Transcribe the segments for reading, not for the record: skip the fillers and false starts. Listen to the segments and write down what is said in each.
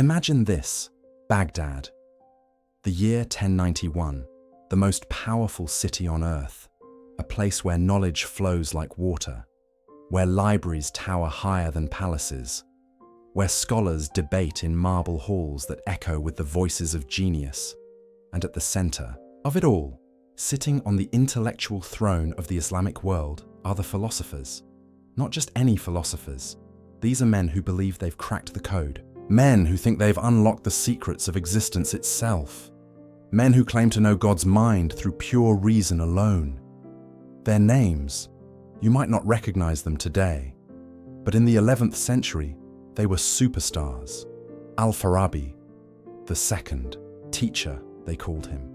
Imagine this: Baghdad, the year 1091, the most powerful city on earth, a place where knowledge flows like water, where libraries tower higher than palaces, where scholars debate in marble halls that echo with the voices of genius. And at the center of it all, sitting on the intellectual throne of the Islamic world, are the philosophers. Not just any philosophers. These are men who believe they've cracked the code. Men who think they've unlocked the secrets of existence itself. Men who claim to know God's mind through pure reason alone. Their names, you might not recognize them today, but in the 11th century, they were superstars. Al-Farabi, the second, teacher, they called him.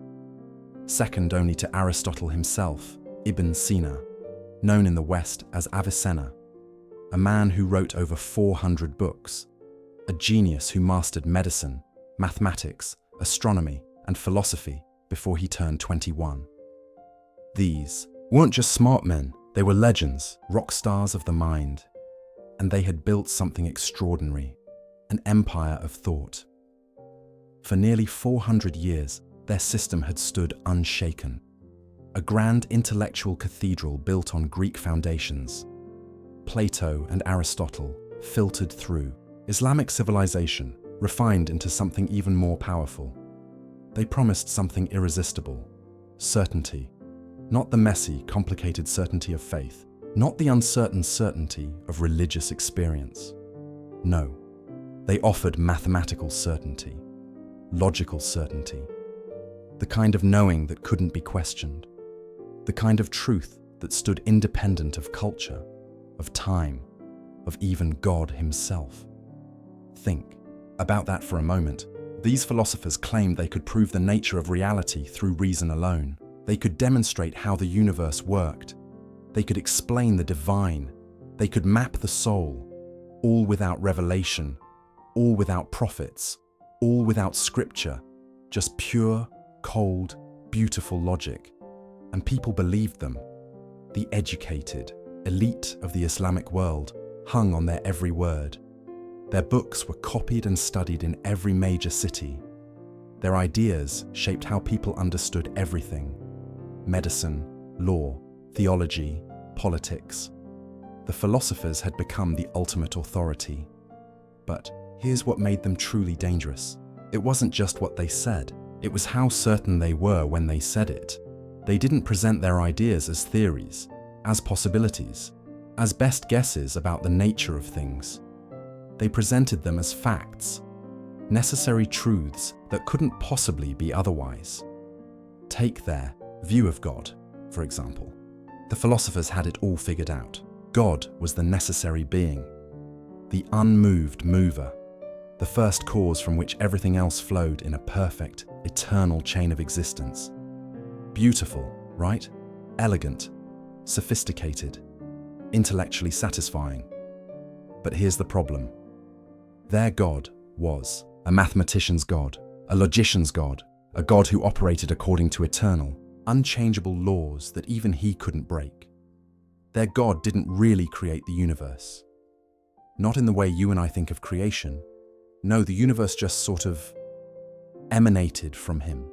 Second only to Aristotle himself, Ibn Sina, known in the West as Avicenna, a man who wrote over 400 books, a genius who mastered medicine, mathematics, astronomy, and philosophy before he turned 21. These weren't just smart men, they were legends, rock stars of the mind, and they had built something extraordinary, an empire of thought. For nearly 400 years, their system had stood unshaken, a grand intellectual cathedral built on Greek foundations. Plato and Aristotle filtered through, Islamic civilization refined into something even more powerful. They promised something irresistible: certainty. Not the messy, complicated certainty of faith, not the uncertain certainty of religious experience. No, they offered mathematical certainty, logical certainty, the kind of knowing that couldn't be questioned, the kind of truth that stood independent of culture, of time, of even God himself. Think about that for a moment. These philosophers claimed they could prove the nature of reality through reason alone. They could demonstrate how the universe worked. They could explain the divine. They could map the soul, all without revelation, all without prophets, all without scripture, just pure, cold, beautiful logic. And people believed them. The educated, elite of the Islamic world hung on their every word. Their books were copied and studied in every major city. Their ideas shaped how people understood everything: medicine, law, theology, politics. The philosophers had become the ultimate authority. But here's what made them truly dangerous. It wasn't just what they said, it was how certain they were when they said it. They didn't present their ideas as theories, as possibilities, as best guesses about the nature of things. They presented them as facts, necessary truths that couldn't possibly be otherwise. Take their view of God, for example. The philosophers had it all figured out. God was the necessary being, the unmoved mover, the first cause from which everything else flowed in a perfect, eternal chain of existence. Beautiful, right? Elegant, sophisticated, intellectually satisfying. But here's the problem. Their God was a mathematician's God, a logician's God, a God who operated according to eternal, unchangeable laws that even he couldn't break. Their God didn't really create the universe. Not in the way you and I think of creation. No, the universe just sort of emanated from him,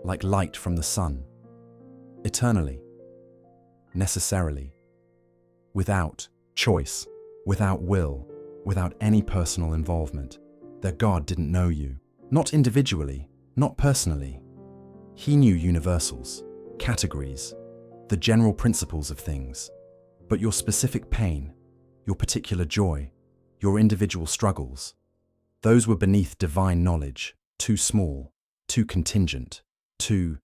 like light from the sun, eternally, necessarily, without choice, without will, without any personal involvement. Their God didn't know you, not individually, not personally. He knew universals, categories, the general principles of things, but your specific pain, your particular joy, your individual struggles, those were beneath divine knowledge, too small, too contingent, too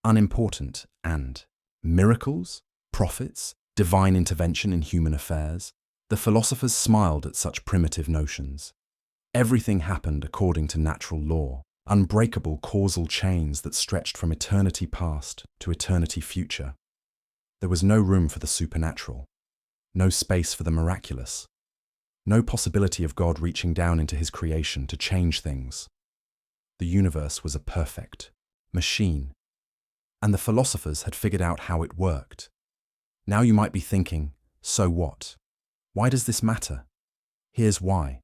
unimportant. And miracles, prophets, divine intervention in human affairs, the philosophers smiled at such primitive notions. Everything happened according to natural law, unbreakable causal chains that stretched from eternity past to eternity future. There was no room for the supernatural, no space for the miraculous, no possibility of God reaching down into his creation to change things. The universe was a perfect machine, and the philosophers had figured out how it worked. Now you might be thinking, so what? Why does this matter? Here's why.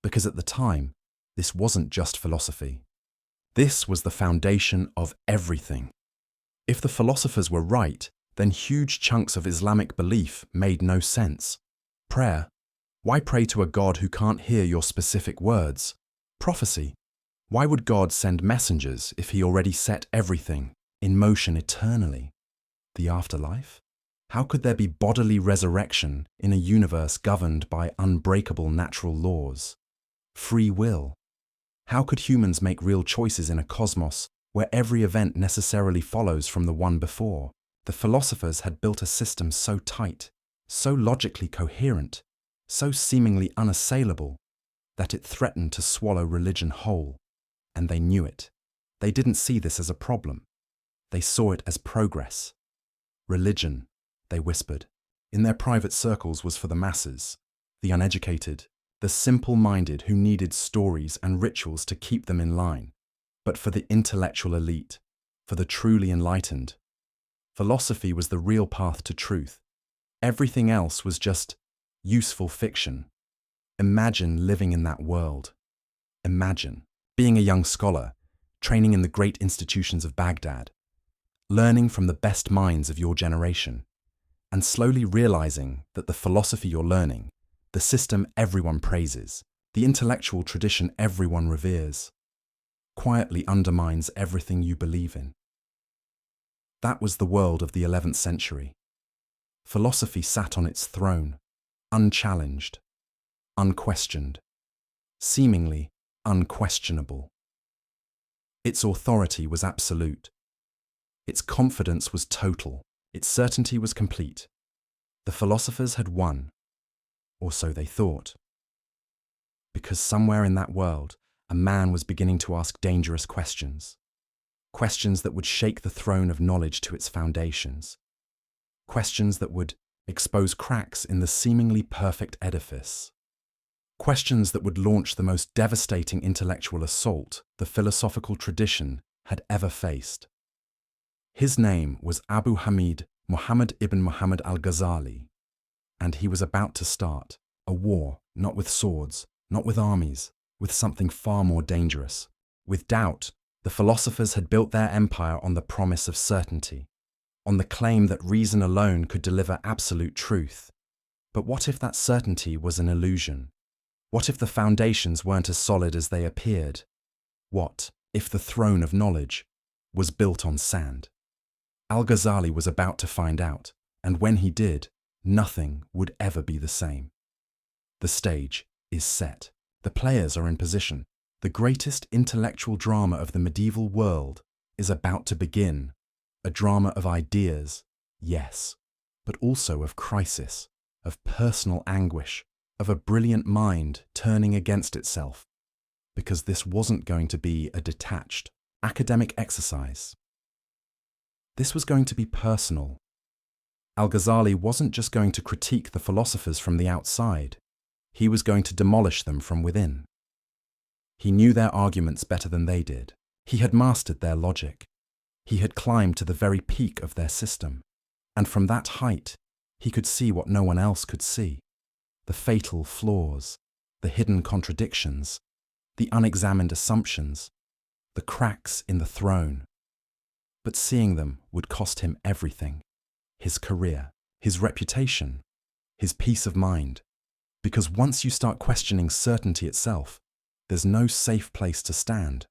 Because at the time, This wasn't just philosophy. This was the foundation of everything. If the philosophers were right, then huge chunks of Islamic belief made no sense. Prayer. Why pray to a God who can't hear your specific words? Prophecy. Why would God send messengers if he already set everything in motion eternally? The afterlife? How could there be bodily resurrection in a universe governed by unbreakable natural laws? Free will. How could humans make real choices in a cosmos where every event necessarily follows from the one before? The philosophers had built a system so tight, so logically coherent, so seemingly unassailable, that it threatened to swallow religion whole. And they knew it. They didn't see this as a problem. They saw it as progress. Religion, they whispered, in their private circles was for the masses, the uneducated, the simple-minded who needed stories and rituals to keep them in line. But for the intellectual elite, for the truly enlightened, philosophy was the real path to truth. Everything else was just useful fiction. Imagine living in that world. Imagine being a young scholar, training in the great institutions of Baghdad, learning from the best minds of your generation, and slowly realizing that the philosophy you're learning, the system everyone praises, the intellectual tradition everyone reveres, quietly undermines everything you believe in. That was the world of the 11th century. Philosophy sat on its throne, unchallenged, unquestioned, seemingly unquestionable. Its authority was absolute. Its confidence was total. Its certainty was complete. The philosophers had won, or so they thought. Because somewhere in that world, a man was beginning to ask dangerous questions. Questions that would shake the throne of knowledge to its foundations. Questions that would expose cracks in the seemingly perfect edifice. Questions that would launch the most devastating intellectual assault the philosophical tradition had ever faced. His name was Abu Hamid Muhammad ibn Muhammad Al-Ghazali, and he was about to start a war, not with swords, not with armies, with something far more dangerous. With doubt, the philosophers had built their empire on the promise of certainty, on the claim that reason alone could deliver absolute truth. But what if that certainty was an illusion? What if the foundations weren't as solid as they appeared? What if the throne of knowledge was built on sand? Al-Ghazali was about to find out, and when he did, nothing would ever be the same. The stage is set. The players are in position. The greatest intellectual drama of the medieval world is about to begin. A drama of ideas, yes, but also of crisis, of personal anguish, of a brilliant mind turning against itself, because this wasn't going to be a detached, academic exercise. This was going to be personal. Al-Ghazali wasn't just going to critique the philosophers from the outside, he was going to demolish them from within. He knew their arguments better than they did. He had mastered their logic. He had climbed to the very peak of their system, and from that height, he could see what no one else could see. The fatal flaws, the hidden contradictions, the unexamined assumptions, the cracks in the throne. But seeing them would cost him everything: his career, his reputation, his peace of mind. Because once you start questioning certainty itself, there's no safe place to stand.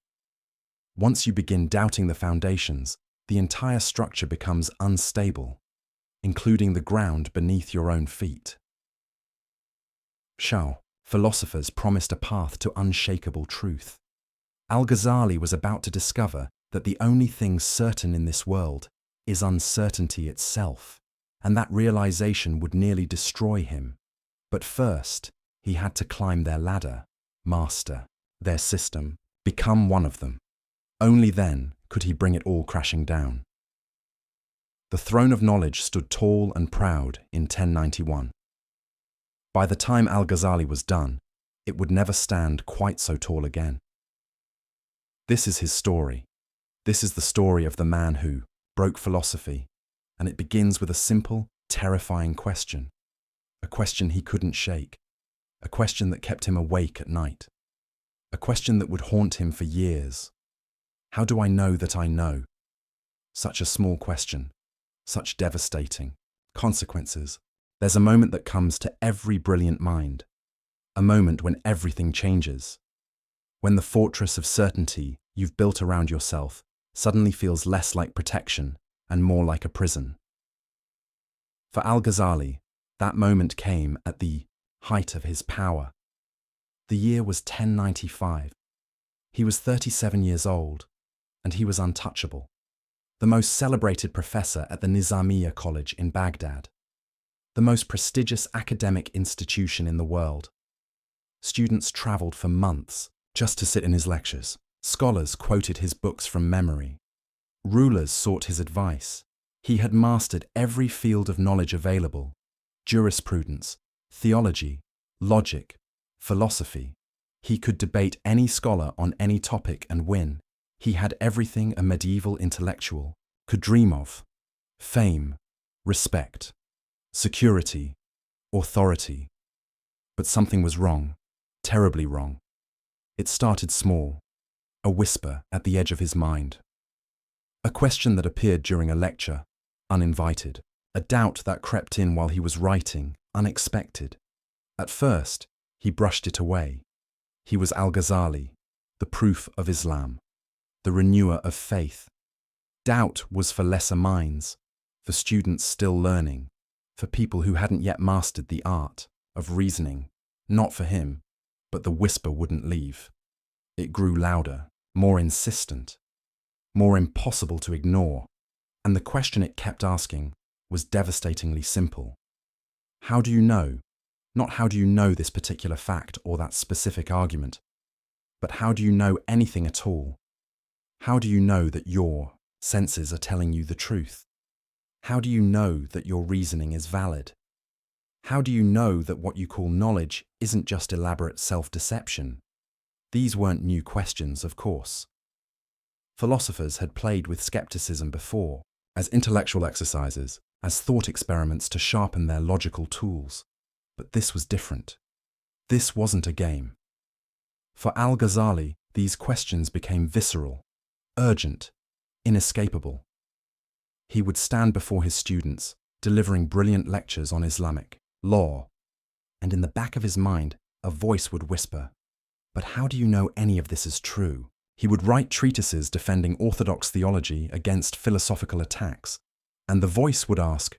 Once you begin doubting the foundations, the entire structure becomes unstable, including the ground beneath your own feet. Philosophers promised a path to unshakable truth. Al-Ghazali was about to discover that the only thing certain in this world is uncertainty itself, and that realization would nearly destroy him. But first, he had to climb their ladder, master their system, become one of them. Only then could he bring it all crashing down. The throne of knowledge stood tall and proud in 1091. By the time Al-Ghazali was done, it would never stand quite so tall again. This is his story. This is the story of the man who broke philosophy, and it begins with a simple, terrifying question. A question he couldn't shake. A question that kept him awake at night. a question that would haunt him for years. How do I know that I know? Such a small question, such devastating consequences. There's a moment that comes to every brilliant mind, a moment when everything changes, when the fortress of certainty you've built around yourself suddenly feels less like protection and more like a prison. For Al-Ghazali, that moment came at the height of his power. The year was 1095. He was 37 years old, and he was untouchable. The most celebrated professor at the Nizamiya College in Baghdad, the most prestigious academic institution in the world. Students traveled for months just to sit in his lectures. Scholars quoted his books from memory. Rulers sought his advice. He had mastered every field of knowledge available: jurisprudence, theology, logic, philosophy. He could debate any scholar on any topic and win. He had everything a medieval intellectual could dream of: fame, respect, security, authority. But something was wrong, terribly wrong. It started small, a whisper at the edge of his mind. A question that appeared during a lecture, uninvited. A doubt that crept in while he was writing, unexpected. At first, he brushed it away. He was Al-Ghazali, the proof of Islam, the renewer of faith. Doubt was for lesser minds, for students still learning, for people who hadn't yet mastered the art of reasoning. Not for him, but the whisper wouldn't leave. It grew louder, more insistent, more impossible to ignore, and the question it kept asking was devastatingly simple. How do you know? Not how do you know this particular fact or that specific argument, but how do you know anything at all? How do you know that your senses are telling you the truth? How do you know that your reasoning is valid? How do you know that what you call knowledge isn't just elaborate self-deception? These weren't new questions, of course. Philosophers had played with skepticism before, as intellectual exercises, as thought experiments to sharpen their logical tools. But this was different. This wasn't a game. For Al-Ghazali, these questions became visceral, urgent, inescapable. He would stand before his students, delivering brilliant lectures on Islamic law, and in the back of his mind, a voice would whisper, "But how do you know any of this is true?" He would write treatises defending orthodox theology against philosophical attacks, and the voice would ask,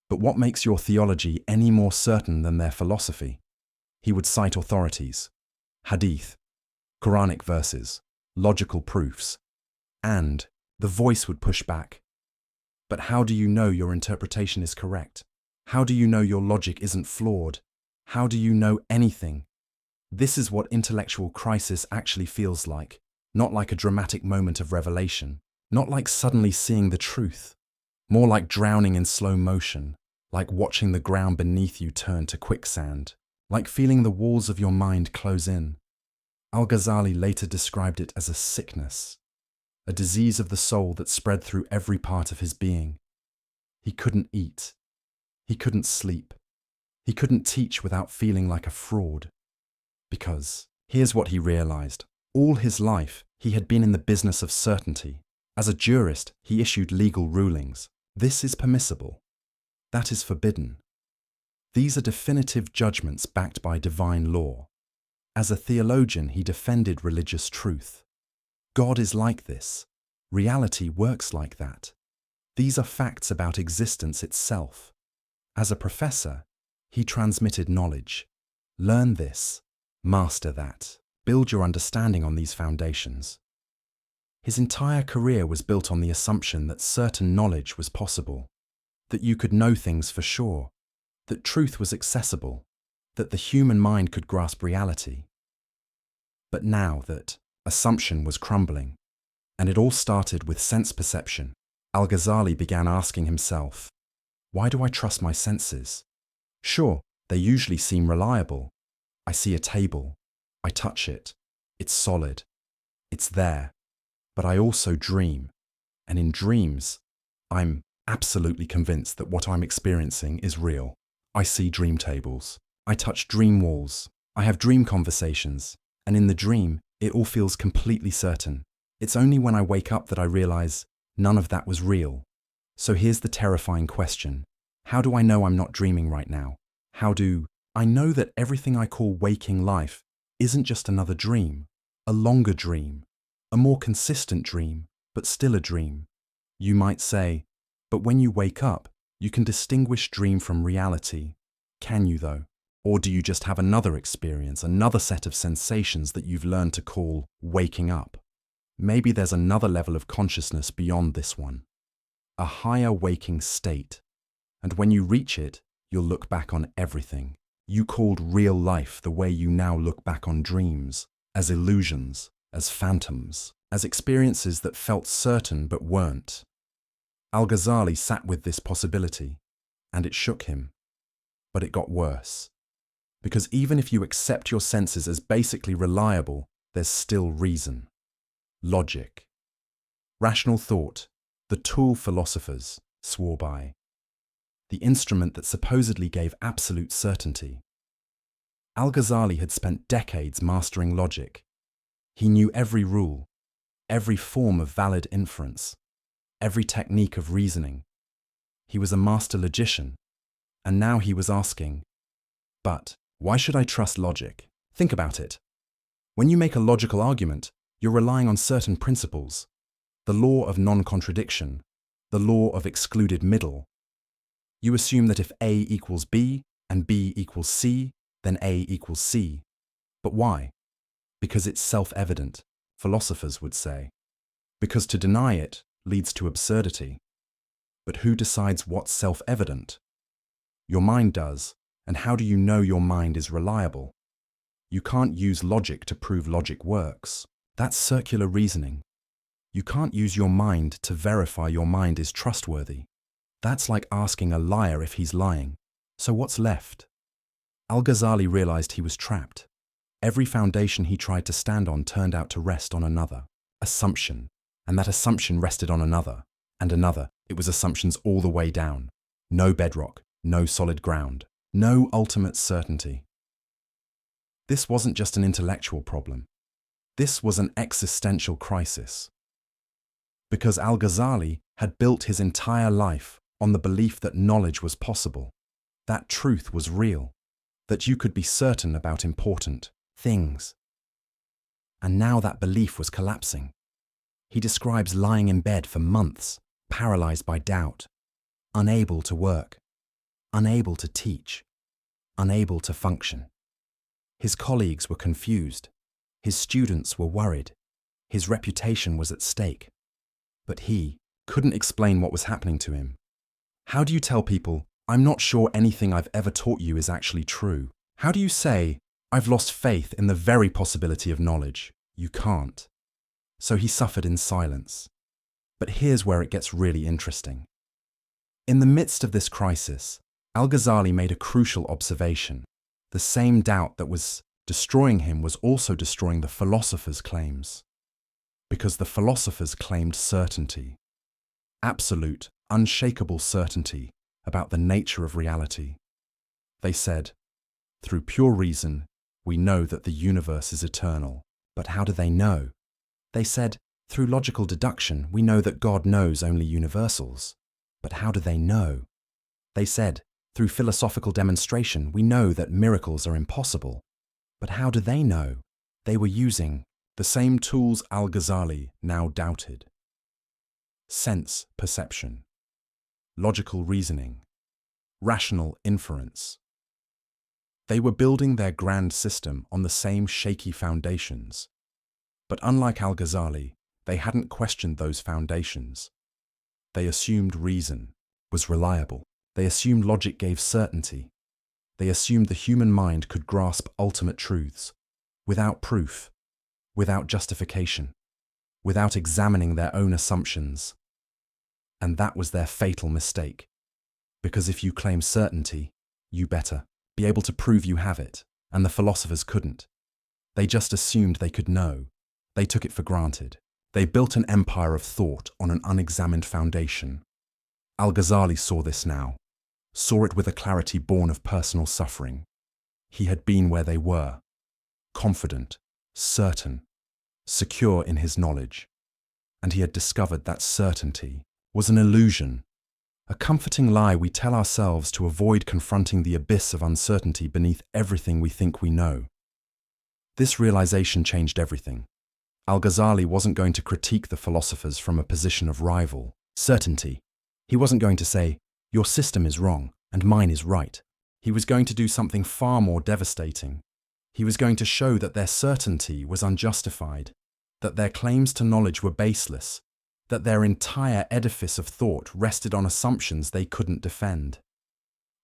"But what makes your theology any more certain than their philosophy?" He would cite authorities, hadith, Quranic verses, logical proofs, and the voice would push back. "But how do you know your interpretation is correct? How do you know your logic isn't flawed? How do you know anything?" This is what intellectual crisis actually feels like, not like a dramatic moment of revelation, not like suddenly seeing the truth, more like drowning in slow motion, like watching the ground beneath you turn to quicksand, like feeling the walls of your mind close in. Al-Ghazali later described it as a sickness, a disease of the soul that spread through every part of his being. He couldn't eat. He couldn't sleep. He couldn't teach without feeling like a fraud. Because, here's what he realized. All his life, he had been in the business of certainty. As a jurist, he issued legal rulings. This is permissible. That is forbidden. These are definitive judgments backed by divine law. As a theologian, he defended religious truth. God is like this. Reality works like that. These are facts about existence itself. As a professor, he transmitted knowledge. Learn this, master that, build your understanding on these foundations. His entire career was built on the assumption that certain knowledge was possible, that you could know things for sure, that truth was accessible, that the human mind could grasp reality. But now that assumption was crumbling, and it all started with sense perception, Al-Ghazali began asking himself, why do I trust my senses? Sure, they usually seem reliable. I see a table, I touch it, it's solid, it's there. But I also dream, and in dreams, I'm absolutely convinced that what I'm experiencing is real. I see dream tables, I touch dream walls, I have dream conversations, and in the dream, It all feels completely certain. It's only when I wake up that I realize none of that was real. So here's the terrifying question. How do I know I'm not dreaming right now? How do I know that everything I call waking life isn't just another dream, a longer dream, a more consistent dream, but still a dream? You might say, but when you wake up, you can distinguish dream from reality. Can you though? Or do you just have another experience, another set of sensations that you've learned to call waking up? Maybe there's another level of consciousness beyond this one, a higher waking state. And when you reach it, you'll look back on everything you called real life the way you now look back on dreams, as illusions, as phantoms, as experiences that felt certain but weren't. Al-Ghazali sat with this possibility, and it shook him. But it got worse. Because even if you accept your senses as basically reliable, there's still reason. Logic. Rational thought, the tool philosophers swore by. The instrument that supposedly gave absolute certainty. Al-Ghazali had spent decades mastering logic. He knew every rule, every form of valid inference, every technique of reasoning. He was a master logician, and now he was asking, but why should I trust logic? Think about it. When you make a logical argument, you're relying on certain principles, the law of non-contradiction, the law of excluded middle. You assume that if A equals B and B equals C, then A equals C. But why? Because it's self-evident, philosophers would say. Because to deny it leads to absurdity. But who decides what's self-evident? Your mind does, and how do you know your mind is reliable? You can't use logic to prove logic works. That's circular reasoning. You can't use your mind to verify your mind is trustworthy. That's like asking a liar if he's lying. So what's left? Al-Ghazali realized he was trapped. Every foundation he tried to stand on turned out to rest on another, assumption, and that assumption rested on another, and another. It was assumptions all the way down. No bedrock, no solid ground, no ultimate certainty. This wasn't just an intellectual problem. This was an existential crisis. Because Al-Ghazali had built his entire life on the belief that knowledge was possible, that truth was real, that you could be certain about important things. And now that belief was collapsing. He describes lying in bed for months, paralyzed by doubt, unable to work, unable to teach, unable to function. His colleagues were confused. His students were worried. His reputation was at stake. But he couldn't explain what was happening to him. How do you tell people, I'm not sure anything I've ever taught you is actually true? How do you say, I've lost faith in the very possibility of knowledge? You can't. So he suffered in silence. But here's where it gets really interesting. In the midst of this crisis, Al-Ghazali made a crucial observation. The same doubt that was destroying him was also destroying the philosophers' claims. Because the philosophers claimed certainty. Absolute, unshakable certainty about the nature of reality. They said, through pure reason, we know that the universe is eternal. But how do they know? They said, through logical deduction, we know that God knows only universals. But how do they know? They said, through philosophical demonstration, we know that miracles are impossible. But how do they know? They were using the same tools Al-Ghazali now doubted. Sense perception, logical reasoning, rational inference. They were building their grand system on the same shaky foundations. But unlike Al-Ghazali, they hadn't questioned those foundations. They assumed reason was reliable. They assumed logic gave certainty. They assumed the human mind could grasp ultimate truths, without proof, without justification, without examining their own assumptions. And that was their fatal mistake. Because if you claim certainty, you better be able to prove you have it, and the philosophers couldn't. They just assumed they could know. They took it for granted. They built an empire of thought on an unexamined foundation. Al-Ghazali saw this now, saw it with a clarity born of personal suffering. He had been where they were, confident, certain, secure in his knowledge. And he had discovered that certainty was an illusion, a comforting lie we tell ourselves to avoid confronting the abyss of uncertainty beneath everything we think we know. This realization changed everything. Al-Ghazali wasn't going to critique the philosophers from a position of rival certainty. He wasn't going to say, "Your system is wrong and mine is right." He was going to do something far more devastating. He was going to show that their certainty was unjustified, that their claims to knowledge were baseless, that their entire edifice of thought rested on assumptions they couldn't defend.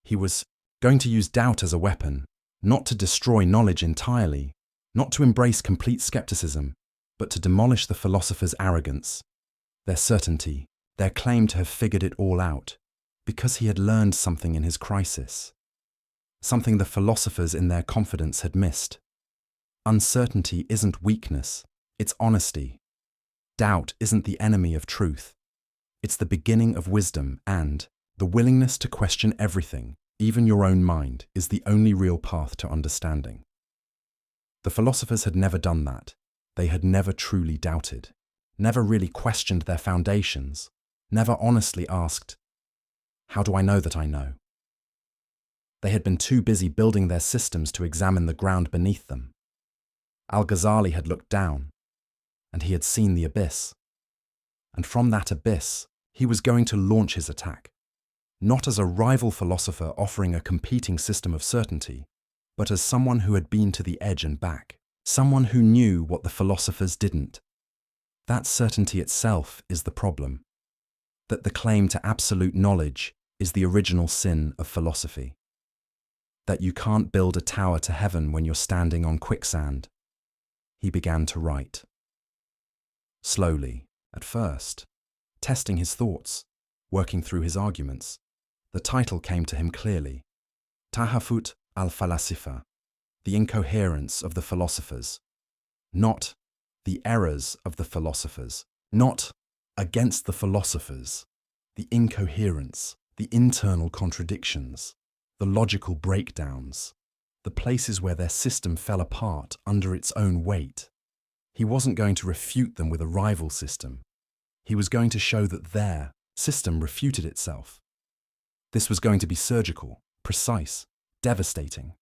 He was going to use doubt as a weapon, not to destroy knowledge entirely, not to embrace complete skepticism, but to demolish the philosophers' arrogance, their certainty, their claim to have figured it all out, because he had learned something in his crisis, something the philosophers in their confidence had missed. Uncertainty isn't weakness, it's honesty. Doubt isn't the enemy of truth. It's the beginning of wisdom, and the willingness to question everything, even your own mind, is the only real path to understanding. The philosophers had never done that. They had never truly doubted, never really questioned their foundations, never honestly asked, "How do I know that I know?" They had been too busy building their systems to examine the ground beneath them. Al-Ghazali had looked down, and he had seen the abyss. And from that abyss, he was going to launch his attack, not as a rival philosopher offering a competing system of certainty, but as someone who had been to the edge and back, someone who knew what the philosophers didn't. That certainty itself is the problem, that the claim to absolute knowledge is the original sin of philosophy, that you can't build a tower to heaven when you're standing on quicksand. He began to write. Slowly, at first, testing his thoughts, working through his arguments. The title came to him clearly. Tahafut al-Falasifa, the incoherence of the philosophers. Not the errors of the philosophers, not against the philosophers. The incoherence, the internal contradictions, the logical breakdowns, the places where their system fell apart under its own weight. He wasn't going to refute them with a rival system. He was going to show that their system refuted itself. This was going to be surgical, precise, devastating.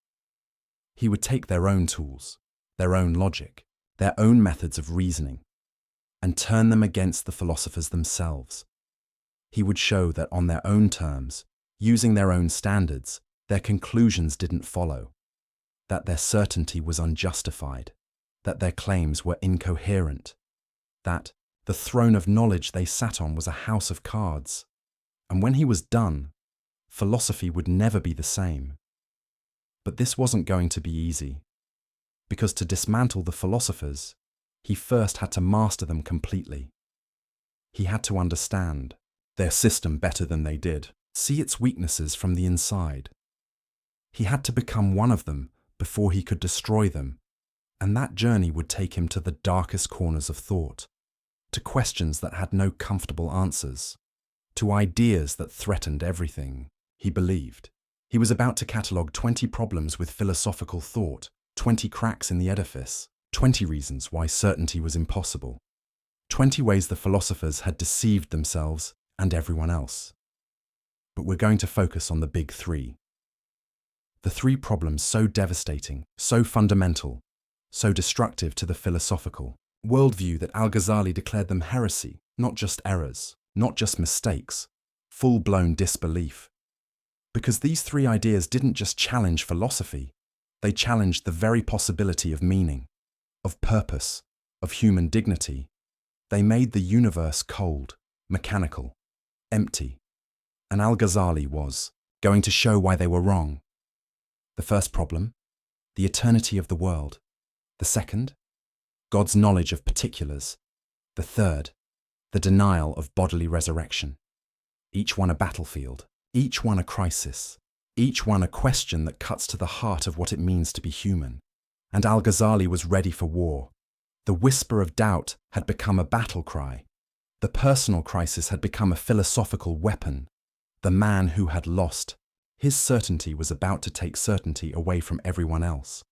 He would take their own tools, their own logic, their own methods of reasoning, and turn them against the philosophers themselves. He would show that on their own terms, using their own standards, their conclusions didn't follow, that their certainty was unjustified, that their claims were incoherent, that the throne of knowledge they sat on was a house of cards. And when he was done, philosophy would never be the same. But this wasn't going to be easy, because to dismantle the philosophers, he first had to master them completely. He had to understand their system better than they did, see its weaknesses from the inside. He had to become one of them before he could destroy them. And that journey would take him to the darkest corners of thought, to questions that had no comfortable answers, to ideas that threatened everything he believed. He was about to catalogue 20 problems with philosophical thought, 20 cracks in the edifice, 20 reasons why certainty was impossible, 20 ways the philosophers had deceived themselves and everyone else. But we're going to focus on the big three. The three problems so devastating, so fundamental, so destructive to the philosophical worldview that Al-Ghazali declared them heresy, not just errors, not just mistakes, full-blown disbelief. Because these three ideas didn't just challenge philosophy, they challenged the very possibility of meaning, of purpose, of human dignity. They made the universe cold, mechanical, empty. And Al-Ghazali was going to show why they were wrong. The first problem, the eternity of the world. The second, God's knowledge of particulars. The third, the denial of bodily resurrection. Each one a battlefield, each one a crisis, each one a question that cuts to the heart of what it means to be human. And Al-Ghazali was ready for war. The whisper of doubt had become a battle cry. The personal crisis had become a philosophical weapon. The man who had lost, his certainty was about to take certainty away from everyone else.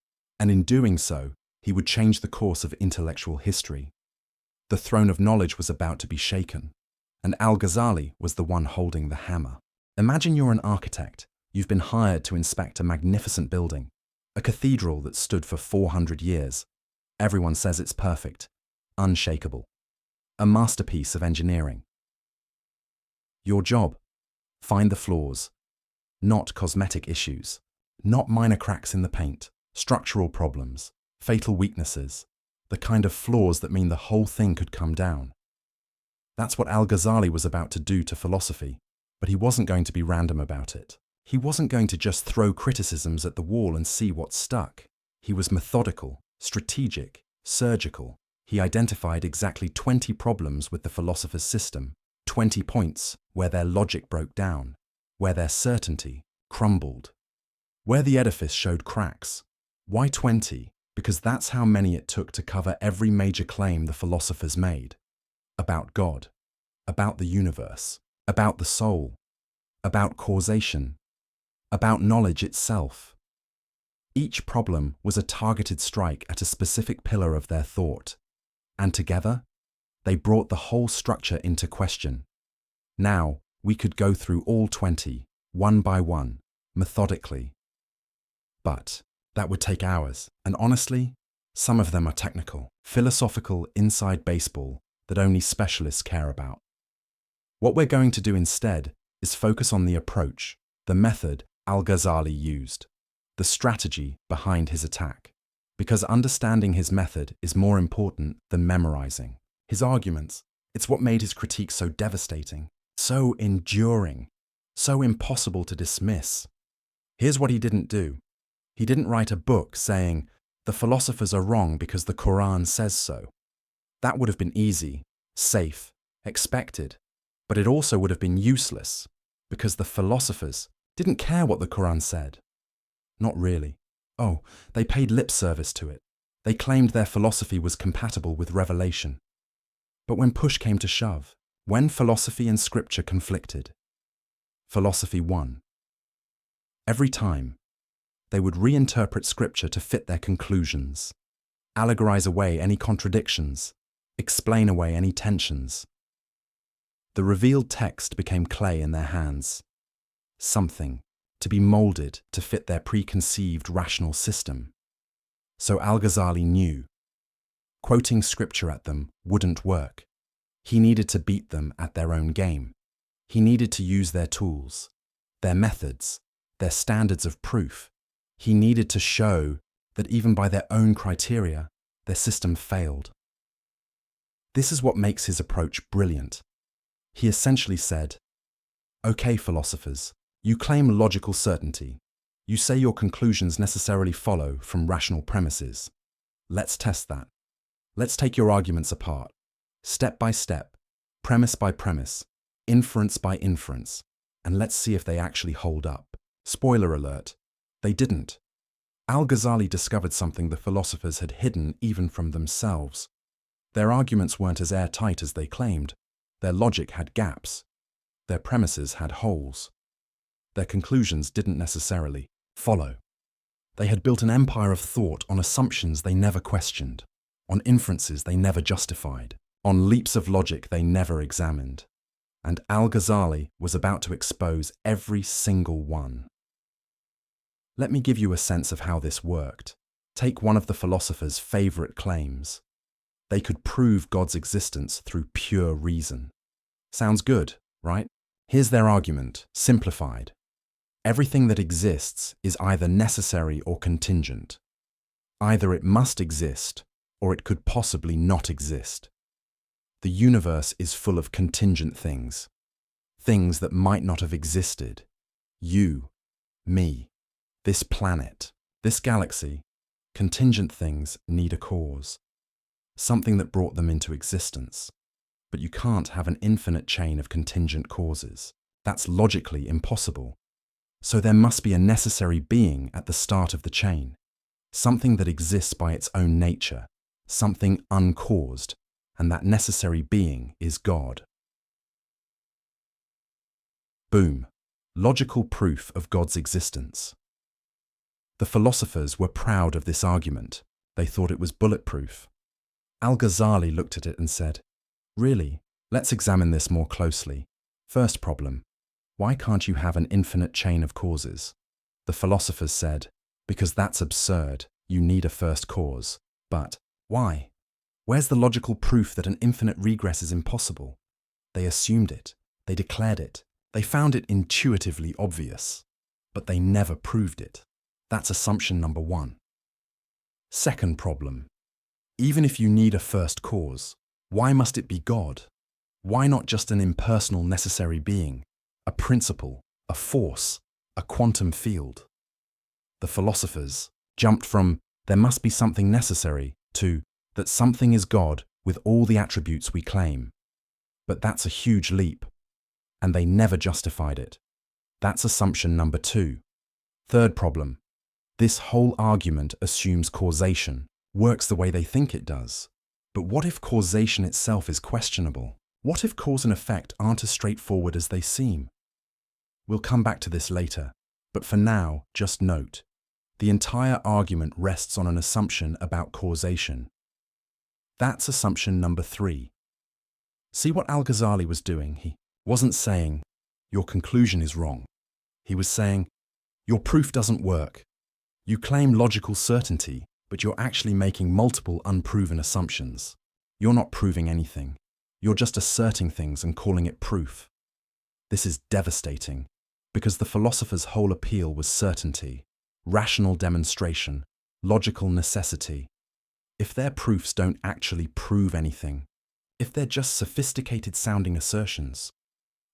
And in doing so, He would change the course of intellectual history. The throne of knowledge was about to be shaken, and Al-Ghazali was the one holding the hammer. Imagine you're an architect. You've been hired to inspect a magnificent building, a cathedral that stood for 400 years. Everyone says it's perfect, unshakable, a masterpiece of engineering. Your job: find the flaws, not cosmetic issues, not minor cracks in the paint, structural problems, fatal weaknesses, the kind of flaws that mean the whole thing could come down. That's what Al-Ghazali was about to do to philosophy, but he wasn't going to be random about it. He wasn't going to just throw criticisms at the wall and see what stuck. He was methodical, strategic, surgical. He identified exactly 20 problems with the philosopher's system, 20 points where their logic broke down, where their certainty crumbled, where the edifice showed cracks. Why 20? Because that's how many it took to cover every major claim the philosophers made. About God, about the universe, about the soul, about causation, about knowledge itself. Each problem was a targeted strike at a specific pillar of their thought, and together, they brought the whole structure into question. Now, we could go through all 20, one by one, methodically. But that would take hours, and honestly, some of them are technical, philosophical inside baseball that only specialists care about. What we're going to do instead is focus on the approach, the method Al-Ghazali used, the strategy behind his attack, because understanding his method is more important than memorizing his arguments. It's what made his critique so devastating, so enduring, so impossible to dismiss. Here's what he didn't do. He didn't write a book saying, "The philosophers are wrong because the Quran says so." That would have been easy, safe, expected, but it also would have been useless, because the philosophers didn't care what the Quran said. Not really. Oh, they paid lip service to it. They claimed their philosophy was compatible with revelation. But when push came to shove, when philosophy and scripture conflicted, philosophy won. Every time, they would reinterpret scripture to fit their conclusions, allegorize away any contradictions, explain away any tensions. The revealed text became clay in their hands, something to be molded to fit their preconceived rational system. So Al-Ghazali knew quoting scripture at them wouldn't work. He needed to beat them at their own game. He needed to use their tools, their methods, their standards of proof. He needed to show that even by their own criteria, their system failed. This is what makes his approach brilliant. He essentially said, "Okay, philosophers, you claim logical certainty. You say your conclusions necessarily follow from rational premises. Let's test that. Let's take your arguments apart, step by step, premise by premise, inference by inference, and let's see if they actually hold up." Spoiler alert, they didn't. Al-Ghazali discovered something the philosophers had hidden even from themselves. Their arguments weren't as airtight as they claimed. Their logic had gaps. Their premises had holes. Their conclusions didn't necessarily follow. They had built an empire of thought on assumptions they never questioned, on inferences they never justified, on leaps of logic they never examined. And Al-Ghazali was about to expose every single one. Let me give you a sense of how this worked. Take one of the philosophers' favorite claims. They could prove God's existence through pure reason. Sounds good, right? Here's their argument, simplified. Everything that exists is either necessary or contingent. Either it must exist, or it could possibly not exist. The universe is full of contingent things, things that might not have existed. You, me, this planet, this galaxy. Contingent things need a cause, something that brought them into existence. But you can't have an infinite chain of contingent causes. That's logically impossible. So there must be a necessary being at the start of the chain, something that exists by its own nature, something uncaused, and that necessary being is God. Boom. Logical proof of God's existence. The philosophers were proud of this argument. They thought it was bulletproof. Al-Ghazali looked at it and said, "Really? Let's examine this more closely. First problem, why can't you have an infinite chain of causes?" The philosophers said, "Because that's absurd. You need a first cause." But why? Where's the logical proof that an infinite regress is impossible? They assumed it. They declared it. They found it intuitively obvious. But they never proved it. That's assumption number one. Second problem. Even if you need a first cause, why must it be God? Why not just an impersonal necessary being, a principle, a force, a quantum field? The philosophers jumped from "there must be something necessary" to "that something is God with all the attributes we claim." But that's a huge leap, and they never justified it. That's assumption number two. Third problem. This whole argument assumes causation, works the way they think it does. But what if causation itself is questionable? What if cause and effect aren't as straightforward as they seem? We'll come back to this later, but for now, just note, the entire argument rests on an assumption about causation. That's assumption number three. See what Al-Ghazali was doing? He wasn't saying, "Your conclusion is wrong." He was saying, "Your proof doesn't work. You claim logical certainty, but you're actually making multiple unproven assumptions. You're not proving anything. You're just asserting things and calling it proof." This is devastating, because the philosopher's whole appeal was certainty, rational demonstration, logical necessity. If their proofs don't actually prove anything, if they're just sophisticated-sounding assertions,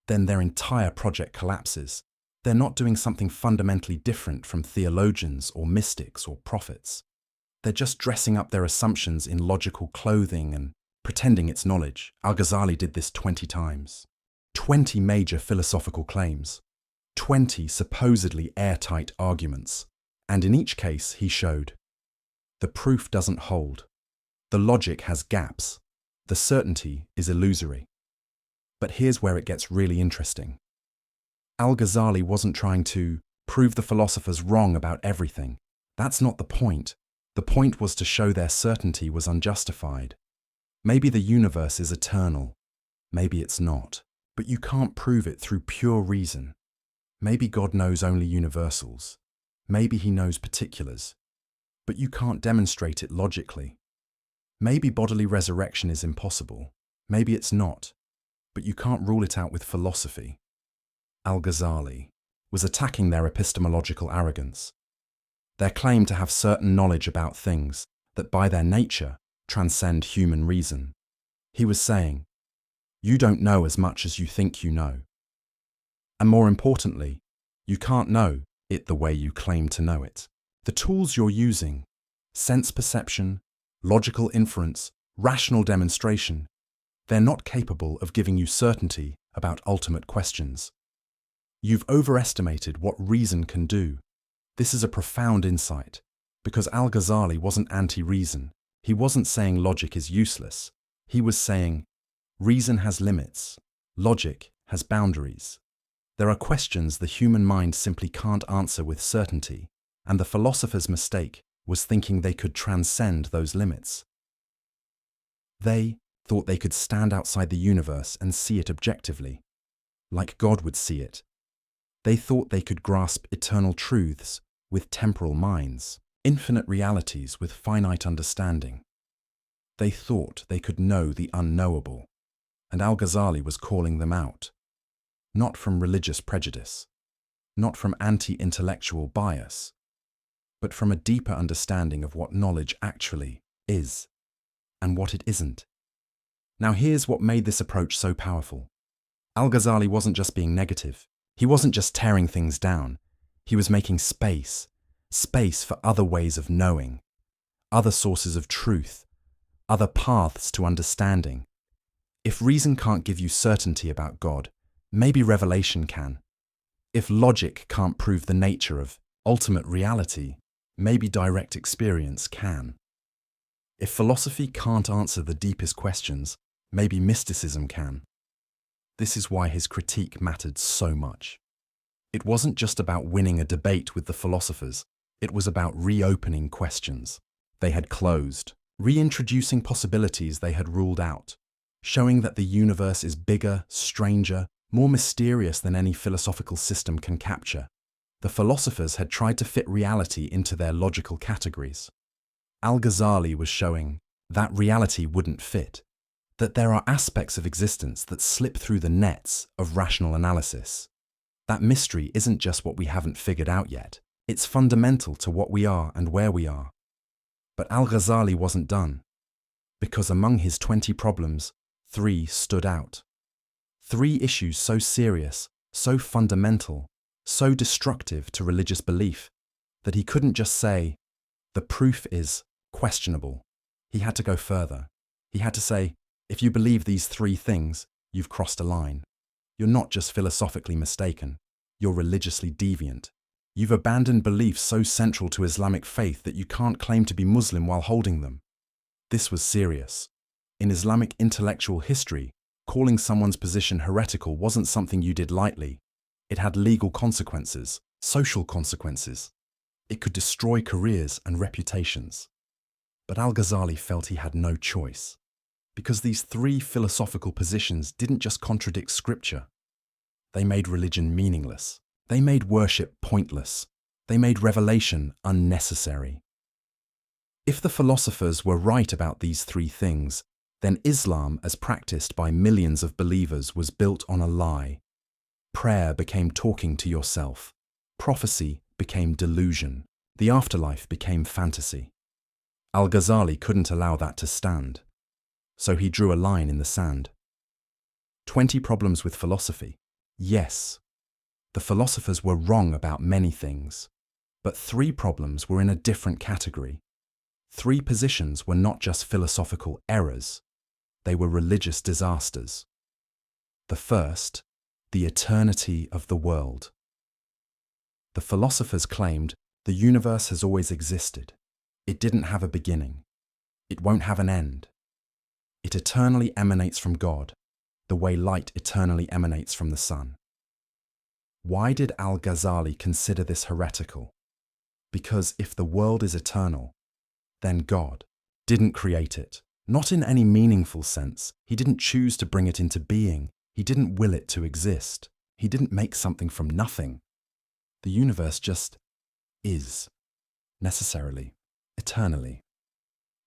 then their entire project collapses. They're not doing something fundamentally different from theologians or mystics or prophets. They're just dressing up their assumptions in logical clothing and pretending it's knowledge. Al-Ghazali did this 20 times. 20 major philosophical claims. 20 supposedly airtight arguments. And in each case, he showed the proof doesn't hold. The logic has gaps. The certainty is illusory. But here's where it gets really interesting. Al-Ghazali wasn't trying to prove the philosophers wrong about everything. That's not the point. The point was to show their certainty was unjustified. Maybe the universe is eternal. Maybe it's not. But you can't prove it through pure reason. Maybe God knows only universals. Maybe he knows particulars. But you can't demonstrate it logically. Maybe bodily resurrection is impossible. Maybe it's not. But you can't rule it out with philosophy. Al-Ghazali was attacking their epistemological arrogance, their claim to have certain knowledge about things that by their nature transcend human reason. He was saying, you don't know as much as you think you know. And more importantly, you can't know it the way you claim to know it. The tools you're using, sense perception, logical inference, rational demonstration, they're not capable of giving you certainty about ultimate questions. You've overestimated what reason can do. This is a profound insight, because Al-Ghazali wasn't anti-reason. He wasn't saying logic is useless. He was saying, reason has limits. Logic has boundaries. There are questions the human mind simply can't answer with certainty, and the philosopher's mistake was thinking they could transcend those limits. They thought they could stand outside the universe and see it objectively, like God would see it. They thought they could grasp eternal truths with temporal minds, infinite realities with finite understanding. They thought they could know the unknowable, and Al-Ghazali was calling them out, not from religious prejudice, not from anti-intellectual bias, but from a deeper understanding of what knowledge actually is and what it isn't. Now here's what made this approach so powerful. Al-Ghazali wasn't just being negative. He wasn't just tearing things down. He was making space for other ways of knowing, other sources of truth, other paths to understanding. If reason can't give you certainty about God, maybe revelation can. If logic can't prove the nature of ultimate reality, maybe direct experience can. If philosophy can't answer the deepest questions, maybe mysticism can. This is why his critique mattered so much. It wasn't just about winning a debate with the philosophers, it was about reopening questions. they had closed, reintroducing possibilities they had ruled out, showing that the universe is bigger, stranger, more mysterious than any philosophical system can capture. The philosophers had tried to fit reality into their logical categories. Al-Ghazali was showing that reality wouldn't fit, that there are aspects of existence that slip through the nets of rational analysis. That mystery isn't just what we haven't figured out yet, it's fundamental to what we are and where we are. But Al-Ghazali wasn't done, because among his 20 problems, 3 stood out. 3 issues so serious, so fundamental, so destructive to religious belief, that he couldn't just say, the proof is questionable. He had to go further. He had to say, if you believe these 3 things, you've crossed a line. You're not just philosophically mistaken, you're religiously deviant. You've abandoned beliefs so central to Islamic faith that you can't claim to be Muslim while holding them. This was serious. In Islamic intellectual history, calling someone's position heretical wasn't something you did lightly. It had legal consequences, social consequences. It could destroy careers and reputations. But Al-Ghazali felt he had no choice, because these 3 philosophical positions didn't just contradict scripture. They made religion meaningless. They made worship pointless. They made revelation unnecessary. If the philosophers were right about these 3 things, then Islam, as practiced by millions of believers, was built on a lie. Prayer became talking to yourself. Prophecy became delusion. The afterlife became fantasy. Al-Ghazali couldn't allow that to stand, so he drew a line in the sand. 20 problems with philosophy. Yes, the philosophers were wrong about many things, but 3 problems were in a different category. 3 positions were not just philosophical errors, they were religious disasters. The first, the eternity of the world. The philosophers claimed the universe has always existed. It didn't have a beginning. It won't have an end. It eternally emanates from God, the way light eternally emanates from the sun. Why did Al-Ghazali consider this heretical? Because if the world is eternal, then God didn't create it. Not in any meaningful sense. He didn't choose to bring it into being. He didn't will it to exist. He didn't make something from nothing. The universe just is, necessarily, eternally,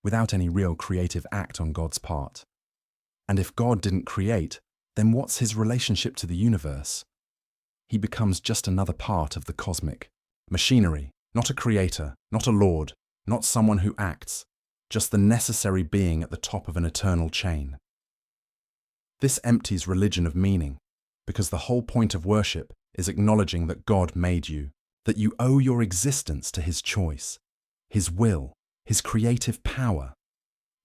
without any real creative act on God's part. And if God didn't create, then what's his relationship to the universe? He becomes just another part of the cosmic machinery, not a creator, not a lord, not someone who acts, just the necessary being at the top of an eternal chain. This empties religion of meaning, because the whole point of worship is acknowledging that God made you, that you owe your existence to his choice, his will, his creative power.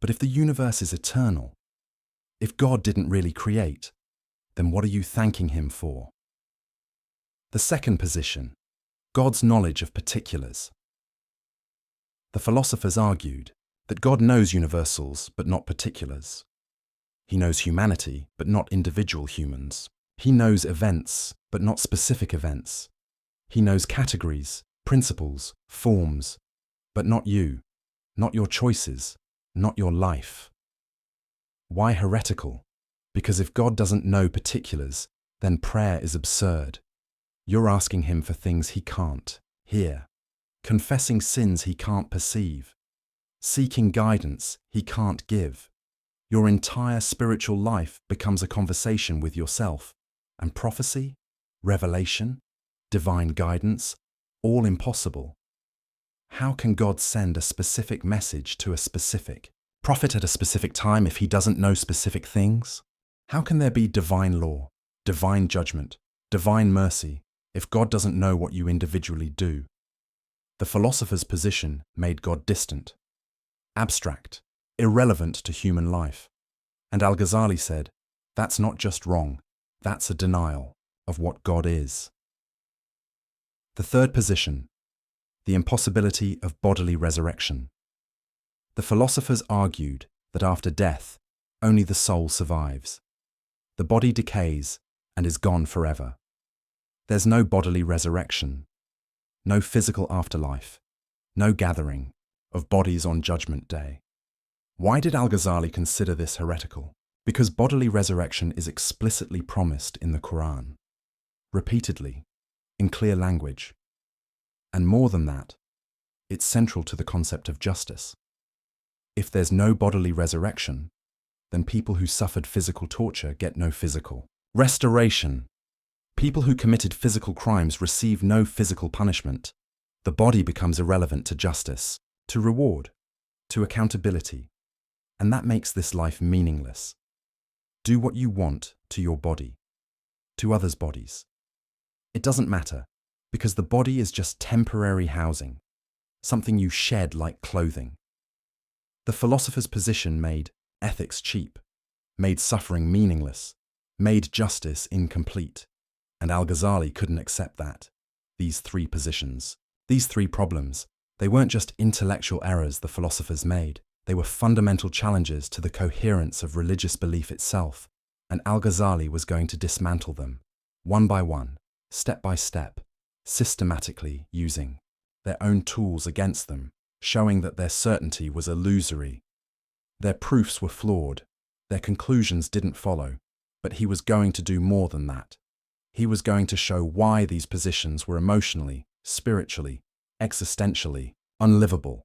But if the universe is eternal, if God didn't really create, then what are you thanking him for? The second position, God's knowledge of particulars. The philosophers argued that God knows universals but not particulars. He knows humanity but not individual humans. He knows events but not specific events. He knows categories, principles, forms, but not you, not your choices, not your life. Why heretical? Because if God doesn't know particulars, then prayer is absurd. You're asking him for things he can't hear, confessing sins he can't perceive, seeking guidance he can't give. Your entire spiritual life becomes a conversation with yourself, and prophecy, revelation, divine guidance, all impossible. How can God send a specific message to a specific prophet at a specific time if he doesn't know specific things? How can there be divine law, divine judgment, divine mercy, if God doesn't know what you individually do? The philosopher's position made God distant, abstract, irrelevant to human life. And Al-Ghazali said, that's not just wrong, that's a denial of what God is. The third position, the impossibility of bodily resurrection. The philosophers argued that after death, only the soul survives. The body decays and is gone forever. There's no bodily resurrection, no physical afterlife, no gathering, of bodies on Judgment Day. Why did Al-Ghazali consider this heretical? Because bodily resurrection is explicitly promised in the Quran, repeatedly, in clear language. And more than that, it's central to the concept of justice. If there's no bodily resurrection, then people who suffered physical torture get no physical restoration. People who committed physical crimes receive no physical punishment. The body becomes irrelevant to justice, to reward, to accountability. And that makes this life meaningless. Do what you want to your body, to others' bodies. It doesn't matter, because the body is just temporary housing, something you shed like clothing. The philosopher's position made ethics cheap, made suffering meaningless, made justice incomplete. And Al-Ghazali couldn't accept that. These three positions, these three problems, they weren't just intellectual errors the philosophers made. They were fundamental challenges to the coherence of religious belief itself, and Al-Ghazali was going to dismantle them, one by one, step by step, systematically using their own tools against them, showing that their certainty was illusory. Their proofs were flawed, their conclusions didn't follow, but he was going to do more than that. He was going to show why these positions were emotionally, spiritually, existentially unlivable.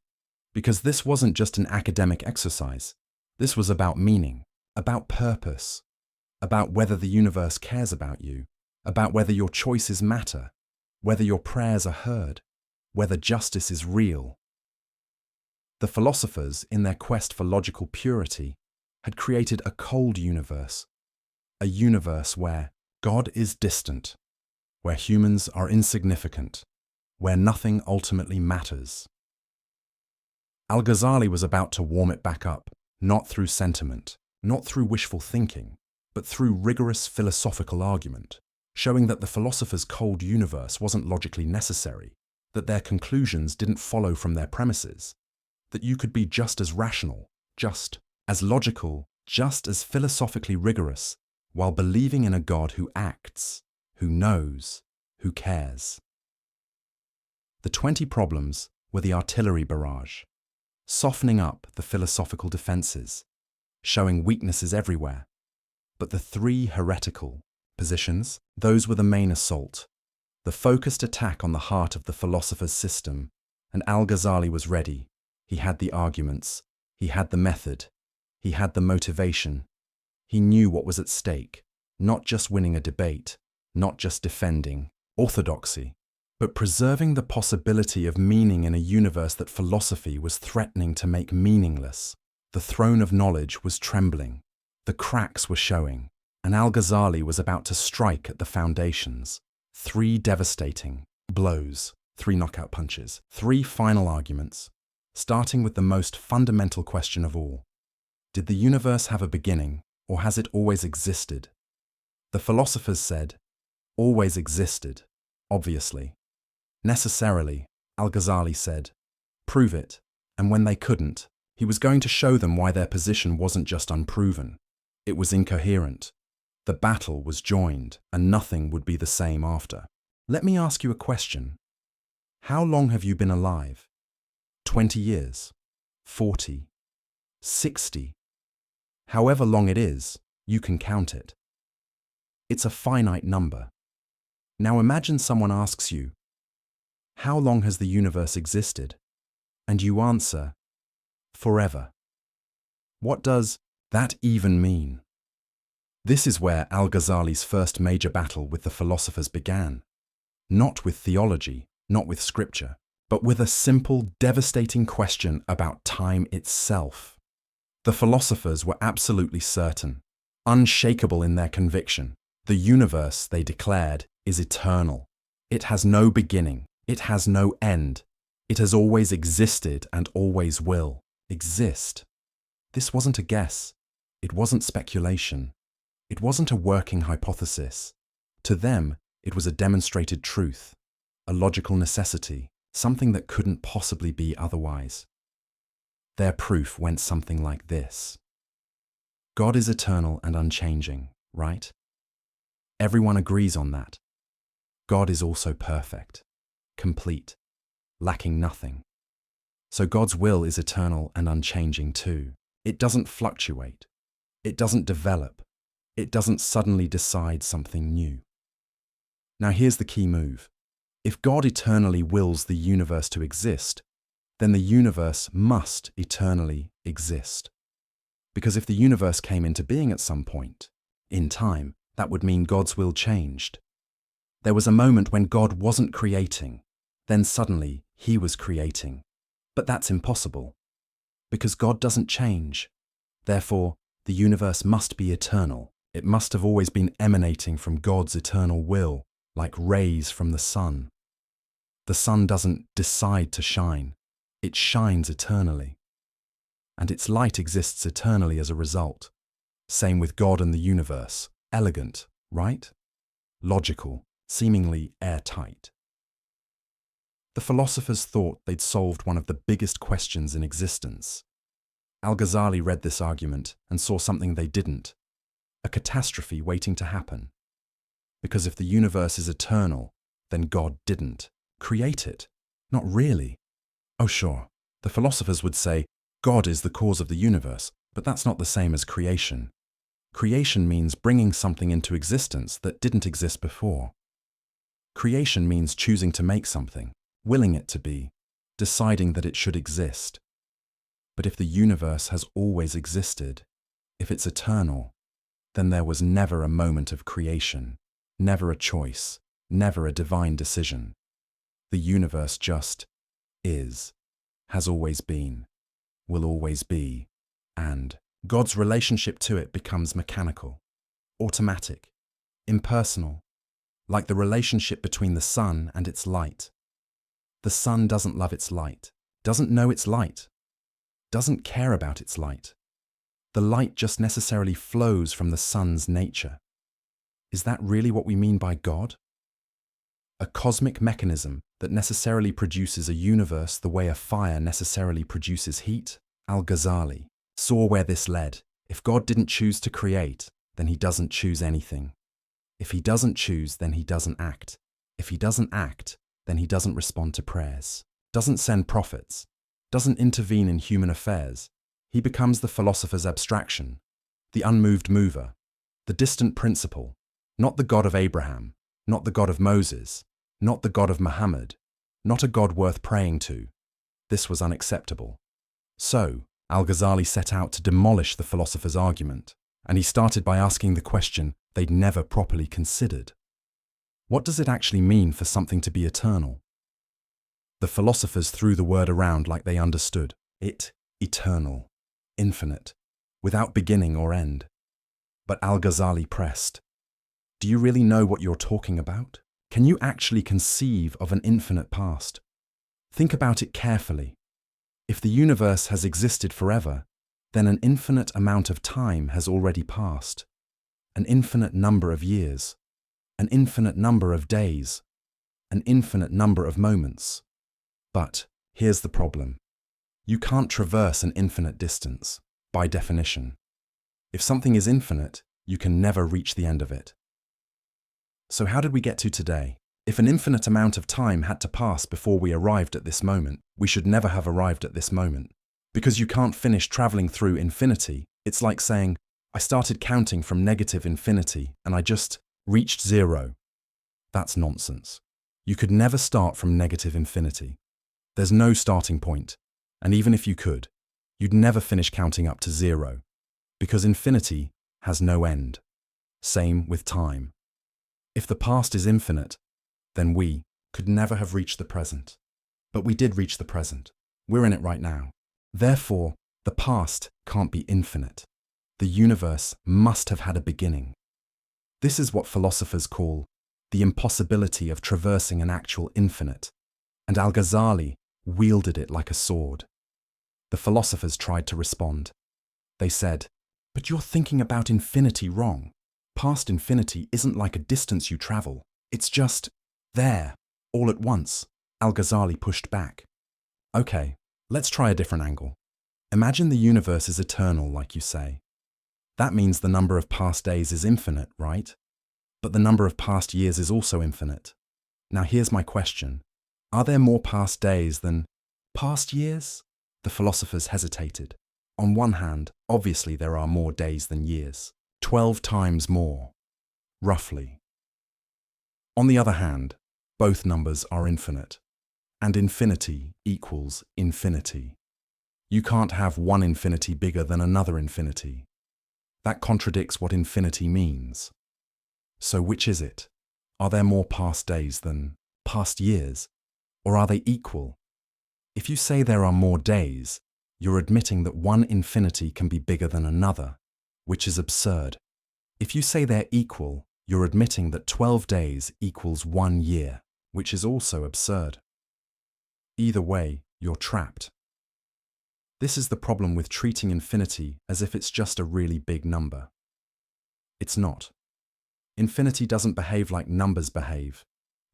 Because this wasn't just an academic exercise. This was about meaning, about purpose, about whether the universe cares about you, about whether your choices matter, whether your prayers are heard, whether justice is real. The philosophers, in their quest for logical purity, had created a cold universe, a universe where God is distant, where humans are insignificant, where nothing ultimately matters. Al-Ghazali was about to warm it back up, not through sentiment, not through wishful thinking, but through rigorous philosophical argument, showing that the philosophers' cold universe wasn't logically necessary, that their conclusions didn't follow from their premises, that you could be just as rational, just as logical, just as philosophically rigorous, while believing in a God who acts, who knows, who cares. The 20 problems were the artillery barrage, softening up the philosophical defenses, showing weaknesses everywhere. But the three heretical positions, those were the main assault, the focused attack on the heart of the philosopher's system, and Al-Ghazali was ready. He had the arguments, he had the method, he had the motivation. He knew what was at stake, not just winning a debate, not just defending orthodoxy, but preserving the possibility of meaning in a universe that philosophy was threatening to make meaningless. The throne of knowledge was trembling, the cracks were showing, and Al-Ghazali was about to strike at the foundations. 3 devastating blows, 3 knockout punches, 3 final arguments, starting with the most fundamental question of all. Did the universe have a beginning, or has it always existed? The philosophers said, always existed, obviously. Necessarily, Al-Ghazali said, prove it, and when they couldn't, he was going to show them why their position wasn't just unproven, it was incoherent. The battle was joined, and nothing would be the same after. Let me ask you a question. How long have you been alive? 20 years? 40? 60? However long it is, you can count it. It's a finite number. Now imagine someone asks you, how long has the universe existed? And you answer, forever. What does that even mean? This is where Al-Ghazali's first major battle with the philosophers began. Not with theology, not with scripture, but with a simple, devastating question about time itself. The philosophers were absolutely certain, unshakable in their conviction. The universe, they declared, is eternal. It has no beginning. It has no end. It has always existed and always will exist. This wasn't a guess. It wasn't speculation. It wasn't a working hypothesis. To them, it was a demonstrated truth, a logical necessity, something that couldn't possibly be otherwise. Their proof went something like this. God is eternal and unchanging, right? Everyone agrees on that. God is also perfect, complete, lacking nothing. So God's will is eternal and unchanging too. It doesn't fluctuate. It doesn't develop. It doesn't suddenly decide something new. Now here's the key move. If God eternally wills the universe to exist, then the universe must eternally exist. Because if the universe came into being at some point, in time, that would mean God's will changed. There was a moment when God wasn't creating, then suddenly he was creating. But that's impossible, because God doesn't change. Therefore, the universe must be eternal. It must have always been emanating from God's eternal will, like rays from the sun. The sun doesn't decide to shine. It shines eternally. And its light exists eternally as a result. Same with God and the universe. Elegant, right? Logical, seemingly airtight. The philosophers thought they'd solved one of the biggest questions in existence. Al-Ghazali read this argument and saw something they didn't: a catastrophe waiting to happen. Because if the universe is eternal, then God didn't create it. Not really. Oh sure, the philosophers would say God is the cause of the universe, but that's not the same as creation. Creation means bringing something into existence that didn't exist before. Creation means choosing to make something, willing it to be, deciding that it should exist. But if the universe has always existed, if it's eternal, then there was never a moment of creation, never a choice, never a divine decision. The universe just is, has always been, will always be, and God's relationship to it becomes mechanical, automatic, impersonal, like the relationship between the sun and its light. The sun doesn't love its light, doesn't know its light, doesn't care about its light. The light just necessarily flows from the sun's nature. Is that really what we mean by God? A cosmic mechanism that necessarily produces a universe the way a fire necessarily produces heat? Al-Ghazali saw where this led. If God didn't choose to create, then he doesn't choose anything. If he doesn't choose, then he doesn't act. If he doesn't act, then he doesn't respond to prayers, doesn't send prophets, doesn't intervene in human affairs. He becomes the philosopher's abstraction, the unmoved mover, the distant principle, not the God of Abraham, not the God of Moses, not the God of Muhammad, not a God worth praying to. This was unacceptable. So, Al-Ghazali set out to demolish the philosopher's argument, and he started by asking the question they'd never properly considered. What does it actually mean for something to be eternal? The philosophers threw the word around like they understood it: eternal, infinite, without beginning or end. But Al-Ghazali pressed. Do you really know what you're talking about? Can you actually conceive of an infinite past? Think about it carefully. If the universe has existed forever, then an infinite amount of time has already passed. An infinite number of years, an infinite number of days, an infinite number of moments. But here's the problem. You can't traverse an infinite distance, by definition. If something is infinite, you can never reach the end of it. So how did we get to today? If an infinite amount of time had to pass before we arrived at this moment, we should never have arrived at this moment. Because you can't finish traveling through infinity, it's like saying, I started counting from negative infinity and I just reached zero. That's nonsense. You could never start from negative infinity. There's no starting point, and even if you could, you'd never finish counting up to zero, because infinity has no end. Same with time. If the past is infinite, then we could never have reached the present. But we did reach the present. We're in it right now. Therefore, the past can't be infinite. The universe must have had a beginning. This is what philosophers call the impossibility of traversing an actual infinite, and Al-Ghazali wielded it like a sword. The philosophers tried to respond. They said, but you're thinking about infinity wrong. Past infinity isn't like a distance you travel. It's just there, all at once. Al-Ghazali pushed back. Okay, let's try a different angle. Imagine the universe is eternal, like you say. That means the number of past days is infinite, right? But the number of past years is also infinite. Now here's my question. Are there more past days than past years? The philosophers hesitated. On one hand, obviously there are more days than years. 12 times more, roughly. On the other hand, both numbers are infinite, and infinity equals infinity. You can't have one infinity bigger than another infinity. That contradicts what infinity means. So which is it? Are there more past days than past years? Or are they equal? If you say there are more days, you're admitting that one infinity can be bigger than another, which is absurd. If you say they're equal, you're admitting that 12 days equals 1 year, which is also absurd. Either way, you're trapped. This is the problem with treating infinity as if it's just a really big number. It's not. Infinity doesn't behave like numbers behave.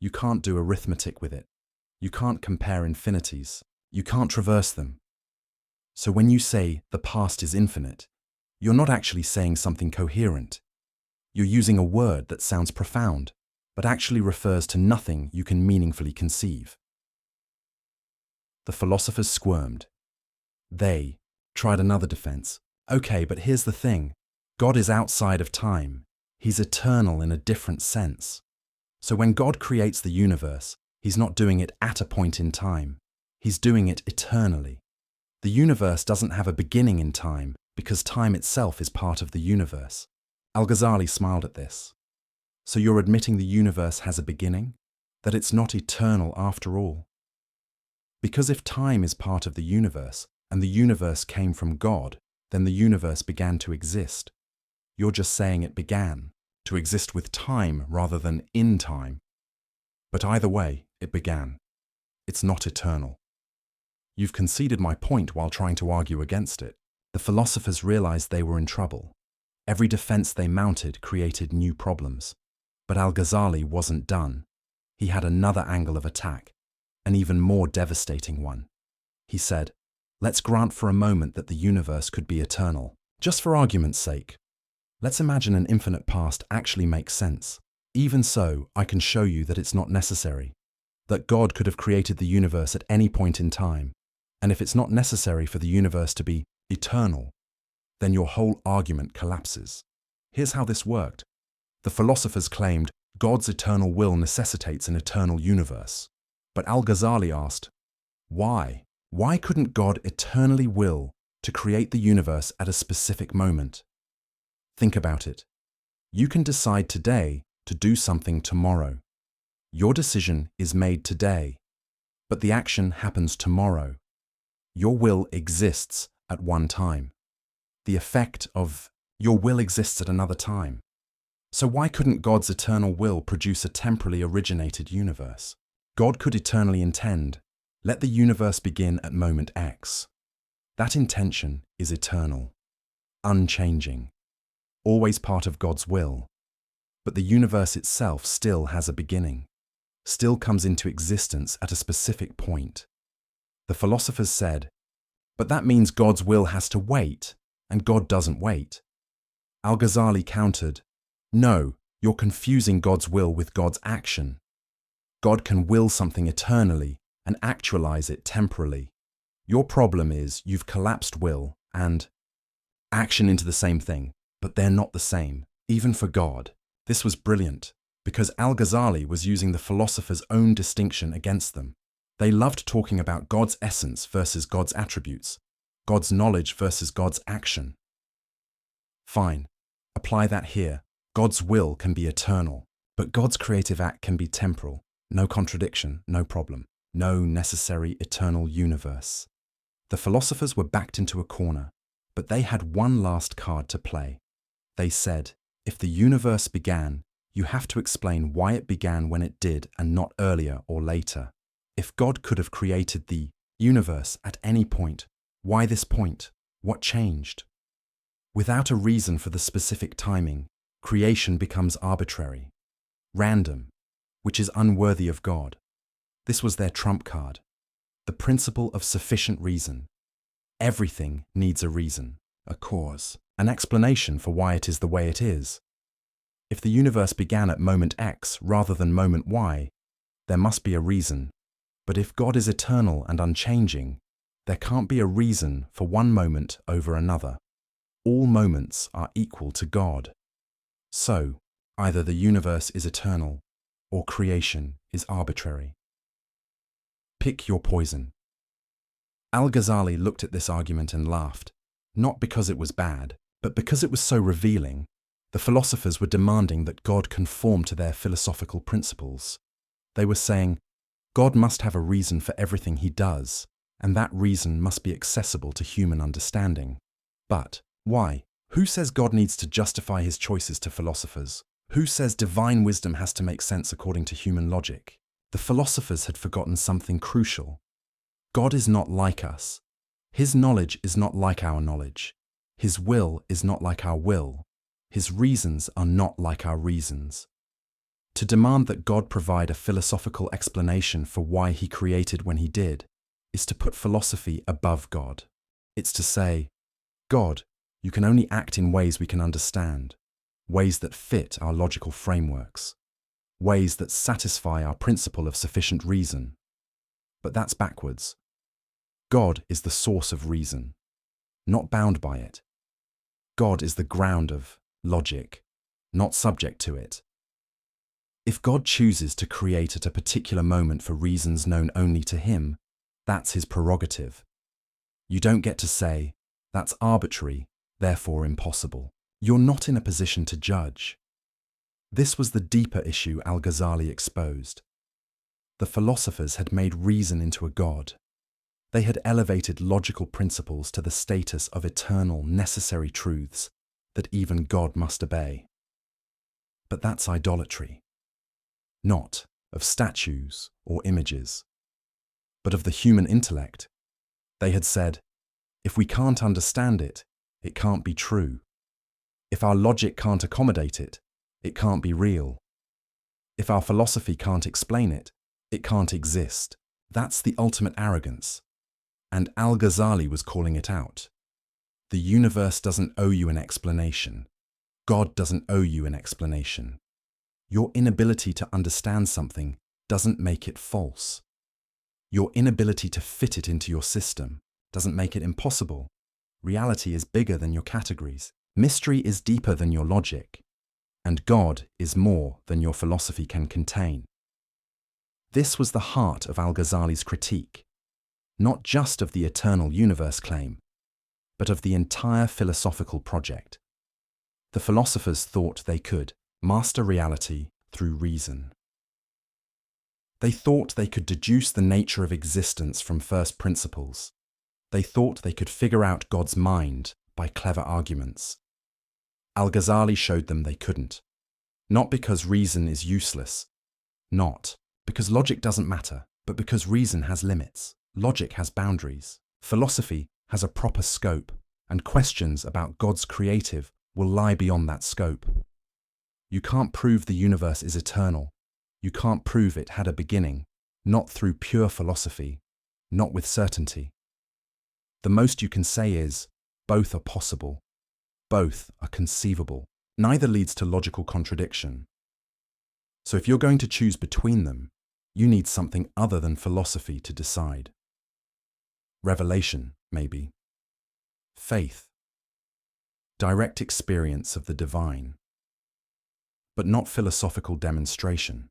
You can't do arithmetic with it. You can't compare infinities. You can't traverse them. So when you say the past is infinite, you're not actually saying something coherent. You're using a word that sounds profound, but actually refers to nothing you can meaningfully conceive. The philosophers squirmed. They tried another defense. Okay, but here's the thing. God is outside of time. He's eternal in a different sense. So when God creates the universe, he's not doing it at a point in time. He's doing it eternally. The universe doesn't have a beginning in time because time itself is part of the universe. Al-Ghazali smiled at this. So you're admitting the universe has a beginning? That it's not eternal after all? Because if time is part of the universe, and the universe came from God, then the universe began to exist. You're just saying it began, to exist with time rather than in time. But either way, it began. It's not eternal. You've conceded my point while trying to argue against it. The philosophers realized they were in trouble. Every defense they mounted created new problems. But Al-Ghazali wasn't done. He had another angle of attack, an even more devastating one. He said, let's grant for a moment that the universe could be eternal, just for argument's sake. Let's imagine an infinite past actually makes sense. Even so, I can show you that it's not necessary, that God could have created the universe at any point in time, and if it's not necessary for the universe to be eternal, then your whole argument collapses. Here's how this worked. The philosophers claimed God's eternal will necessitates an eternal universe. But Al-Ghazali asked, why? Why couldn't God eternally will to create the universe at a specific moment? Think about it. You can decide today to do something tomorrow. Your decision is made today, but the action happens tomorrow. Your will exists at one time. The effect of your will exists at another time. So why couldn't God's eternal will produce a temporally originated universe? God could eternally intend, let the universe begin at moment X. That intention is eternal, unchanging, always part of God's will. But the universe itself still has a beginning, still comes into existence at a specific point. The philosophers said, but that means God's will has to wait, and God doesn't wait. Al-Ghazali countered, no, you're confusing God's will with God's action. God can will something eternally and actualize it temporally. Your problem is you've collapsed will and action into the same thing, but they're not the same, even for God. This was brilliant, because Al-Ghazali was using the philosophers' own distinction against them. They loved talking about God's essence versus God's attributes, God's knowledge versus God's action. Fine, apply that here. God's will can be eternal, but God's creative act can be temporal. No contradiction, no problem. No necessary eternal universe. The philosophers were backed into a corner, but they had one last card to play. They said, if the universe began, you have to explain why it began when it did and not earlier or later. If God could have created the universe at any point, why this point? What changed? Without a reason for the specific timing, creation becomes arbitrary, random, which is unworthy of God. This was their trump card, the principle of sufficient reason. Everything needs a reason, a cause, an explanation for why it is the way it is. If the universe began at moment X rather than moment Y, there must be a reason. But if God is eternal and unchanging, There can't be a reason for one moment over another. All moments are equal to God. So, either the universe is eternal, or creation is arbitrary. Pick your poison. Al-Ghazali looked at this argument and laughed, not because it was bad, but because it was so revealing. The philosophers were demanding that God conform to their philosophical principles. They were saying, God must have a reason for everything he does, and that reason must be accessible to human understanding. But why? Who says God needs to justify his choices to philosophers? Who says divine wisdom has to make sense according to human logic? The philosophers had forgotten something crucial. God is not like us. His knowledge is not like our knowledge. His will is not like our will. His reasons are not like our reasons. To demand that God provide a philosophical explanation for why he created when he did is to put philosophy above God. It's to say, God, you can only act in ways we can understand, ways that fit our logical frameworks, ways that satisfy our principle of sufficient reason. But that's backwards. God is the source of reason, not bound by it. God is the ground of logic, not subject to it. If God chooses to create at a particular moment for reasons known only to him, that's his prerogative. You don't get to say, that's arbitrary, therefore impossible. You're not in a position to judge. This was the deeper issue Al-Ghazali exposed. The philosophers had made reason into a god. They had elevated logical principles to the status of eternal, necessary truths that even God must obey. But that's idolatry. Not of statues or images, but of the human intellect. They had said, if we can't understand it, it can't be true. If our logic can't accommodate it, it can't be real. If our philosophy can't explain it, it can't exist. That's the ultimate arrogance. And Al-Ghazali was calling it out. The universe doesn't owe you an explanation. God doesn't owe you an explanation. Your inability to understand something doesn't make it false. Your inability to fit it into your system doesn't make it impossible. Reality is bigger than your categories. Mystery is deeper than your logic. And God is more than your philosophy can contain. This was the heart of Al-Ghazali's critique, not just of the eternal universe claim, but of the entire philosophical project. The philosophers thought they could master reality through reason. They thought they could deduce the nature of existence from first principles. They thought they could figure out God's mind by clever arguments. Al-Ghazali showed them they couldn't. Not because reason is useless. Not because logic doesn't matter, but because reason has limits. Logic has boundaries. Philosophy has a proper scope, and questions about God's creative will lie beyond that scope. You can't prove the universe is eternal. You can't prove it had a beginning, not through pure philosophy, not with certainty. The most you can say is, both are possible. Both are conceivable. Neither leads to logical contradiction. So if you're going to choose between them, you need something other than philosophy to decide. Revelation, maybe. Faith. Direct experience of the divine. But not philosophical demonstration.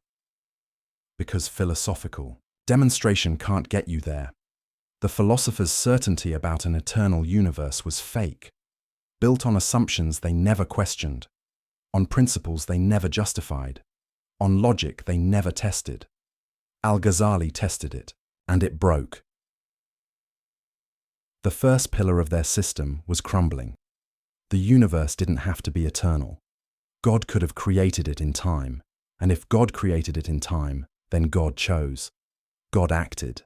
Because philosophical demonstration can't get you there. The philosophers' certainty about an eternal universe was fake, built on assumptions they never questioned, on principles they never justified, on logic they never tested. Al-Ghazali tested it, and it broke. The first pillar of their system was crumbling. The universe didn't have to be eternal. God could have created it in time, and if God created it in time, then God chose. God acted.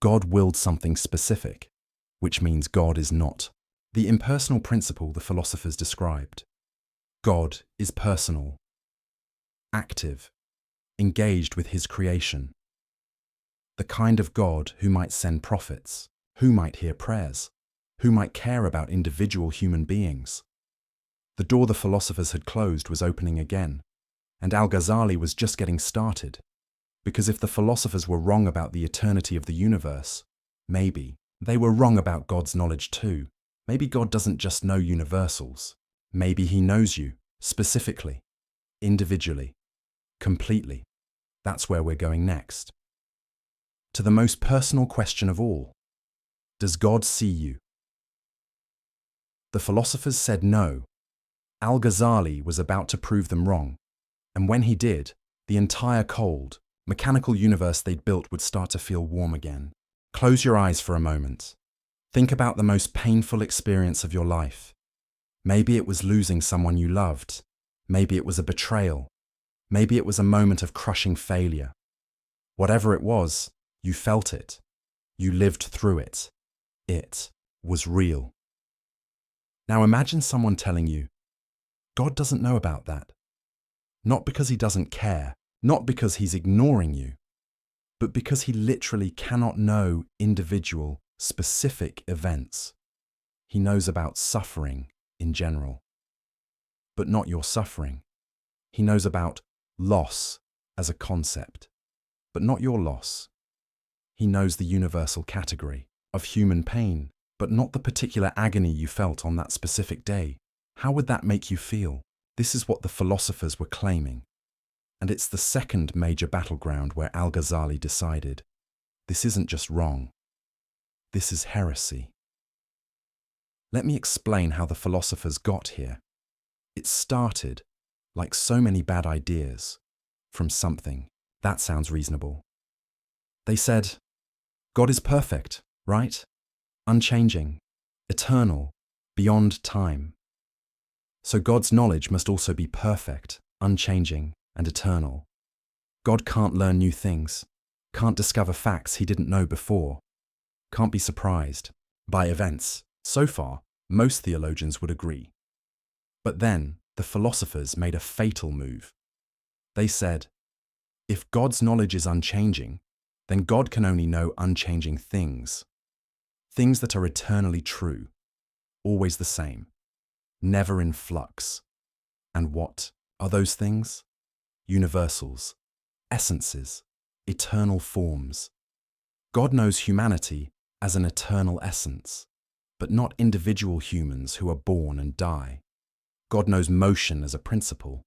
God willed something specific, which means God is not. The impersonal principle the philosophers described. God is personal, active, engaged with his creation. The kind of God who might send prophets, who might hear prayers, who might care about individual human beings. The door the philosophers had closed was opening again, and Al-Ghazali was just getting started. Because if the philosophers were wrong about the eternity of the universe, maybe They were wrong about God's knowledge too. Maybe God doesn't just know universals. Maybe he knows you, specifically, individually, completely. That's where we're going next. To the most personal question of all. Does God see you? The philosophers said no. Al-Ghazali was about to prove them wrong. And when he did, the entire cold, mechanical universe they'd built would start to feel warm again. Close your eyes for a moment. Think about the most painful experience of your life. Maybe it was losing someone you loved. Maybe it was a betrayal. Maybe it was a moment of crushing failure. Whatever it was, you felt it. You lived through it. It was real. Now imagine someone telling you, God doesn't know about that. Not because he doesn't care, not because he's ignoring you, but because he literally cannot know individual, specific events. He knows about suffering in general, but not your suffering. He knows about loss as a concept, but not your loss. He knows the universal category of human pain, but not the particular agony you felt on that specific day. How would that make you feel? This is what the philosophers were claiming. And it's the second major battleground where Al-Ghazali decided, this isn't just wrong. This is heresy. Let me explain how the philosophers got here. It started, like so many bad ideas, from something. That sounds reasonable. They said, God is perfect, right? Unchanging, eternal, beyond time. So God's knowledge must also be perfect, unchanging, and eternal. God can't learn new things, can't discover facts he didn't know before, can't be surprised by events. So far, most theologians would agree. But then, the philosophers made a fatal move. They said, if God's knowledge is unchanging, then God can only know unchanging things. Things that are eternally true, always the same, never in flux. And what are those things? Universals, essences, eternal forms. God knows humanity as an eternal essence, but not individual humans who are born and die. God knows motion as a principle,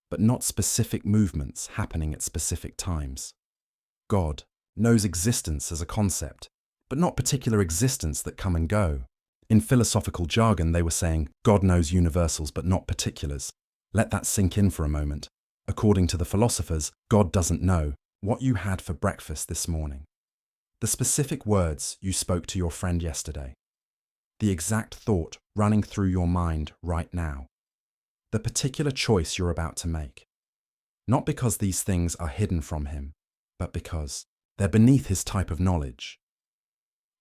but not specific movements happening at specific times. God knows existence as a concept, but not particular existence that come and go. In philosophical jargon, they were saying, God knows universals but not particulars. Let that sink in for a moment. According to the philosophers, God doesn't know what you had for breakfast this morning, the specific words you spoke to your friend yesterday, the exact thought running through your mind right now, the particular choice you're about to make. Not because these things are hidden from him, but because they're beneath his type of knowledge.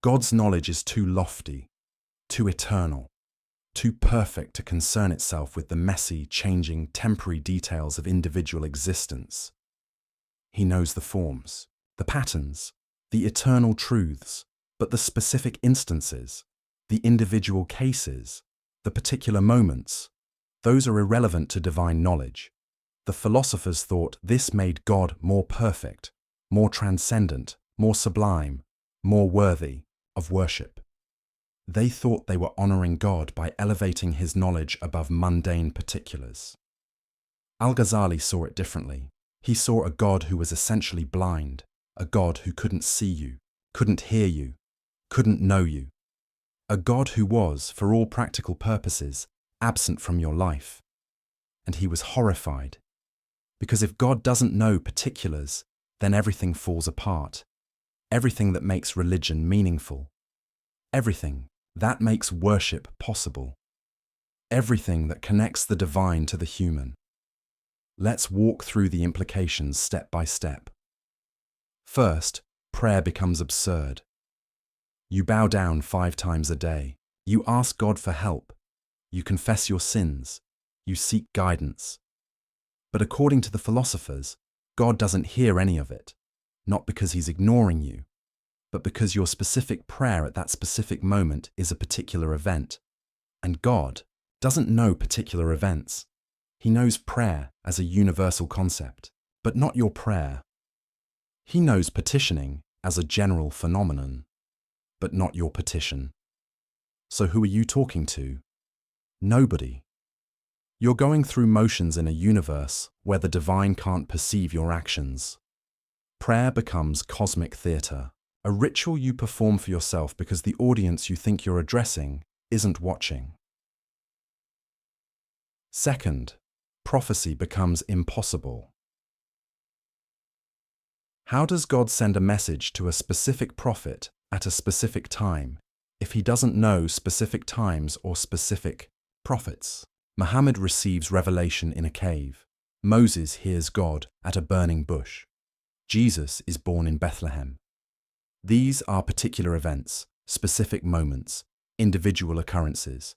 God's knowledge is too lofty, too eternal, too perfect to concern itself with the messy, changing, temporary details of individual existence. He knows the forms, the patterns, the eternal truths, but the specific instances, the individual cases, the particular moments, those are irrelevant to divine knowledge. The philosophers thought this made God more perfect, more transcendent, more sublime, more worthy of worship. They thought they were honoring God by elevating his knowledge above mundane particulars. Al-Ghazali saw it differently. He saw a God who was essentially blind, a God who couldn't see you, couldn't hear you, couldn't know you. A God who was, for all practical purposes, absent from your life. And he was horrified. Because if God doesn't know particulars, then everything falls apart. Everything that makes religion meaningful. Everything that makes worship possible. Everything that connects the divine to the human. Let's walk through the implications step by step. First, prayer becomes absurd. You bow down 5 times a day. You ask God for help. You confess your sins. You seek guidance. But according to the philosophers, God doesn't hear any of it, not because he's ignoring you, but because your specific prayer at that specific moment is a particular event. And God doesn't know particular events. He knows prayer as a universal concept, but not your prayer. He knows petitioning as a general phenomenon. but not your petition. So who are you talking to? Nobody. You're going through motions in a universe where the divine can't perceive your actions. Prayer becomes cosmic theatre, a ritual you perform for yourself because the audience you think you're addressing isn't watching. Second, prophecy becomes impossible. How does God send a message to a specific prophet at a specific time if he doesn't know specific times or specific prophets? Muhammad receives revelation in a cave. Moses hears God at a burning bush. Jesus is born in Bethlehem. These are particular events, specific moments, individual occurrences.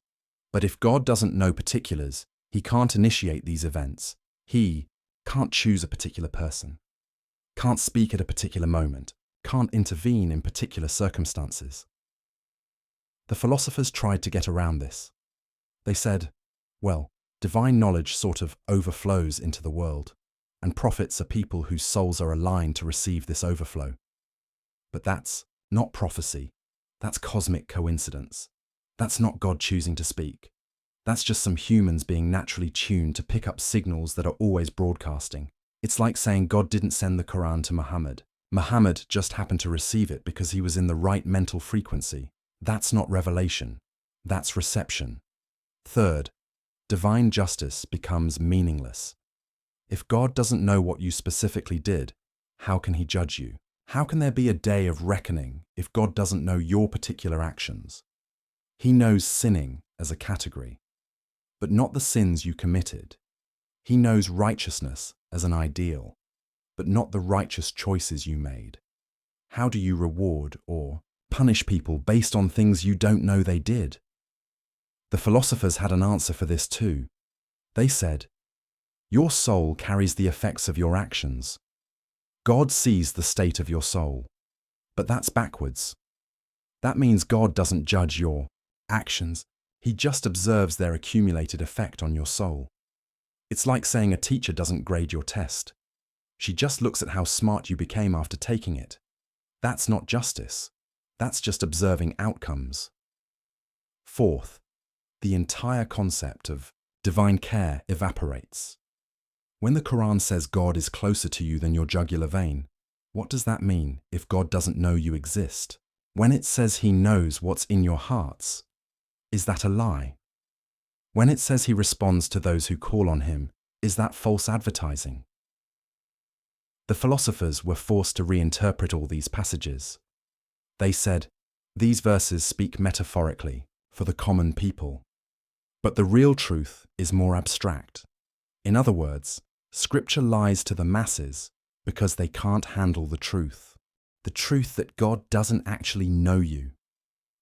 But if God doesn't know particulars, he can't initiate these events. He can't choose a particular person, can't speak at a particular moment, can't intervene in particular circumstances. The philosophers tried to get around this. They said, well, divine knowledge sort of overflows into the world, and prophets are people whose souls are aligned to receive this overflow. But that's not prophecy. That's cosmic coincidence. That's not God choosing to speak. That's just some humans being naturally tuned to pick up signals that are always broadcasting. It's like saying God didn't send the Quran to Muhammad. Muhammad just happened to receive it because he was in the right mental frequency. That's not revelation. That's reception. Third, divine justice becomes meaningless. If God doesn't know what you specifically did, how can he judge you? How can there be a day of reckoning if God doesn't know your particular actions? He knows sinning as a category, but not the sins you committed. He knows righteousness as an ideal, but not the righteous choices you made. How do you reward or punish people based on things you don't know they did? The philosophers had an answer for this too. They said, your soul carries the effects of your actions. God sees the state of your soul, but that's backwards. That means God doesn't judge your actions. He just observes their accumulated effect on your soul. It's like saying a teacher doesn't grade your test. She just looks at how smart you became after taking it. That's not justice. That's just observing outcomes. Fourth, the entire concept of divine care evaporates. When the Quran says God is closer to you than your jugular vein, what does that mean if God doesn't know you exist? When it says he knows what's in your hearts, is that a lie? When it says he responds to those who call on him, is that false advertising? The philosophers were forced to reinterpret all these passages. They said, these verses speak metaphorically for the common people, but the real truth is more abstract. In other words, Scripture lies to the masses because they can't handle the truth that God doesn't actually know you,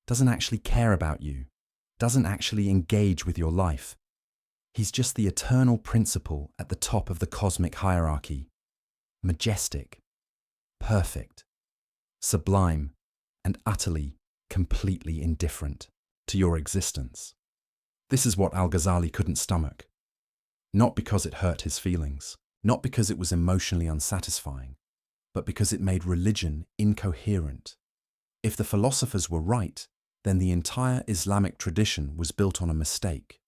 doesn't actually care about you, doesn't actually engage with your life. He's just the eternal principle at the top of the cosmic hierarchy, majestic, perfect, sublime, and utterly, completely indifferent to your existence. This is what Al-Ghazali couldn't stomach. Not because it hurt his feelings, not because it was emotionally unsatisfying, but because it made religion incoherent. If the philosophers were right, then the entire Islamic tradition was built on a mistake.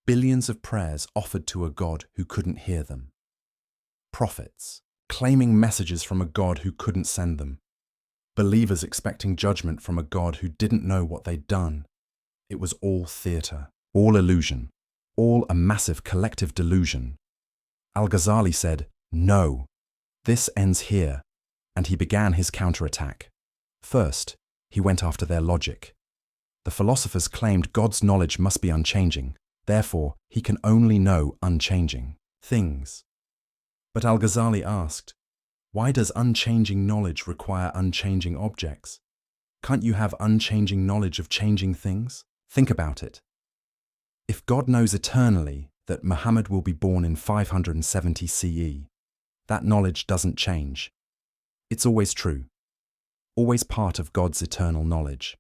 Billions of prayers offered to a God who couldn't hear them. Prophets claiming messages from a God who couldn't send them. Believers expecting judgment from a God who didn't know what they'd done. It was all theatre, all illusion, all a massive collective delusion. Al-Ghazali said, no, this ends here, and he began his counterattack. First, he went after their logic. The philosophers claimed God's knowledge must be unchanging, therefore he can only know unchanging things. But Al-Ghazali asked, why does unchanging knowledge require unchanging objects? Can't you have unchanging knowledge of changing things? Think about it. If God knows eternally that Muhammad will be born in 570 CE, that knowledge doesn't change. It's always true, always part of God's eternal knowledge.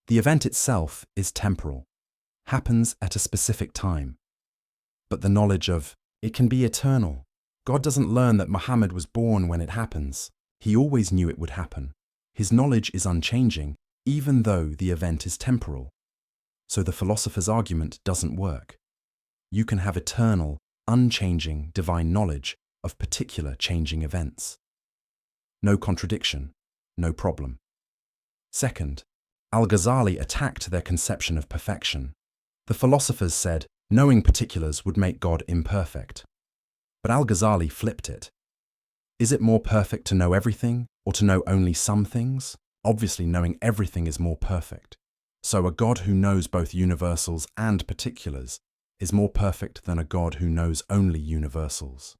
The event itself is temporal, happens at a specific time. But the knowledge of it can be eternal. God doesn't learn that Muhammad was born when it happens. He always knew it would happen. His knowledge is unchanging, even though the event is temporal. So the philosopher's argument doesn't work. You can have eternal, unchanging divine knowledge of particular changing events. No contradiction, no problem. Second, Al-Ghazali attacked their conception of perfection. The philosophers said knowing particulars would make God imperfect. But Al-Ghazali flipped it. Is it more perfect to know everything or to know only some things? Obviously, knowing everything is more perfect. So a God who knows both universals and particulars is more perfect than a God who knows only universals.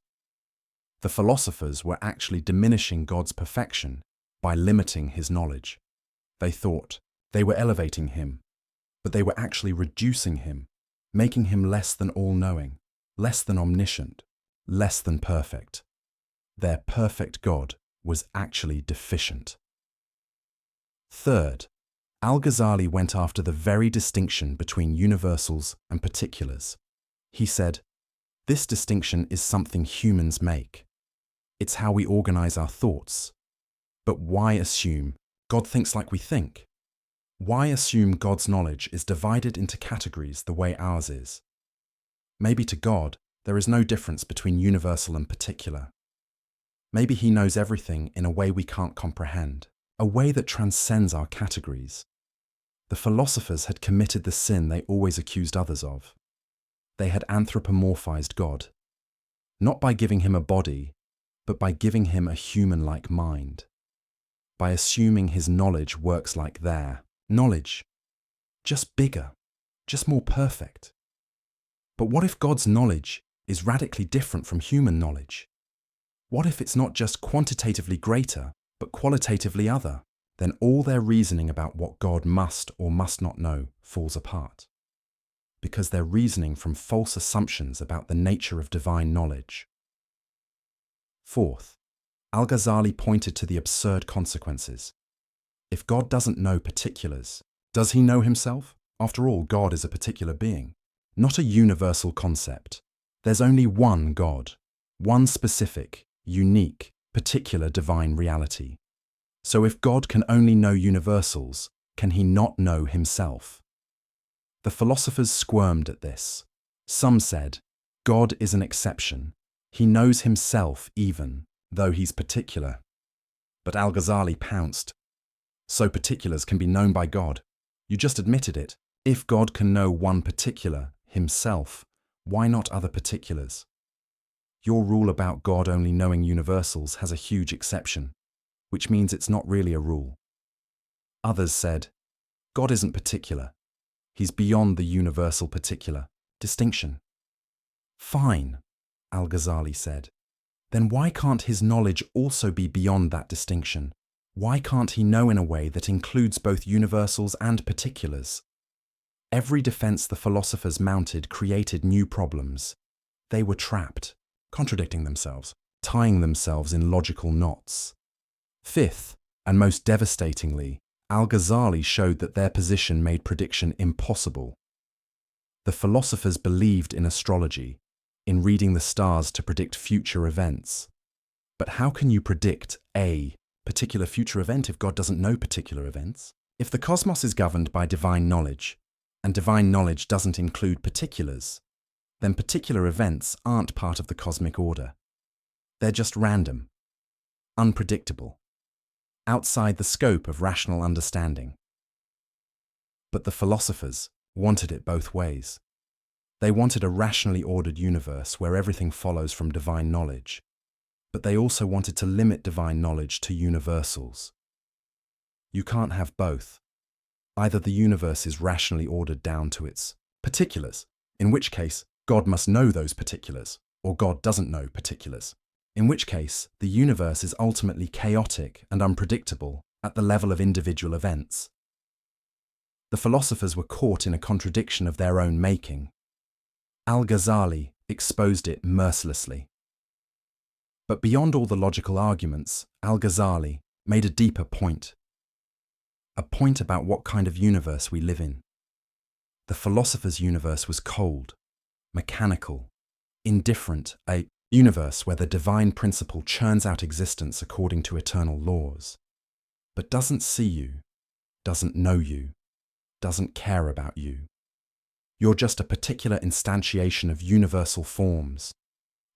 The philosophers were actually diminishing God's perfection by limiting his knowledge. They thought they were elevating him, but they were actually reducing him, making him less than all-knowing, less than omniscient, less than perfect. Their perfect God was actually deficient. Third, Al-Ghazali went after the very distinction between universals and particulars. He said, this distinction is something humans make. It's how we organize our thoughts. But why assume God thinks like we think? Why assume God's knowledge is divided into categories the way ours is? Maybe to God, there is no difference between universal and particular. Maybe he knows everything in a way we can't comprehend, a way that transcends our categories. The philosophers had committed the sin they always accused others of. They had anthropomorphized God, not by giving him a body, but by giving him a human-like mind, by assuming his knowledge works like their knowledge, just bigger, just more perfect. But what if God's knowledge is radically different from human knowledge? What if it's not just quantitatively greater, but qualitatively other? Then all their reasoning about what God must or must not know falls apart, because they're reasoning from false assumptions about the nature of divine knowledge. Fourth, Al-Ghazali pointed to the absurd consequences. If God doesn't know particulars, does he know himself? After all, God is a particular being, not a universal concept. There's only one God, one specific, unique, particular divine reality. So if God can only know universals, can he not know himself? The philosophers squirmed at this. Some said, God is an exception. He knows himself even, though he's particular. But Al-Ghazali pounced. So particulars can be known by God. You just admitted it. If God can know one particular, himself, why not other particulars? Your rule about God only knowing universals has a huge exception, which means it's not really a rule. Others said, God isn't particular. He's beyond the universal particular distinction. Fine, Al-Ghazali said. Then why can't his knowledge also be beyond that distinction? Why can't he know in a way that includes both universals and particulars? Every defense the philosophers mounted created new problems. They were trapped, contradicting themselves, tying themselves in logical knots. Fifth, and most devastatingly, Al-Ghazali showed that their position made prediction impossible. The philosophers believed in astrology, in reading the stars to predict future events. But how can you predict a particular future event if God doesn't know particular events? If the cosmos is governed by divine knowledge, and divine knowledge doesn't include particulars, then particular events aren't part of the cosmic order. They're just random, unpredictable, outside the scope of rational understanding. But the philosophers wanted it both ways. They wanted a rationally ordered universe where everything follows from divine knowledge, but they also wanted to limit divine knowledge to universals. You can't have both. Either the universe is rationally ordered down to its particulars, in which case God must know those particulars, or God doesn't know particulars, in which case the universe is ultimately chaotic and unpredictable at the level of individual events. The philosophers were caught in a contradiction of their own making. Al-Ghazali exposed it mercilessly. But beyond all the logical arguments, Al-Ghazali made a deeper point. A point about what kind of universe we live in. The philosopher's universe was cold, mechanical, indifferent, a universe where the divine principle churns out existence according to eternal laws, but doesn't see you, doesn't know you, doesn't care about you. You're just a particular instantiation of universal forms,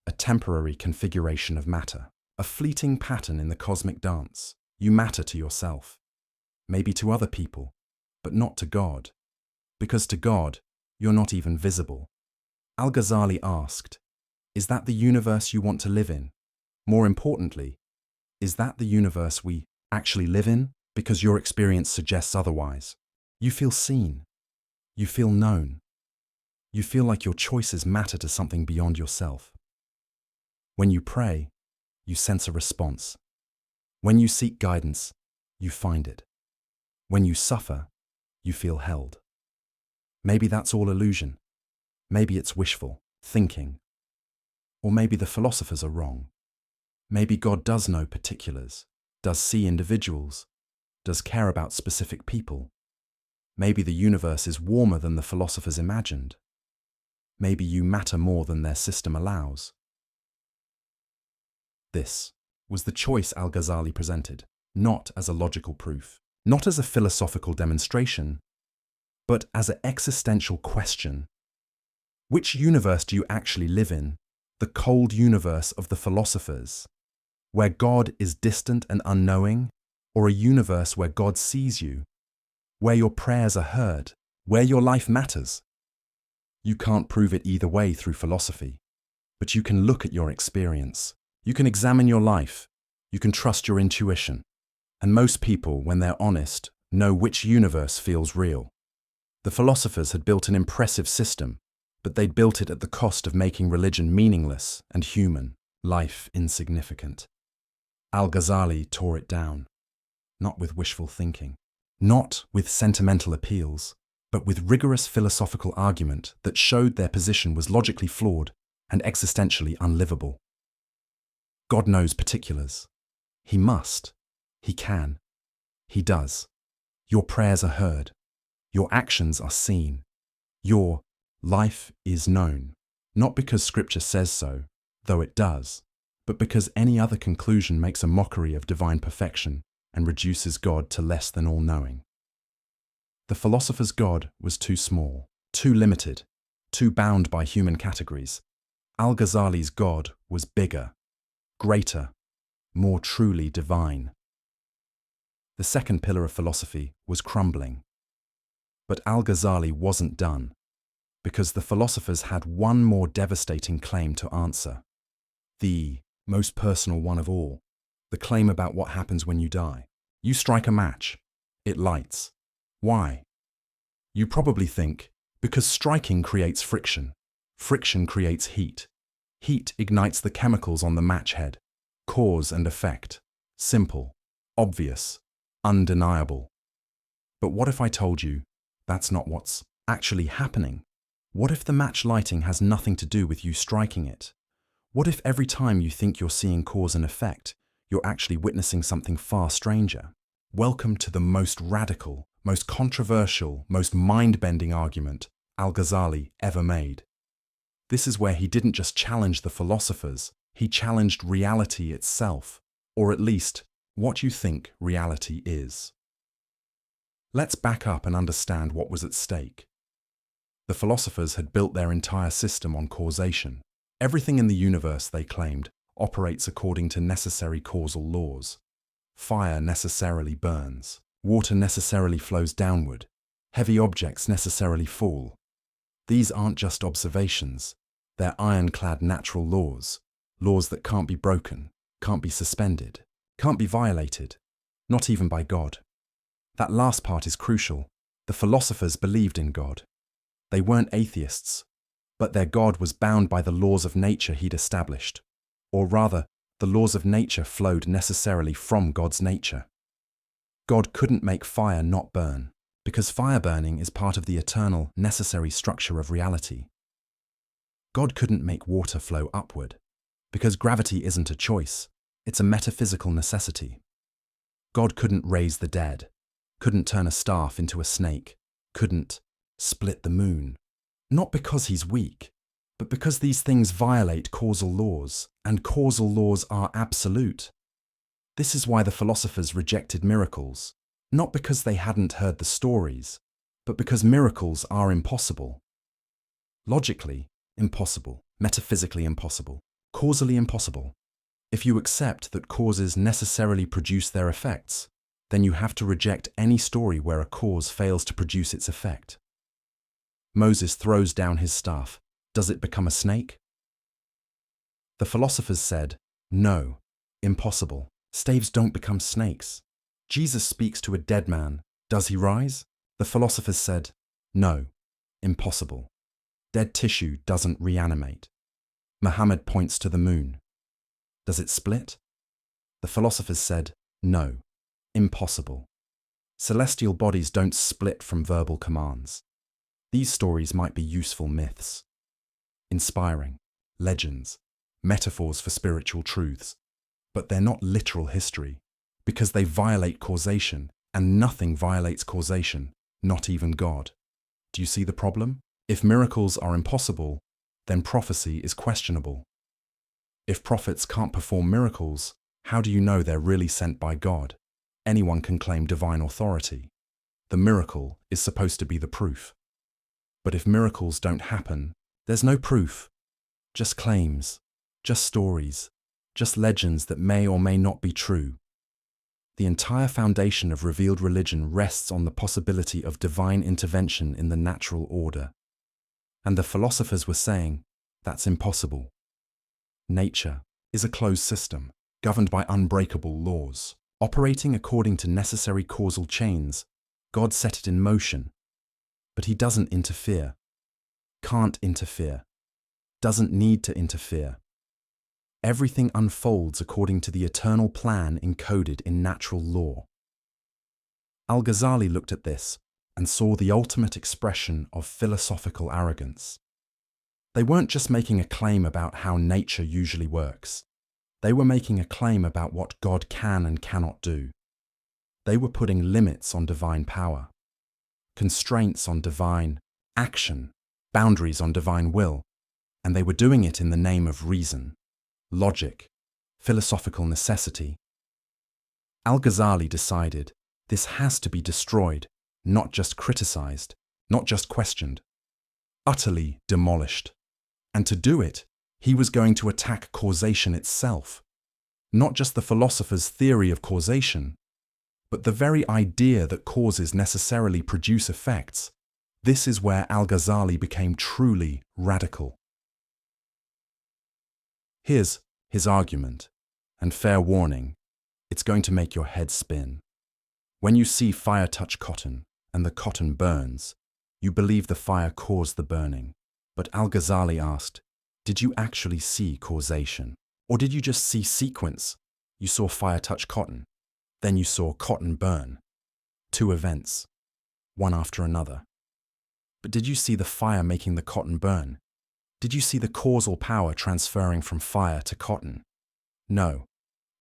a temporary configuration of matter, a fleeting pattern in the cosmic dance. You matter to yourself, maybe to other people, but not to God, because to God, you're not even visible. Al-Ghazali asked, is that the universe you want to live in? More importantly, is that the universe we actually live in? Because your experience suggests otherwise. You feel seen. You feel known. You feel like your choices matter to something beyond yourself. When you pray, you sense a response. When you seek guidance, you find it. When you suffer, you feel held. Maybe that's all illusion. Maybe it's wishful thinking. Or maybe the philosophers are wrong. Maybe God does know particulars, does see individuals, does care about specific people. Maybe the universe is warmer than the philosophers imagined. Maybe you matter more than their system allows. This was the choice Al-Ghazali presented, not as a logical proof, not as a philosophical demonstration, but as an existential question. Which universe do you actually live in? The cold universe of the philosophers, where God is distant and unknowing, or a universe where God sees you, where your prayers are heard, where your life matters? You can't prove it either way through philosophy, but you can look at your experience. You can examine your life. You can trust your intuition. And most people, when they're honest, know which universe feels real. The philosophers had built an impressive system, but they'd built it at the cost of making religion meaningless and human, life insignificant. Al-Ghazali tore it down, not with wishful thinking, not with sentimental appeals, but with rigorous philosophical argument that showed their position was logically flawed and existentially unlivable. God knows particulars. He must. He can. He does. Your prayers are heard. Your actions are seen. Your life is known, not because Scripture says so, though it does, but because any other conclusion makes a mockery of divine perfection and reduces God to less than all-knowing. The philosopher's God was too small, too limited, too bound by human categories. Al-Ghazali's God was bigger, greater, more truly divine. The second pillar of philosophy was crumbling. But Al-Ghazali wasn't done, because the philosophers had one more devastating claim to answer. The most personal one of all, the claim about what happens when you die. You strike a match. It lights. Why? You probably think, because striking creates friction. Friction creates heat. Heat ignites the chemicals on the match head. Cause and effect. Simple, obvious, undeniable. But what if I told you that's not what's actually happening? What if the match lighting has nothing to do with you striking it? What if every time you think you're seeing cause and effect, you're actually witnessing something far stranger? Welcome to the most radical, most controversial, most mind-bending argument Al-Ghazali ever made. This is where he didn't just challenge the philosophers, he challenged reality itself, or at least what you think reality is. Let's back up and understand what was at stake. The philosophers had built their entire system on causation. Everything in the universe, they claimed, operates according to necessary causal laws. Fire necessarily burns. Water necessarily flows downward. Heavy objects necessarily fall. These aren't just observations. They're ironclad natural laws. Laws that can't be broken, can't be suspended, can't be violated, not even by God. That last part is crucial. The philosophers believed in God. They weren't atheists, but their God was bound by the laws of nature he'd established. Or rather, the laws of nature flowed necessarily from God's nature. God couldn't make fire not burn, because fire burning is part of the eternal, necessary structure of reality. God couldn't make water flow upward, because gravity isn't a choice, it's a metaphysical necessity. God couldn't raise the dead, couldn't turn a staff into a snake, couldn't split the moon. Not because he's weak, but because these things violate causal laws, and causal laws are absolute. This is why the philosophers rejected miracles. Not because they hadn't heard the stories, but because miracles are impossible. Logically impossible, metaphysically impossible, causally impossible. If you accept that causes necessarily produce their effects, then you have to reject any story where a cause fails to produce its effect. Moses throws down his staff. Does it become a snake? The philosophers said, no, impossible. Staves don't become snakes. Jesus speaks to a dead man. Does he rise? The philosophers said, no, impossible. Dead tissue doesn't reanimate. Muhammad points to the moon. Does it split? The philosophers said, no, impossible. Celestial bodies don't split from verbal commands. These stories might be useful myths, inspiring, legends, metaphors for spiritual truths, but they're not literal history, because they violate causation, and nothing violates causation, not even God. Do you see the problem? If miracles are impossible, then prophecy is questionable. If prophets can't perform miracles, how do you know they're really sent by God? Anyone can claim divine authority. The miracle is supposed to be the proof. But if miracles don't happen, there's no proof, just claims, just stories, just legends that may or may not be true. The entire foundation of revealed religion rests on the possibility of divine intervention in the natural order. And the philosophers were saying, that's impossible. Nature is a closed system, governed by unbreakable laws. Operating according to necessary causal chains, God set it in motion. But he doesn't interfere, can't interfere, doesn't need to interfere. Everything unfolds according to the eternal plan encoded in natural law. Al-Ghazali looked at this and saw the ultimate expression of philosophical arrogance. They weren't just making a claim about how nature usually works. They were making a claim about what God can and cannot do. They were putting limits on divine power, constraints on divine action, boundaries on divine will, and they were doing it in the name of reason, logic, philosophical necessity. Al-Ghazali decided this has to be destroyed, not just criticized, not just questioned, utterly demolished. And to do it, he was going to attack causation itself, not just the philosopher's theory of causation, but the very idea that causes necessarily produce effects. This is where Al-Ghazali became truly radical. Here's his argument, and fair warning, it's going to make your head spin. When you see fire touch cotton, and the cotton burns, you believe the fire caused the burning. But Al-Ghazali asked, did you actually see causation? Or did you just see sequence? You saw fire touch cotton, then you saw cotton burn. Two events, one after another. But did you see the fire making the cotton burn? Did you see the causal power transferring from fire to cotton? No,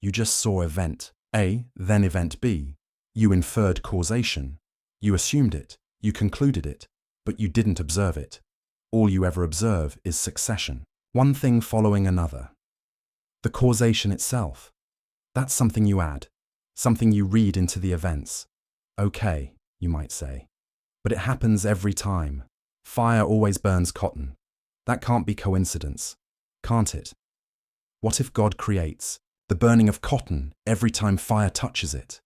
you just saw event A, then event B. You inferred causation. You assumed it, you concluded it, but you didn't observe it. All you ever observe is succession, one thing following another. The causation itself, that's something you add, something you read into the events. Okay, you might say, but it happens every time. Fire always burns cotton. That can't be coincidence, can't it? What if God creates the burning of cotton every time fire touches it?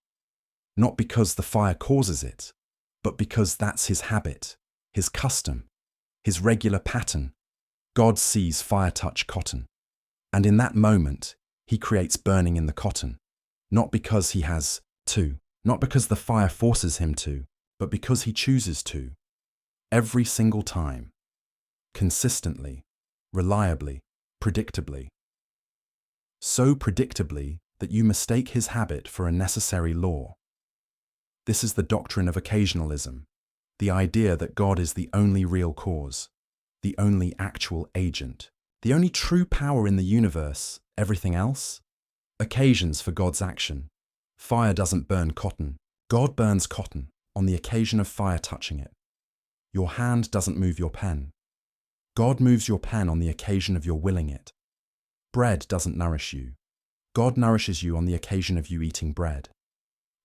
Not because the fire causes it, but because that's his habit, his custom, his regular pattern. God sees fire touch cotton, and in that moment, he creates burning in the cotton, not because he has to, not because the fire forces him to, but because he chooses to. Every single time, consistently, reliably, predictably. So predictably that you mistake his habit for a necessary law. This is the doctrine of occasionalism, the idea that God is the only real cause, the only actual agent, the only true power in the universe. Everything else? Occasions for God's action. Fire doesn't burn cotton. God burns cotton on the occasion of fire touching it. Your hand doesn't move your pen. God moves your pen on the occasion of your willing it. Bread doesn't nourish you. God nourishes you on the occasion of you eating bread.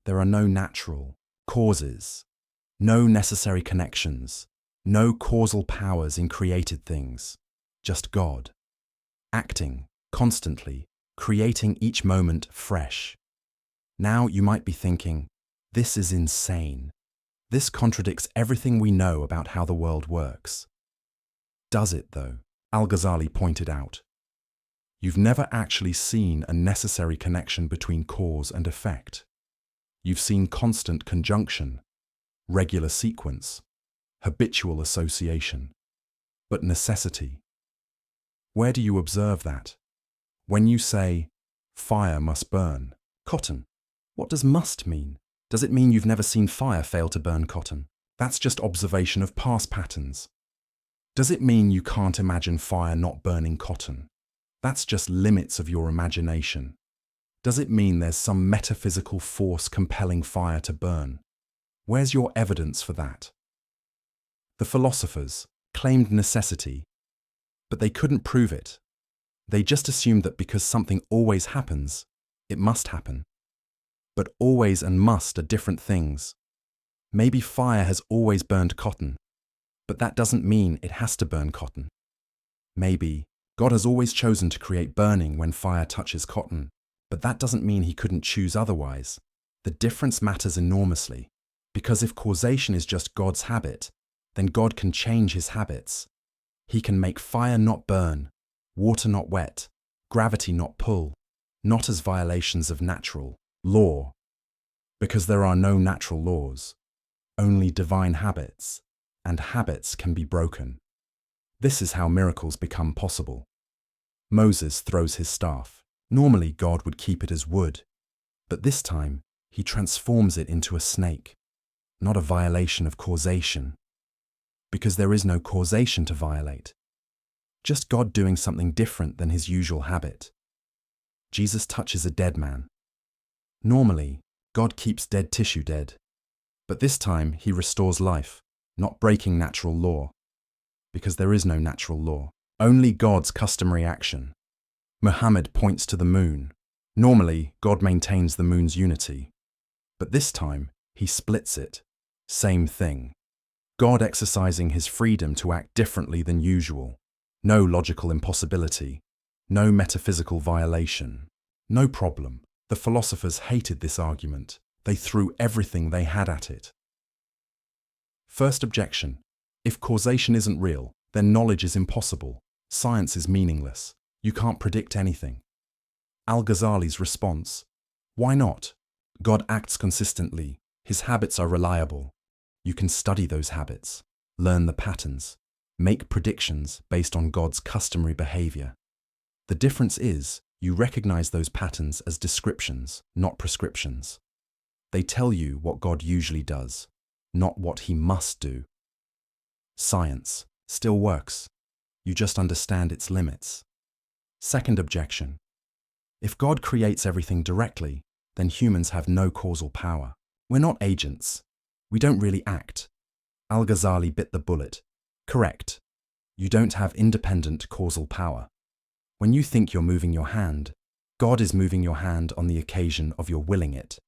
There are no natural, causes, no necessary connections, no causal powers in created things, just God, acting, constantly, creating each moment fresh. Now you might be thinking, this is insane. This contradicts everything we know about how the world works. Does it, though? Al-Ghazali pointed out. You've never actually seen a necessary connection between cause and effect. You've seen constant conjunction, regular sequence, habitual association. But necessity. Where do you observe that? When you say, fire must burn cotton, what does must mean? Does it mean you've never seen fire fail to burn cotton? That's just observation of past patterns. Does it mean you can't imagine fire not burning cotton? That's just limits of your imagination. Does it mean there's some metaphysical force compelling fire to burn? Where's your evidence for that? The philosophers claimed necessity, but they couldn't prove it. They just assumed that because something always happens, it must happen. But always and must are different things. Maybe fire has always burned cotton, but that doesn't mean it has to burn cotton. Maybe God has always chosen to create burning when fire touches cotton, but that doesn't mean he couldn't choose otherwise. The difference matters enormously, because if causation is just God's habit, then God can change his habits. He can make fire not burn, water not wet, gravity not pull, not as violations of natural law, because there are no natural laws, only divine habits, and habits can be broken. This is how miracles become possible. Moses throws his staff. Normally God would keep it as wood, but this time he transforms it into a snake, not a violation of causation, because there is no causation to violate, just God doing something different than his usual habit. Jesus touches a dead man. Normally, God keeps dead tissue dead, but this time he restores life, not breaking natural law, because there is no natural law, only God's customary action. Muhammad points to the moon. Normally, God maintains the moon's unity, but this time he splits it. Same thing. God exercising his freedom to act differently than usual. No logical impossibility, no metaphysical violation, no problem. The philosophers hated this argument. They threw everything they had at it. First objection. If causation isn't real, then knowledge is impossible. Science is meaningless. You can't predict anything. Al-Ghazali's response. Why not? God acts consistently. His habits are reliable. You can study those habits, learn the patterns, make predictions based on God's customary behavior. The difference is, you recognize those patterns as descriptions, not prescriptions. They tell you what God usually does, not what he must do. Science still works. You just understand its limits. Second objection. If God creates everything directly, then humans have no causal power. We're not agents. We don't really act. Al-Ghazali bit the bullet. Correct. You don't have independent causal power. When you think you're moving your hand, God is moving your hand on the occasion of your willing it.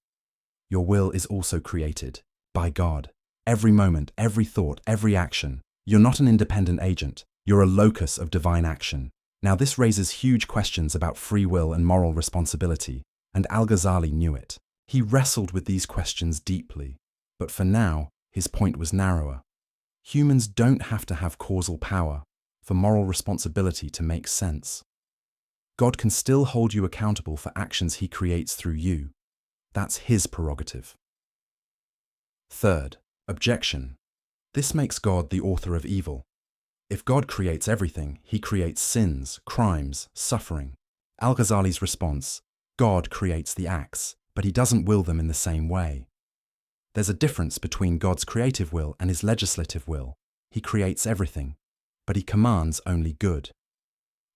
Your will is also created by God. Every moment, every thought, every action. You're not an independent agent. You're a locus of divine action. Now this raises huge questions about free will and moral responsibility, and Al-Ghazali knew it. He wrestled with these questions deeply, but for now, his point was narrower. Humans don't have to have causal power for moral responsibility to make sense. God can still hold you accountable for actions he creates through you. That's his prerogative. Third, objection. This makes God the author of evil. If God creates everything, he creates sins, crimes, suffering. Al-Ghazali's response, God creates the acts, but he doesn't will them in the same way. There's a difference between God's creative will and his legislative will. He creates everything, but he commands only good.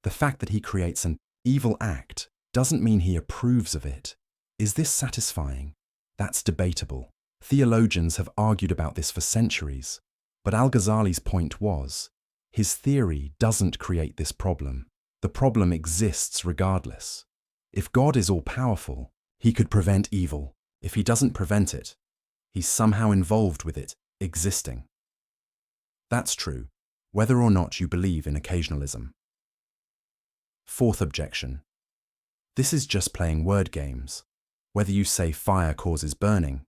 The fact that he creates an evil act doesn't mean he approves of it. Is this satisfying? That's debatable. Theologians have argued about this for centuries, but Al-Ghazali's point was, his theory doesn't create this problem. The problem exists regardless. If God is all-powerful, he could prevent evil. If he doesn't prevent it, He's somehow involved with it, existing. That's true, whether or not you believe in occasionalism. Fourth objection. This is just playing word games, whether you say fire causes burning,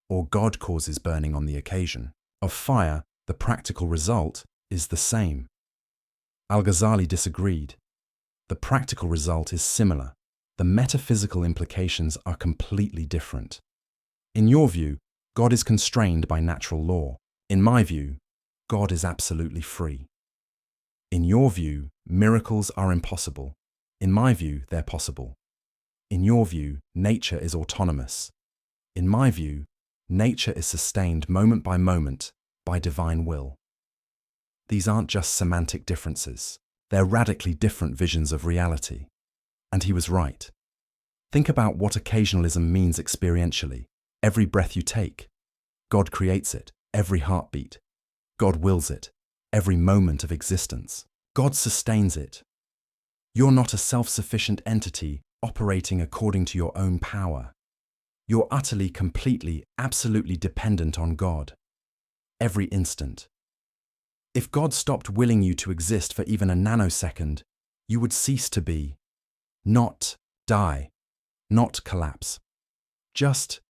or God causes burning on the occasion. Of fire, the practical result is the same. Al-Ghazali disagreed. The practical result is similar. The metaphysical implications are completely different. In your view, God is constrained by natural law. In my view, God is absolutely free. In your view, miracles are impossible. In my view, they're possible. In your view, nature is autonomous. In my view, nature is sustained moment by divine will. These aren't just semantic differences. They're radically different visions of reality. And he was right. Think about what occasionalism means experientially. Every breath you take, God creates it. Every heartbeat, God wills it. Every moment of existence, God sustains it. You're not a self-sufficient entity operating according to your own power. You're utterly, completely, absolutely dependent on God. Every instant. If God stopped willing you to exist for even a nanosecond, you would cease to be. Not die. Not collapse. Just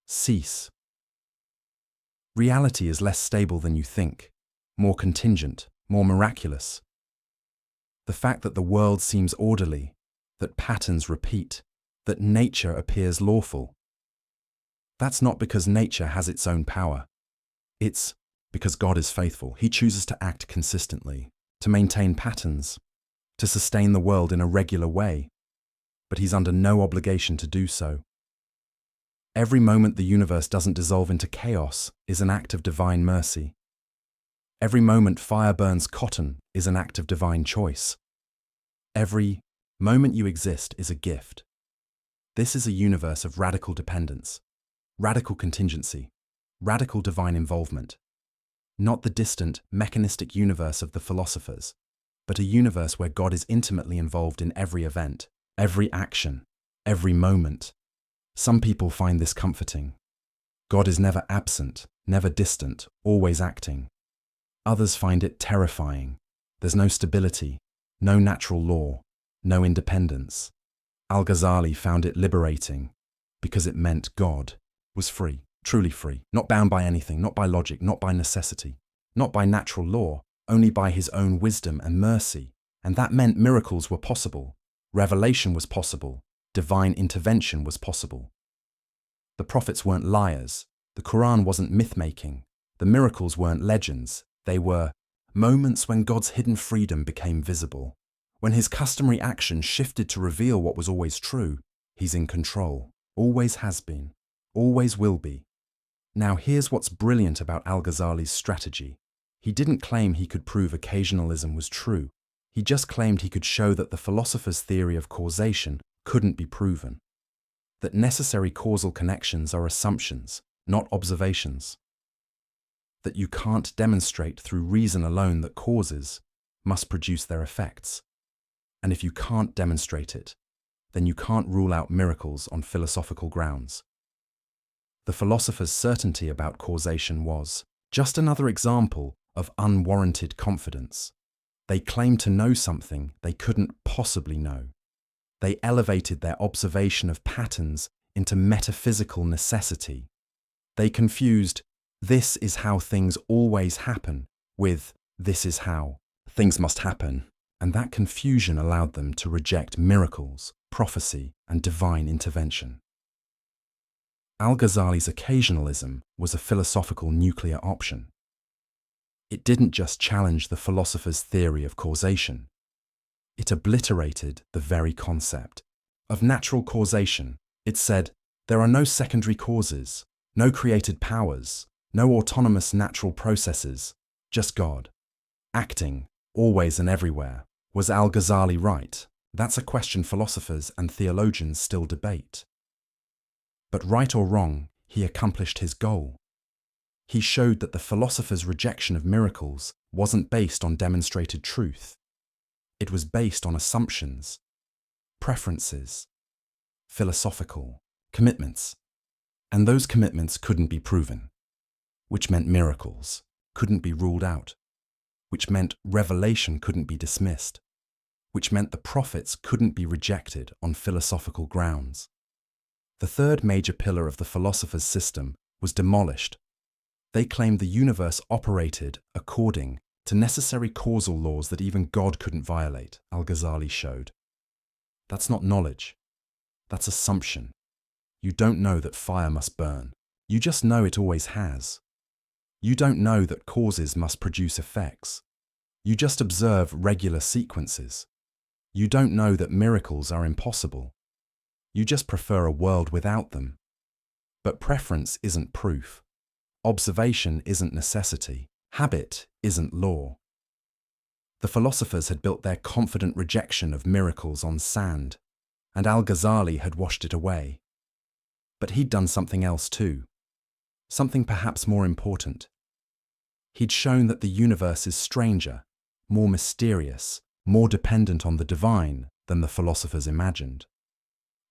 cease. Reality is less stable than you think, more contingent, more miraculous. The fact that the world seems orderly, that patterns repeat, that nature appears lawful. That's not because nature has its own power. It's because God is faithful. He chooses to act consistently, to maintain patterns, to sustain the world in a regular way. But he's under no obligation to do so. Every moment the universe doesn't dissolve into chaos is an act of divine mercy. Every moment fire burns cotton is an act of divine choice. Every moment you exist is a gift. This is a universe of radical dependence, radical contingency, radical divine involvement. Not the distant, mechanistic universe of the philosophers, but a universe where God is intimately involved in every event, every action, every moment. Some people find this comforting. God is never absent, never distant, always acting. Others find it terrifying. There's no stability, no natural law, no independence. Al-Ghazali found it liberating because it meant God was free, truly free, not bound by anything, not by logic, not by necessity, not by natural law, only by his own wisdom and mercy. And that meant miracles were possible, revelation was possible, divine intervention was possible. The prophets weren't liars, the Quran wasn't myth-making, the miracles weren't legends, they were moments when God's hidden freedom became visible. When his customary action shifted to reveal what was always true, he's in control, always has been, always will be. Now here's what's brilliant about Al-Ghazali's strategy. He didn't claim he could prove occasionalism was true. He just claimed he could show that the philosopher's theory of causation couldn't be proven. That necessary causal connections are assumptions, not observations. That you can't demonstrate through reason alone that causes must produce their effects. And if you can't demonstrate it, then you can't rule out miracles on philosophical grounds. The philosophers' certainty about causation was just another example of unwarranted confidence. They claimed to know something they couldn't possibly know. They elevated their observation of patterns into metaphysical necessity. They confused, "This is how things always happen," with, "This is how things must happen." And that confusion allowed them to reject miracles, prophecy, and divine intervention. Al-Ghazali's occasionalism was a philosophical nuclear option. It didn't just challenge the philosopher's theory of causation. It obliterated the very concept of natural causation. It said, there are no secondary causes, no created powers, no autonomous natural processes, just God, acting, always and everywhere. Was Al-Ghazali right? That's a question philosophers and theologians still debate. But right or wrong, he accomplished his goal. He showed that the philosopher's rejection of miracles wasn't based on demonstrated truth. It was based on assumptions, preferences, philosophical commitments. And those commitments couldn't be proven, which meant miracles couldn't be ruled out, which meant revelation couldn't be dismissed, which meant the prophets couldn't be rejected on philosophical grounds. The third major pillar of the philosophers' system was demolished. They claimed the universe operated according to necessary causal laws that even God couldn't violate, Al-Ghazali showed. That's not knowledge. That's assumption. You don't know that fire must burn. You just know it always has. You don't know that causes must produce effects. You just observe regular sequences. You don't know that miracles are impossible. You just prefer a world without them. But preference isn't proof. Observation isn't necessity. Habit isn't law. The philosophers had built their confident rejection of miracles on sand, and Al-Ghazali had washed it away. But he'd done something else too, something perhaps more important. He'd shown that the universe is stranger, more mysterious, more dependent on the divine than the philosophers imagined.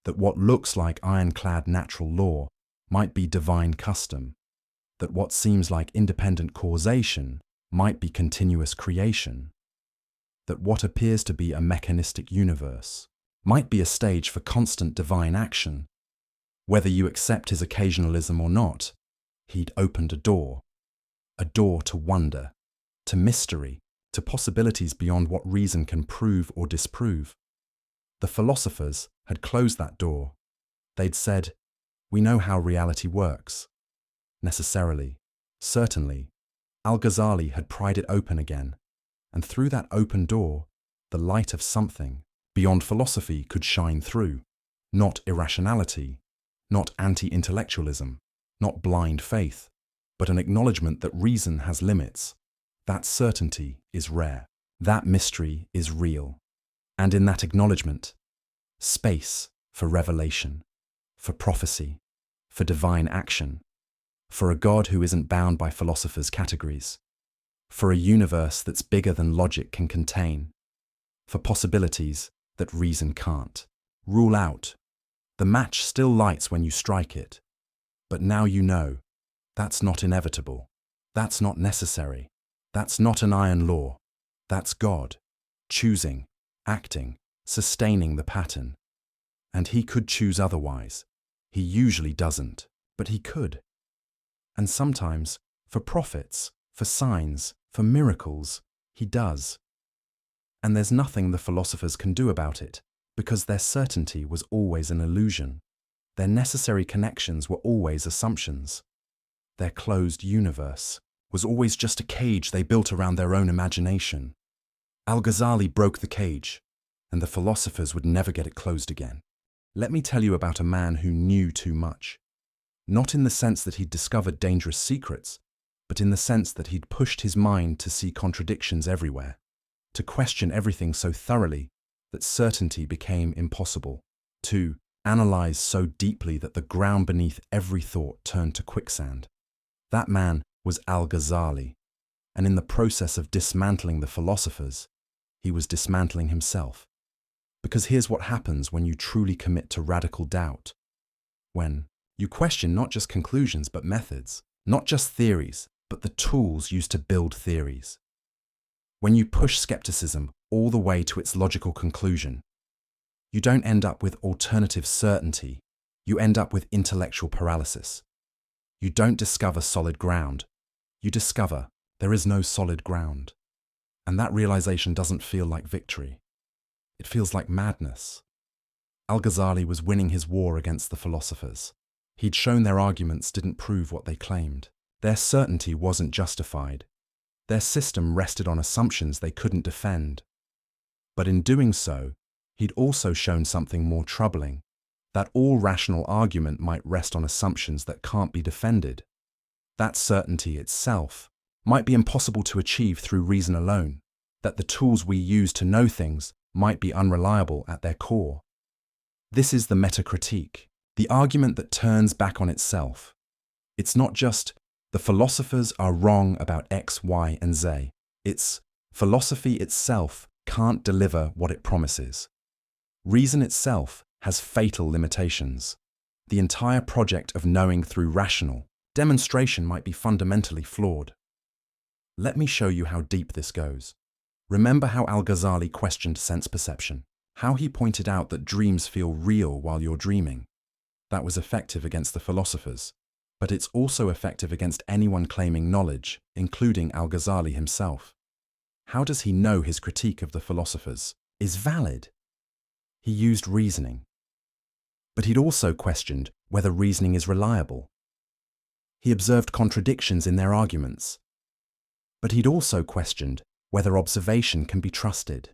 That what looks like ironclad natural law might be divine custom. That what seems like independent causation might be continuous creation. That what appears to be a mechanistic universe might be a stage for constant divine action. Whether you accept his occasionalism or not, he'd opened a door to wonder, to mystery, to possibilities beyond what reason can prove or disprove. The philosophers had closed that door. They'd said, "We know how reality works." Necessarily, certainly, Al-Ghazali had pried it open again, and through that open door, the light of something beyond philosophy could shine through. Not irrationality, not anti-intellectualism, not blind faith, but an acknowledgement that reason has limits. That certainty is rare. That mystery is real. And in that acknowledgement, space for revelation, for prophecy, for divine action, for a God who isn't bound by philosophers' categories, for a universe that's bigger than logic can contain, for possibilities that reason can't rule out. The match still lights when you strike it, but now you know that's not inevitable, that's not necessary, that's not an iron law, that's God, choosing, acting, sustaining the pattern. And he could choose otherwise. He usually doesn't, but he could. And sometimes, for prophets, for signs, for miracles, he does. And there's nothing the philosophers can do about it, because their certainty was always an illusion. Their necessary connections were always assumptions. Their closed universe was always just a cage they built around their own imagination. Al-Ghazali broke the cage, and the philosophers would never get it closed again. Let me tell you about a man who knew too much. Not in the sense that he'd discovered dangerous secrets, but in the sense that he'd pushed his mind to see contradictions everywhere, to question everything so thoroughly that certainty became impossible, to analyze so deeply that the ground beneath every thought turned to quicksand. That man was Al-Ghazali, and in the process of dismantling the philosophers, he was dismantling himself. Because here's what happens when you truly commit to radical doubt. When you question not just conclusions but methods, not just theories, but the tools used to build theories. When you push skepticism all the way to its logical conclusion, you don't end up with alternative certainty, you end up with intellectual paralysis. You don't discover solid ground, you discover there is no solid ground. And that realization doesn't feel like victory. It feels like madness. Al-Ghazali was winning his war against the philosophers. He'd shown their arguments didn't prove what they claimed. Their certainty wasn't justified. Their system rested on assumptions they couldn't defend. But in doing so, he'd also shown something more troubling, that all rational argument might rest on assumptions that can't be defended. That certainty itself might be impossible to achieve through reason alone, that the tools we use to know things might be unreliable at their core. This is the metacritique, the argument that turns back on itself. It's not just, the philosophers are wrong about X, Y, and Z. It's, philosophy itself can't deliver what it promises. Reason itself has fatal limitations. The entire project of knowing through rational demonstration might be fundamentally flawed. Let me show you how deep this goes. Remember how Al-Ghazali questioned sense perception, how he pointed out that dreams feel real while you're dreaming. That was effective against the philosophers, but it's also effective against anyone claiming knowledge, including Al-Ghazali himself. How does he know his critique of the philosophers is valid? He used reasoning. But he'd also questioned whether reasoning is reliable. He observed contradictions in their arguments. But he'd also questioned whether observation can be trusted.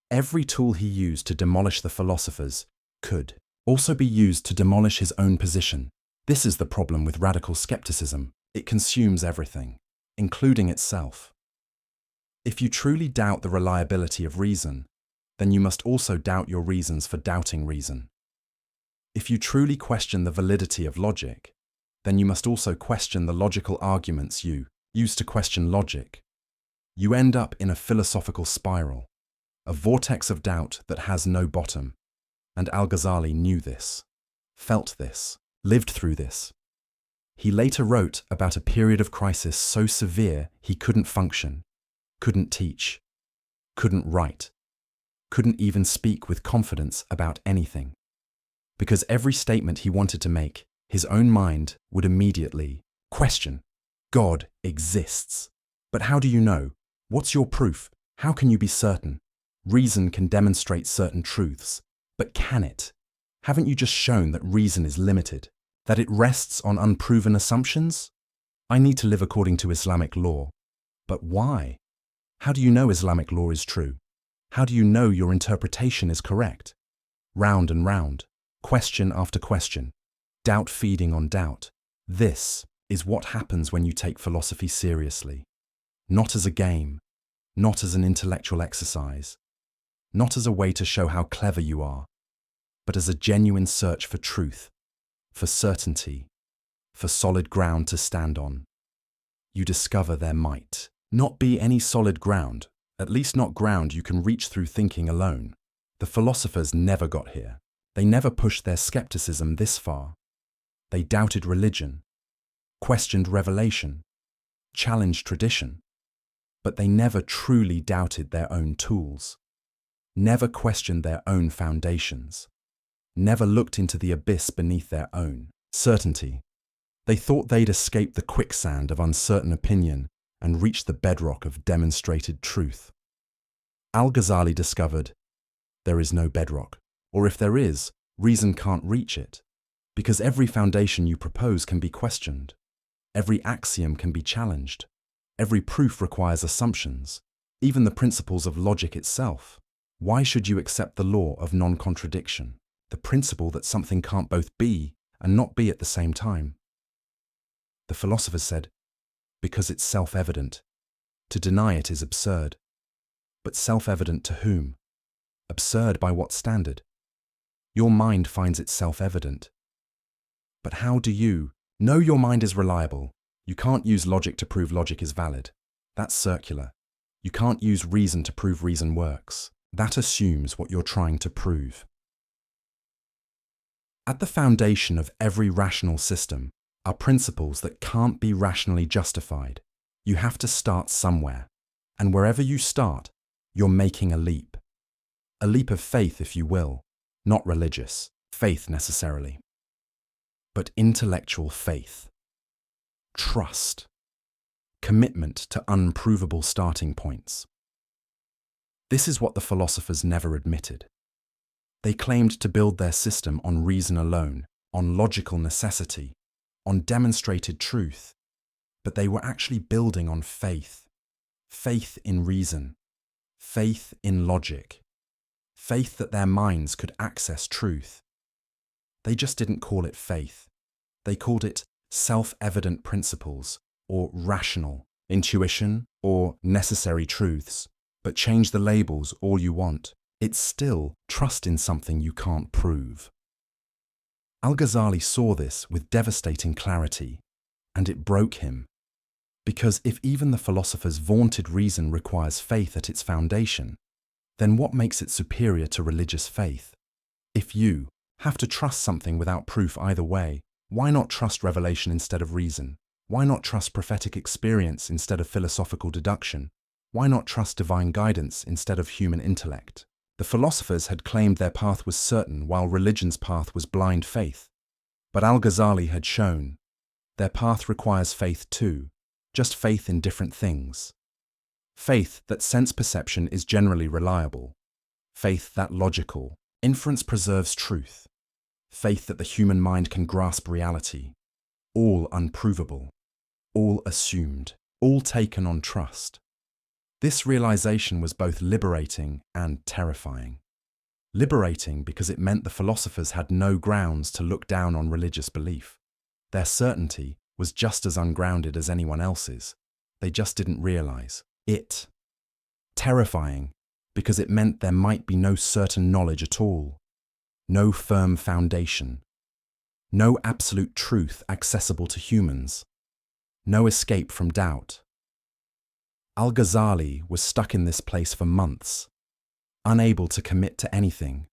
Every tool he used to demolish the philosophers could also be used to demolish his own position. This is the problem with radical skepticism. It consumes everything, including itself. If you truly doubt the reliability of reason, then you must also doubt your reasons for doubting reason. If you truly question the validity of logic, then you must also question the logical arguments you use to question logic. You end up in a philosophical spiral, a vortex of doubt that has no bottom. And Al-Ghazali knew this, felt this, lived through this. He later wrote about a period of crisis so severe he couldn't function, couldn't teach, couldn't write, couldn't even speak with confidence about anything. Because every statement he wanted to make, his own mind would immediately question. God exists. But how do you know? What's your proof? How can you be certain? Reason can demonstrate certain truths, but can it? Haven't you just shown that reason is limited, that it rests on unproven assumptions? I need to live according to Islamic law. But why? How do you know Islamic law is true? How do you know your interpretation is correct? Round and round, question after question, doubt feeding on doubt. This is what happens when you take philosophy seriously. Not as a game, not as an intellectual exercise, not as a way to show how clever you are, but as a genuine search for truth, for certainty, for solid ground to stand on. You discover there might not be any solid ground, at least not ground you can reach through thinking alone. The philosophers never got here. They never pushed their skepticism this far. They doubted religion, questioned revelation, challenged tradition, but they never truly doubted their own tools, never questioned their own foundations, never looked into the abyss beneath their own certainty. They thought they'd escape the quicksand of uncertain opinion and reach the bedrock of demonstrated truth. Al-Ghazali discovered there is no bedrock, or if there is, reason can't reach it, because every foundation you propose can be questioned, every axiom can be challenged, every proof requires assumptions, even the principles of logic itself. Why should you accept the law of non-contradiction, the principle that something can't both be and not be at the same time? The philosophers said, because it's self-evident. To deny it is absurd. But self-evident to whom? Absurd by what standard? Your mind finds it self-evident. But how do you know your mind is reliable? You can't use logic to prove logic is valid. That's circular. You can't use reason to prove reason works. That assumes what you're trying to prove. At the foundation of every rational system are principles that can't be rationally justified. You have to start somewhere. And wherever you start, you're making a leap. A leap of faith, if you will, not religious faith necessarily, but intellectual faith. Trust. Commitment to unprovable starting points. This is what the philosophers never admitted. They claimed to build their system on reason alone, on logical necessity, on demonstrated truth, but they were actually building on faith. Faith in reason, faith in logic, faith that their minds could access truth. They just didn't call it faith. They called it self-evident principles, or rational, intuition, or necessary truths. But change the labels all you want. It's still trust in something you can't prove. Al-Ghazali saw this with devastating clarity, and it broke him. Because if even the philosophers' vaunted reason requires faith at its foundation, then what makes it superior to religious faith? If you Have to trust something without proof either way. Why not trust revelation instead of reason? Why not trust prophetic experience instead of philosophical deduction? Why not trust divine guidance instead of human intellect? The philosophers had claimed their path was certain while religion's path was blind faith. But Al-Ghazali had shown their path requires faith too, just faith in different things. Faith that sense perception is generally reliable. Faith that logical inference preserves truth. Faith that the human mind can grasp reality. All unprovable. All assumed. All taken on trust. This realization was both liberating and terrifying. Liberating because it meant the philosophers had no grounds to look down on religious belief. Their certainty was just as ungrounded as anyone else's. They just didn't realize it. Terrifying because it meant there might be no certain knowledge at all. No firm foundation. No absolute truth accessible to humans. No escape from doubt. Al-Ghazali was stuck in this place for months, unable to commit to anything,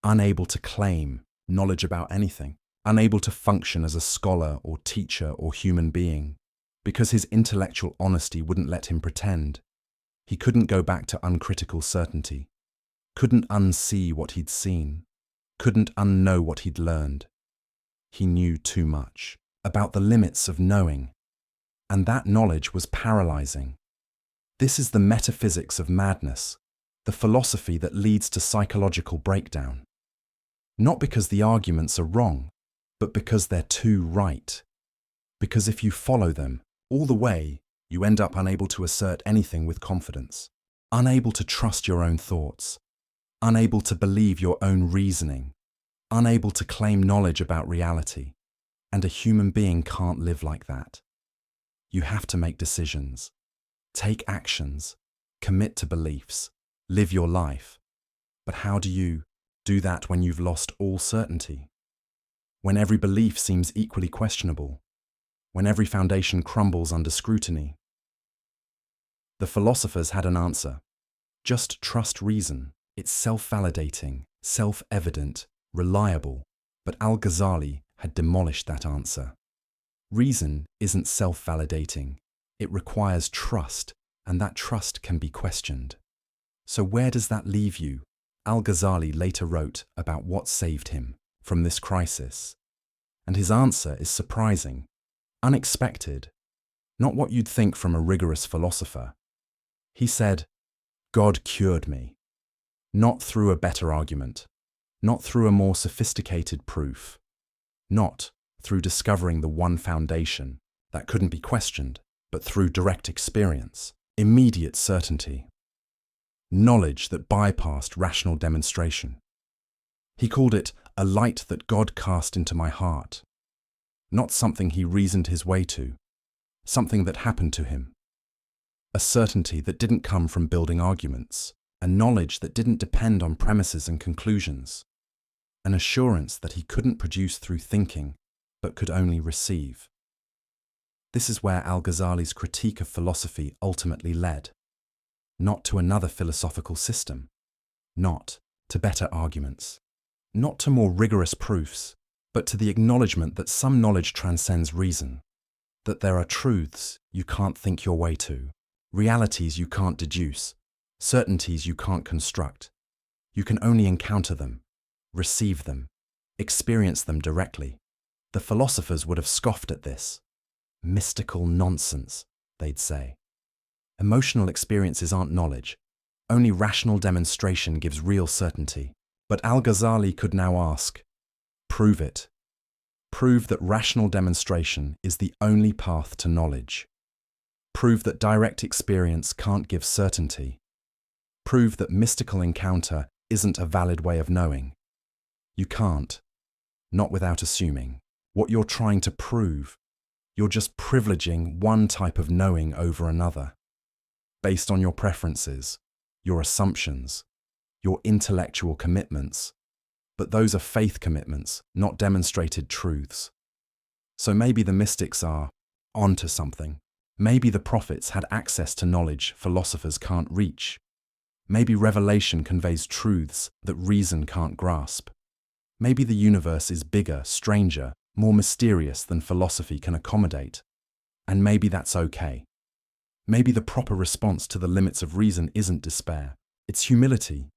unable to claim knowledge about anything, unable to function as a scholar or teacher or human being, because his intellectual honesty wouldn't let him pretend. He couldn't go back to uncritical certainty, couldn't unsee what he'd seen, couldn't unknow what he'd learned. He knew too much about the limits of knowing, and that knowledge was paralyzing. This is the metaphysics of madness, the philosophy that leads to psychological breakdown. Not because the arguments are wrong, but because they're too right. Because if you follow them all the way, you end up unable to assert anything with confidence, unable to trust your own thoughts, unable to believe your own reasoning, unable to claim knowledge about reality. And a human being can't live like that. You have to make decisions, take actions, commit to beliefs, live your life. But how do you do that when you've lost all certainty? When every belief seems equally questionable? When every foundation crumbles under scrutiny? The philosophers had an answer. Just trust reason. It's self-validating, self-evident, reliable. But Al-Ghazali had demolished that answer. Reason isn't self-validating. It requires trust, and that trust can be questioned. So where does that leave you? Al-Ghazali later wrote about what saved him from this crisis. And his answer is surprising, unexpected, not what you'd think from a rigorous philosopher. He said, God cured me. Not through a better argument, not through a more sophisticated proof, not through discovering the one foundation that couldn't be questioned, but through direct experience, immediate certainty, knowledge that bypassed rational demonstration. He called it a light that God cast into my heart, not something he reasoned his way to, something that happened to him, a certainty that didn't come from building arguments, a knowledge that didn't depend on premises and conclusions, an assurance that he couldn't produce through thinking, but could only receive. This is where Al-Ghazali's critique of philosophy ultimately led. Not to another philosophical system, not to better arguments, not to more rigorous proofs, but to the acknowledgement that some knowledge transcends reason, that there are truths you can't think your way to, realities you can't deduce, certainties you can't construct. You can only encounter them, receive them, experience them directly. The philosophers would have scoffed at this. Mystical nonsense, they'd say. Emotional experiences aren't knowledge. Only rational demonstration gives real certainty. But Al-Ghazali could now ask, prove it. Prove that rational demonstration is the only path to knowledge. Prove that direct experience can't give certainty. Prove that mystical encounter isn't a valid way of knowing. You can't, not without assuming. What you're trying to prove, you're just privileging one type of knowing over another, based on your preferences, your assumptions, your intellectual commitments. But those are faith commitments, not demonstrated truths. So maybe the mystics are onto something. Maybe the prophets had access to knowledge philosophers can't reach. Maybe revelation conveys truths that reason can't grasp. Maybe the universe is bigger, stranger, more mysterious than philosophy can accommodate. And maybe that's okay. Maybe the proper response to the limits of reason isn't despair. It's humility.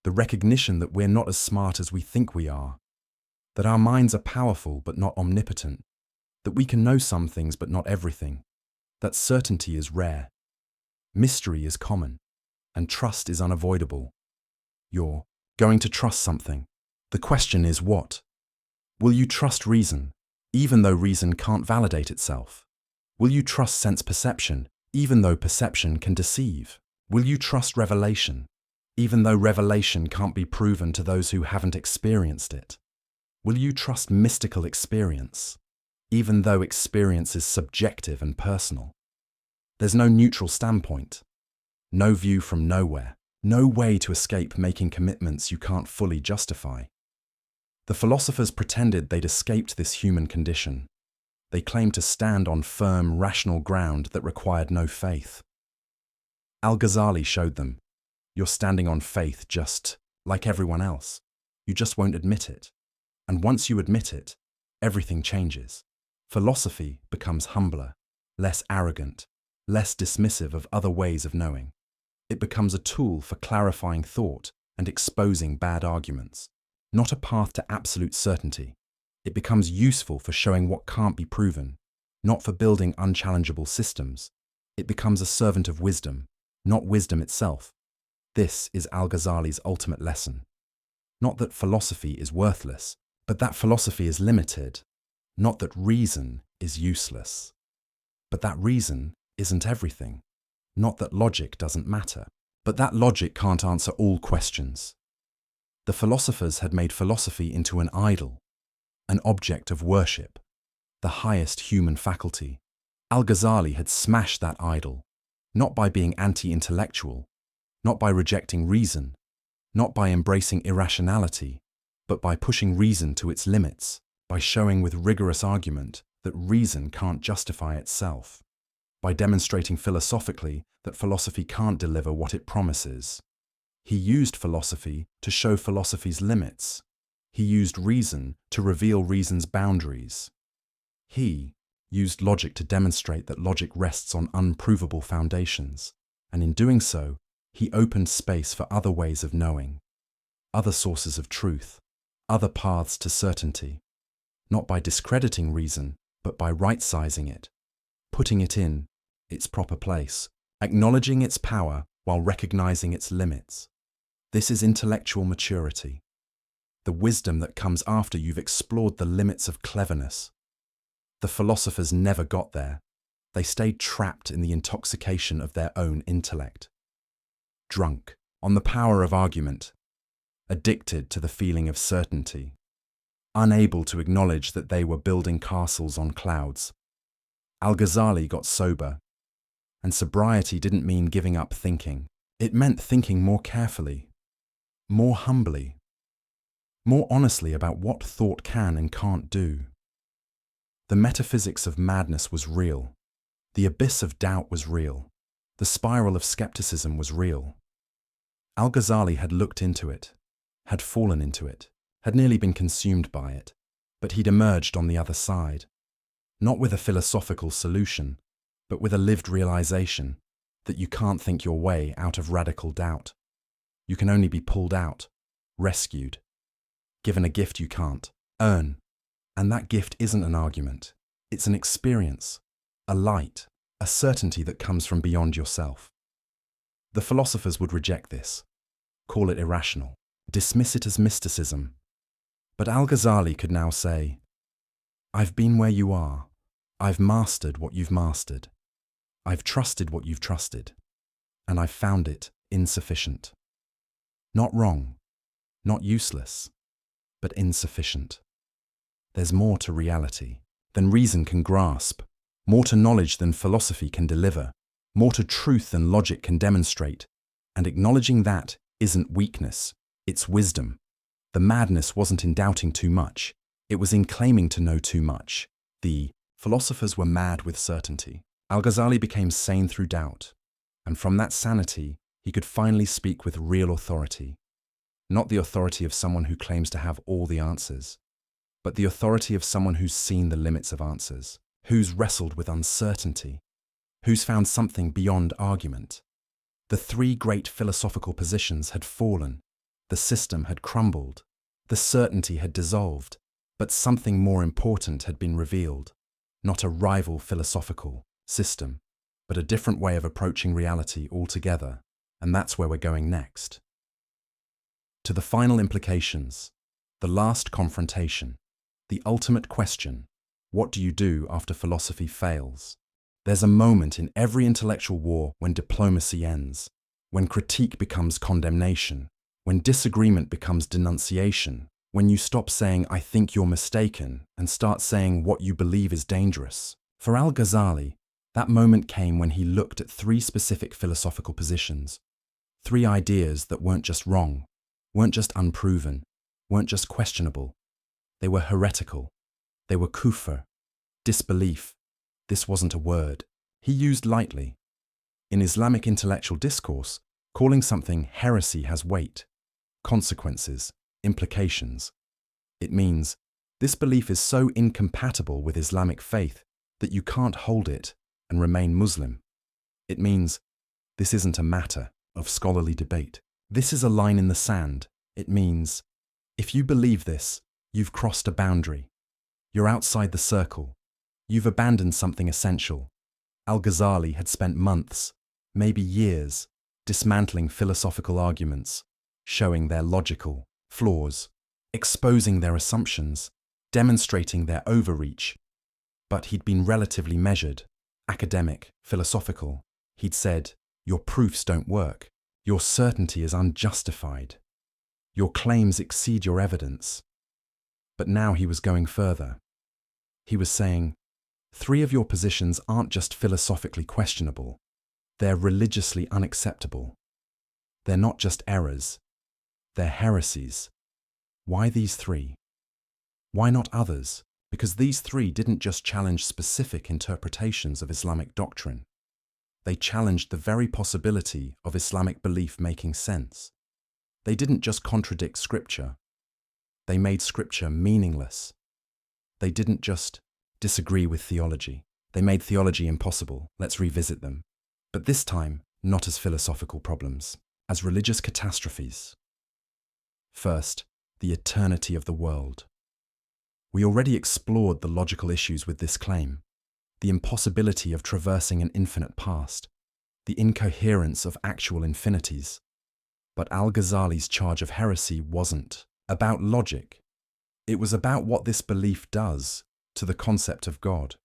The recognition that we're not as smart as we think we are. That our minds are powerful but not omnipotent. That we can know some things but not everything. That certainty is rare. Mystery is common. And trust is unavoidable. You're going to trust something. The question is what? Will you trust reason, even though reason can't validate itself? Will you trust sense perception, even though perception can deceive? Will you trust revelation, even though revelation can't be proven to those who haven't experienced it? Will you trust mystical experience, even though experience is subjective and personal? There's no neutral standpoint, no view from nowhere, no way to escape making commitments you can't fully justify. The philosophers pretended they'd escaped this human condition. They claimed to stand on firm, rational ground that required no faith. Al-Ghazali showed them, you're standing on faith just like everyone else. You just won't admit it. And once you admit it, everything changes. Philosophy becomes humbler, less arrogant, less dismissive of other ways of knowing. It becomes a tool for clarifying thought and exposing bad arguments, not a path to absolute certainty. It becomes useful for showing what can't be proven, not for building unchallengeable systems. It becomes a servant of wisdom, not wisdom itself. This is Al-Ghazali's ultimate lesson. Not that philosophy is worthless, but that philosophy is limited. Not that reason is useless, but that reason isn't everything. Not that logic doesn't matter, but that logic can't answer all questions. The philosophers had made philosophy into an idol, an object of worship, the highest human faculty. Al-Ghazali had smashed that idol, not by being anti-intellectual, not by rejecting reason, not by embracing irrationality, but by pushing reason to its limits, by showing with rigorous argument that reason can't justify itself, by demonstrating philosophically that philosophy can't deliver what it promises. He used philosophy to show philosophy's limits. He used reason to reveal reason's boundaries. He used logic to demonstrate that logic rests on unprovable foundations, and in doing so, he opened space for other ways of knowing, other sources of truth, other paths to certainty, not by discrediting reason, but by right-sizing it, putting it in its proper place, acknowledging its power while recognizing its limits. This is intellectual maturity, the wisdom that comes after you've explored the limits of cleverness. The philosophers never got there. They stayed trapped in the intoxication of their own intellect, drunk on the power of argument, addicted to the feeling of certainty, unable to acknowledge that they were building castles on clouds. Al-Ghazali got sober, and sobriety didn't mean giving up thinking. It meant thinking more carefully, more humbly, more honestly about what thought can and can't do. The metaphysics of madness was real. The abyss of doubt was real. The spiral of skepticism was real. Al-Ghazali had looked into it, had fallen into it, had nearly been consumed by it, but he'd emerged on the other side, not with a philosophical solution, but with a lived realization that you can't think your way out of radical doubt. You can only be pulled out, rescued, given a gift you can't earn. And that gift isn't an argument. It's an experience, a light, a certainty that comes from beyond yourself. The philosophers would reject this, call it irrational, dismiss it as mysticism. But Al-Ghazali could now say, I've been where you are. I've mastered what you've mastered. I've trusted what you've trusted. And I've found it insufficient. Not wrong, not useless, but insufficient. There's more to reality than reason can grasp, more to knowledge than philosophy can deliver, more to truth than logic can demonstrate, and acknowledging that isn't weakness, it's wisdom. The madness wasn't in doubting too much, it was in claiming to know too much. The philosophers were mad with certainty. Al-Ghazali became sane through doubt, and from that sanity he could finally speak with real authority. not the authority of someone who claims to have all the answers, but the authority of someone who's seen the limits of answers, who's wrestled with uncertainty, who's found something beyond argument. The three great philosophical positions had fallen, the system had crumbled, the certainty had dissolved, but something more important had been revealed, not a rival philosophical system, but a different way of approaching reality altogether, and that's where we're going next. To the final implications, the last confrontation, the ultimate question, what do you do after philosophy fails? There's a moment in every intellectual war when diplomacy ends, when critique becomes condemnation, when disagreement becomes denunciation, when you stop saying, "I think you're mistaken," and start saying what you believe is dangerous. For Al-Ghazali, that moment came when he looked at three specific philosophical positions, three ideas that weren't just wrong, weren't just unproven, weren't just questionable. They were heretical. They were kufr, disbelief. This wasn't a word he used lightly. In Islamic intellectual discourse, calling something heresy has weight, consequences, implications. It means this belief is so incompatible with Islamic faith that you can't hold it and remain Muslim. It means this isn't a matter of scholarly debate. This is a line in the sand. It means if you believe this, you've crossed a boundary. You're outside the circle. You've abandoned something essential. Al-Ghazali had spent months, maybe years, dismantling philosophical arguments, showing their logical flaws, exposing their assumptions, demonstrating their overreach. But he'd been relatively measured, academic, philosophical. He'd said, "Your proofs don't work. Your certainty is unjustified. Your claims exceed your evidence." But now he was going further. He was saying, three of your positions aren't just philosophically questionable, they're religiously unacceptable. They're not just errors, they're heresies. Why these three? Why not others? Because these three didn't just challenge specific interpretations of Islamic doctrine. They challenged the very possibility of Islamic belief making sense. They didn't just contradict scripture. They made scripture meaningless. They didn't just disagree with theology. They made theology impossible. Let's revisit them. But this time, not as philosophical problems, as religious catastrophes. First, the eternity of the world. We already explored the logical issues with this claim, the impossibility of traversing an infinite past, the incoherence of actual infinities. But Al-Ghazali's charge of heresy wasn't about logic. It was about what this belief does to the concept of God.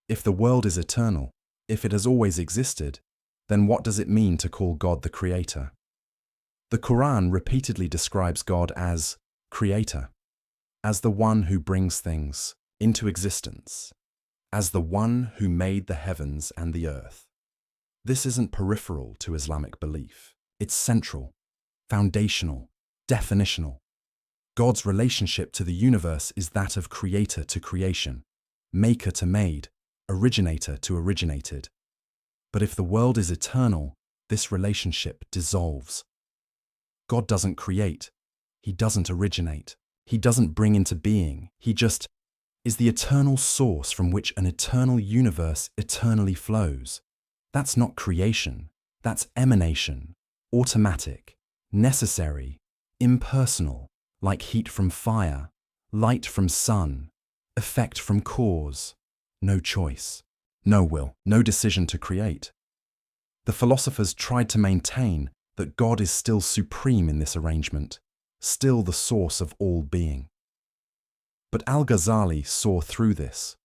If the world is eternal, if it has always existed, then what does it mean to call God the Creator? The Quran repeatedly describes God as Creator, as the one who brings things into existence, as the one who made the heavens and the earth. This isn't peripheral to Islamic belief. It's central, foundational, definitional. God's relationship to the universe is that of creator to creation, maker to made, originator to originated. But if the world is eternal, this relationship dissolves. God doesn't create. He doesn't originate. He doesn't bring into being. He just is the eternal source from which an eternal universe eternally flows. That's not creation. That's emanation, automatic, necessary, impersonal. Like heat from fire, light from sun, effect from cause, no choice, no will, no decision to create. The philosophers tried to maintain that God is still supreme in this arrangement, still the source of all being. But Al-Ghazali saw through this,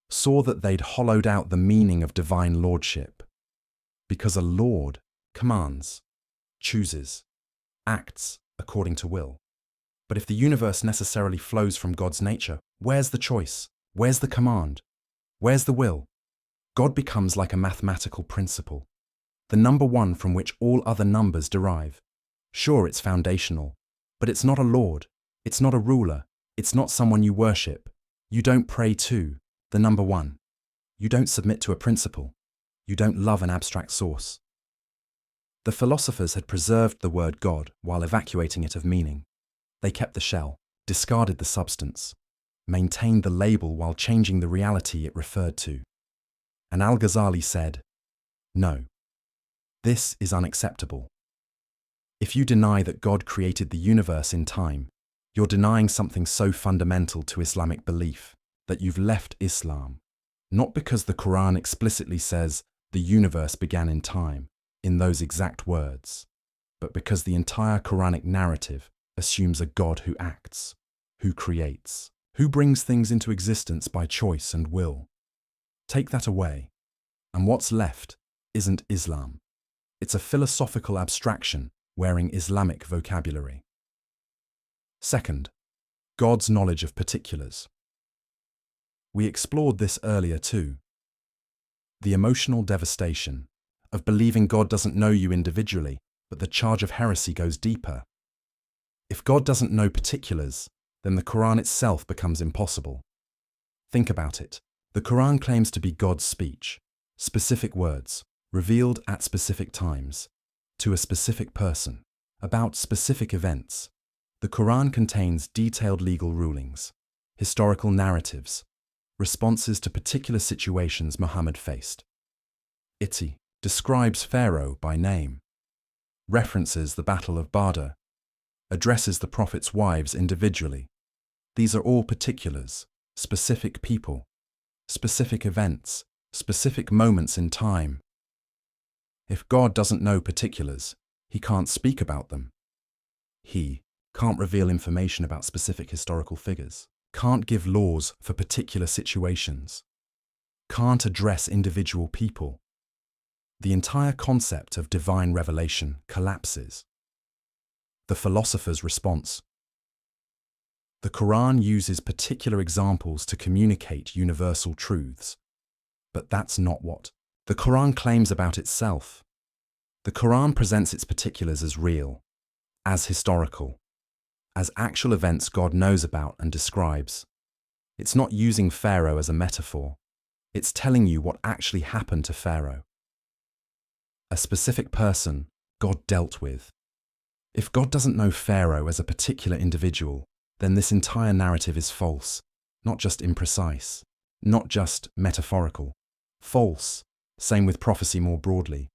saw that they'd hollowed out the meaning of divine lordship, because a lord commands, chooses, acts according to will. But if the universe necessarily flows from God's nature, where's the choice? Where's the command? Where's the will? God becomes like a mathematical principle, the number one from which all other numbers derive. Sure, it's foundational, but it's not a lord, it's not a ruler, it's not someone you worship. You don't pray to the number one. You don't submit to a principle. You don't love an abstract source. The philosophers had preserved the word God while evacuating it of meaning. They kept the shell, discarded the substance, maintained the label while changing the reality it referred to. And Al-Ghazali said, "No, this is unacceptable. If you deny that God created the universe in time, you're denying something so fundamental to Islamic belief that you've left Islam, not because the Quran explicitly says the universe began in time, in those exact words, but because the entire Quranic narrative assumes a God who acts, who creates, who brings things into existence by choice and will. Take that away, and what's left isn't Islam. It's a philosophical abstraction wearing Islamic vocabulary." Second, God's knowledge of particulars. We explored this earlier too. The emotional devastation of believing God doesn't know you individually, but the charge of heresy goes deeper. If God doesn't know particulars, then the Quran itself becomes impossible. Think about it. The Quran claims to be God's speech, specific words, revealed at specific times, to a specific person, about specific events. The Quran contains detailed legal rulings, historical narratives, responses to particular situations Muhammad faced. It describes Pharaoh by name, references the Battle of Badr, addresses the Prophet's wives individually. These are all particulars, specific people, specific events, specific moments in time. If God doesn't know particulars, he can't speak about them. He can't reveal information about specific historical figures, can't give laws for particular situations, can't address individual people. The entire concept of divine revelation collapses. The philosopher's response. The Quran uses particular examples to communicate universal truths, but that's not what the Quran claims about itself. The Quran presents its particulars as real, as historical, as actual events God knows about and describes. It's not using Pharaoh as a metaphor. It's telling you what actually happened to Pharaoh. A specific person God dealt with. If God doesn't know Pharaoh as a particular individual, then this entire narrative is false, not just imprecise, not just metaphorical. False. Same with prophecy more broadly.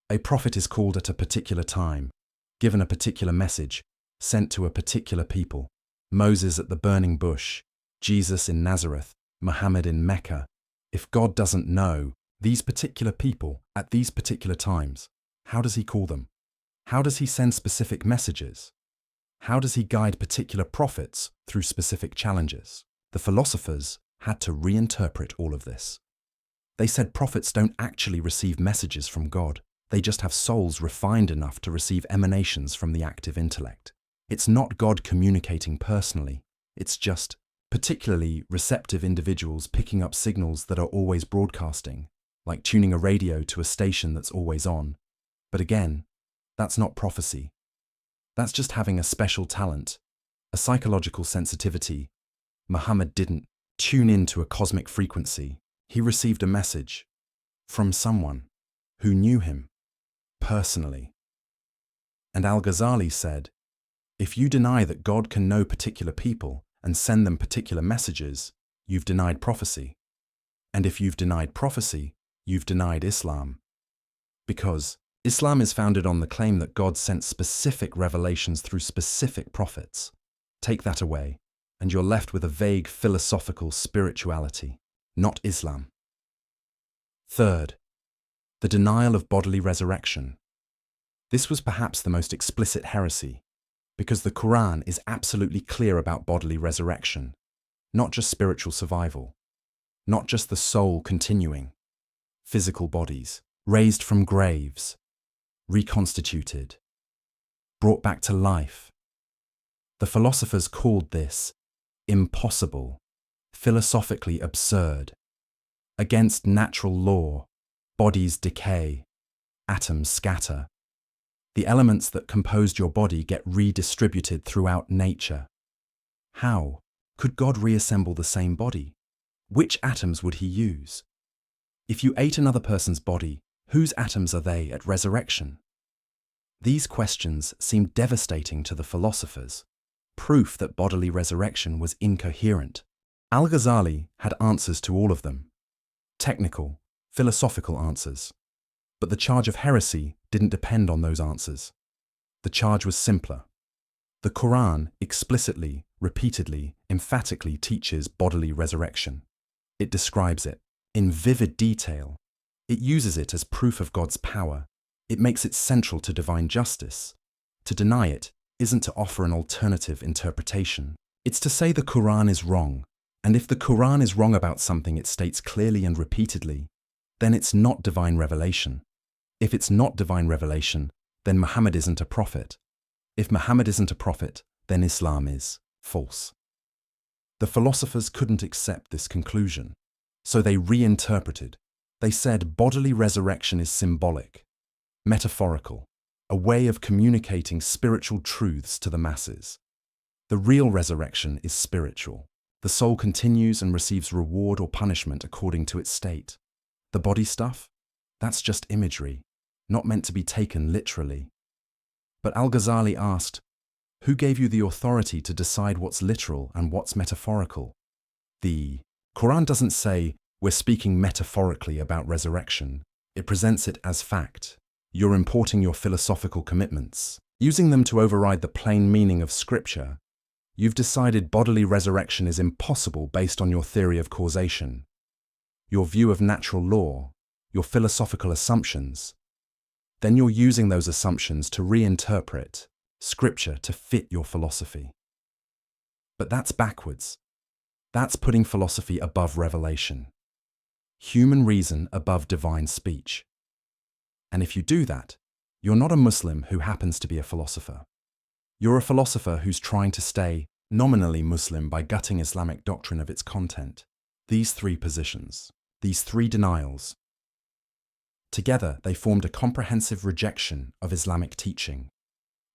A prophet is called at a particular time, given a particular message, sent to a particular people. Moses at the burning bush, Jesus in Nazareth, Muhammad in Mecca. If God doesn't know these particular people at these particular times, how does he call them? How does he send specific messages? How does he guide particular prophets through specific challenges? The philosophers had to reinterpret all of this. They said prophets don't actually receive messages from God. They just have souls refined enough to receive emanations from the active intellect. It's not God communicating personally. It's just particularly receptive individuals picking up signals that are always broadcasting, like tuning a radio to a station that's always on. But again, that's not prophecy. That's just having a special talent, a psychological sensitivity. Muhammad didn't tune into a cosmic frequency. He received a message from someone who knew him personally. And Al-Ghazali said, if you deny that God can know particular people and send them particular messages, you've denied prophecy. And if you've denied prophecy, you've denied Islam. Because Islam is founded on the claim that God sent specific revelations through specific prophets. Take that away, and you're left with a vague philosophical spirituality, not Islam. Third, the denial of bodily resurrection. This was perhaps the most explicit heresy, because the Quran is absolutely clear about bodily resurrection, not just spiritual survival, not just the soul continuing, physical bodies, raised from graves, reconstituted, brought back to life. The philosophers called this impossible, philosophically absurd. Against natural law, bodies decay, atoms scatter. The elements that composed your body get redistributed throughout nature. How could God reassemble the same body? Which atoms would he use? If you ate another person's body, whose atoms are they at resurrection? These questions seemed devastating to the philosophers, proof that bodily resurrection was incoherent. Al-Ghazali had answers to all of them, technical, philosophical answers. But the charge of heresy didn't depend on those answers. The charge was simpler. The Quran explicitly, repeatedly, emphatically teaches bodily resurrection. It describes it in vivid detail. It uses it as proof of God's power. It makes it central to divine justice. To deny it isn't to offer an alternative interpretation. It's to say the Quran is wrong. And if the Quran is wrong about something it states clearly and repeatedly, then it's not divine revelation. If it's not divine revelation, then Muhammad isn't a prophet. If Muhammad isn't a prophet, then Islam is false. The philosophers couldn't accept this conclusion, so they reinterpreted. They said bodily resurrection is symbolic, metaphorical, a way of communicating spiritual truths to the masses. The real resurrection is spiritual. The soul continues and receives reward or punishment according to its state. The body stuff? That's just imagery, not meant to be taken literally. But Al-Ghazali asked, who gave you the authority to decide what's literal and what's metaphorical? The Quran doesn't say we're speaking metaphorically about resurrection. It presents it as fact. You're importing your philosophical commitments, using them to override the plain meaning of Scripture. You've decided bodily resurrection is impossible based on your theory of causation, your view of natural law, your philosophical assumptions. Then you're using those assumptions to reinterpret Scripture to fit your philosophy. But that's backwards. That's putting philosophy above revelation, human reason above divine speech. And if you do that, you're not a Muslim who happens to be a philosopher. You're a philosopher who's trying to stay nominally Muslim by gutting Islamic doctrine of its content. These three positions, these three denials, together they formed a comprehensive rejection of Islamic teaching.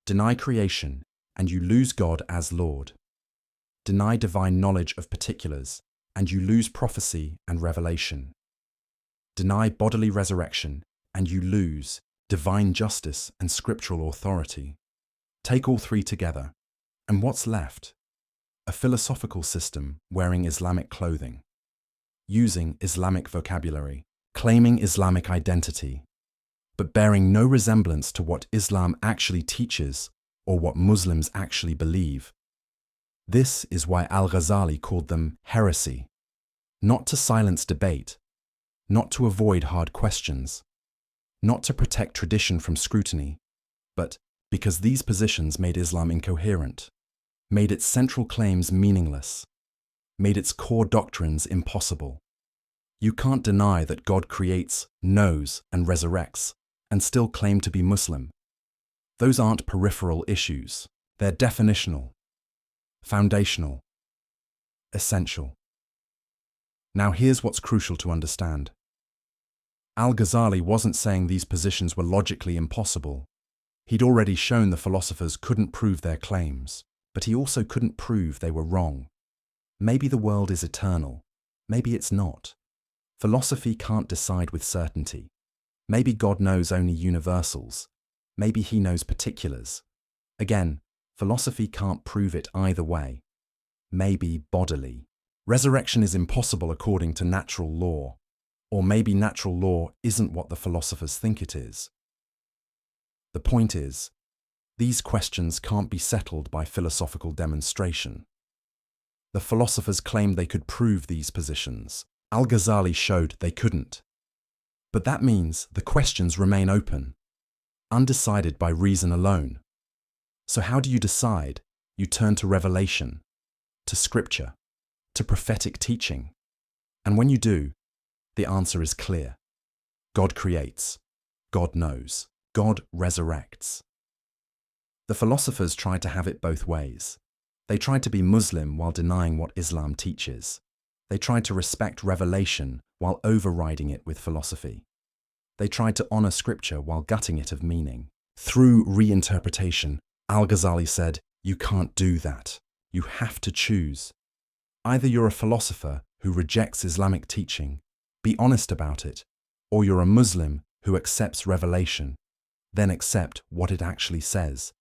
Deny creation, and you lose God as Lord. Deny divine knowledge of particulars, and you lose prophecy and revelation. Deny bodily resurrection, and you lose divine justice and scriptural authority. Take all three together, and what's left? A philosophical system wearing Islamic clothing, using Islamic vocabulary, claiming Islamic identity, but bearing no resemblance to what Islam actually teaches or what Muslims actually believe. This is why Al-Ghazali called them heresy, not to silence debate, not to avoid hard questions, not to protect tradition from scrutiny, but because these positions made Islam incoherent, made its central claims meaningless, made its core doctrines impossible. You can't deny that God creates, knows, and resurrects, and still claim to be Muslim. Those aren't peripheral issues. They're definitional, foundational, essential. Now here's what's crucial to understand. Al-Ghazali wasn't saying these positions were logically impossible. He'd already shown the philosophers couldn't prove their claims, but he also couldn't prove they were wrong. Maybe the world is eternal. Maybe it's not. Philosophy can't decide with certainty. Maybe God knows only universals. Maybe he knows particulars. Again, philosophy can't prove it either way. Maybe bodily. Resurrection is impossible according to natural law. Or maybe natural law isn't what the philosophers think it is. The point is, these questions can't be settled by philosophical demonstration. The philosophers claimed they could prove these positions. Al-Ghazali showed they couldn't. But that means the questions remain open, undecided by reason alone. So how do you decide? You turn to revelation, to scripture, to prophetic teaching. And when you do, the answer is clear. God creates. God knows. God resurrects. The philosophers tried to have it both ways. They tried to be Muslim while denying what Islam teaches. They tried to respect revelation while overriding it with philosophy. They tried to honor scripture while gutting it of meaning. Through reinterpretation, Al-Ghazali said, you can't do that. You have to choose. Either you're a philosopher who rejects Islamic teaching, be honest about it, or you're a Muslim who accepts revelation. then accept what it actually says.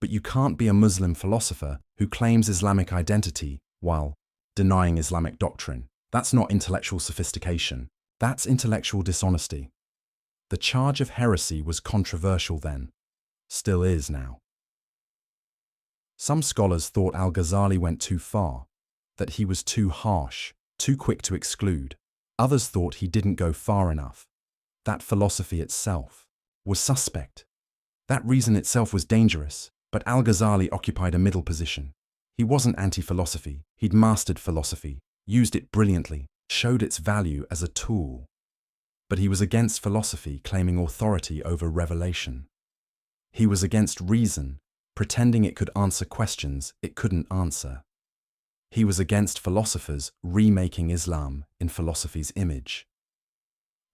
But you can't be a Muslim philosopher who claims Islamic identity while denying Islamic doctrine. That's not intellectual sophistication. That's intellectual dishonesty. The charge of heresy was controversial then, still is now. Some scholars thought Al-Ghazali went too far, that he was too harsh, too quick to exclude. Others thought he didn't go far enough. That philosophy itself was suspect. That reason itself was dangerous, but Al-Ghazali occupied a middle position. He wasn't anti-philosophy, he'd mastered philosophy, used it brilliantly, showed its value as a tool. But he was against philosophy claiming authority over revelation. He was against reason, pretending it could answer questions it couldn't answer. He was against philosophers remaking Islam in philosophy's image.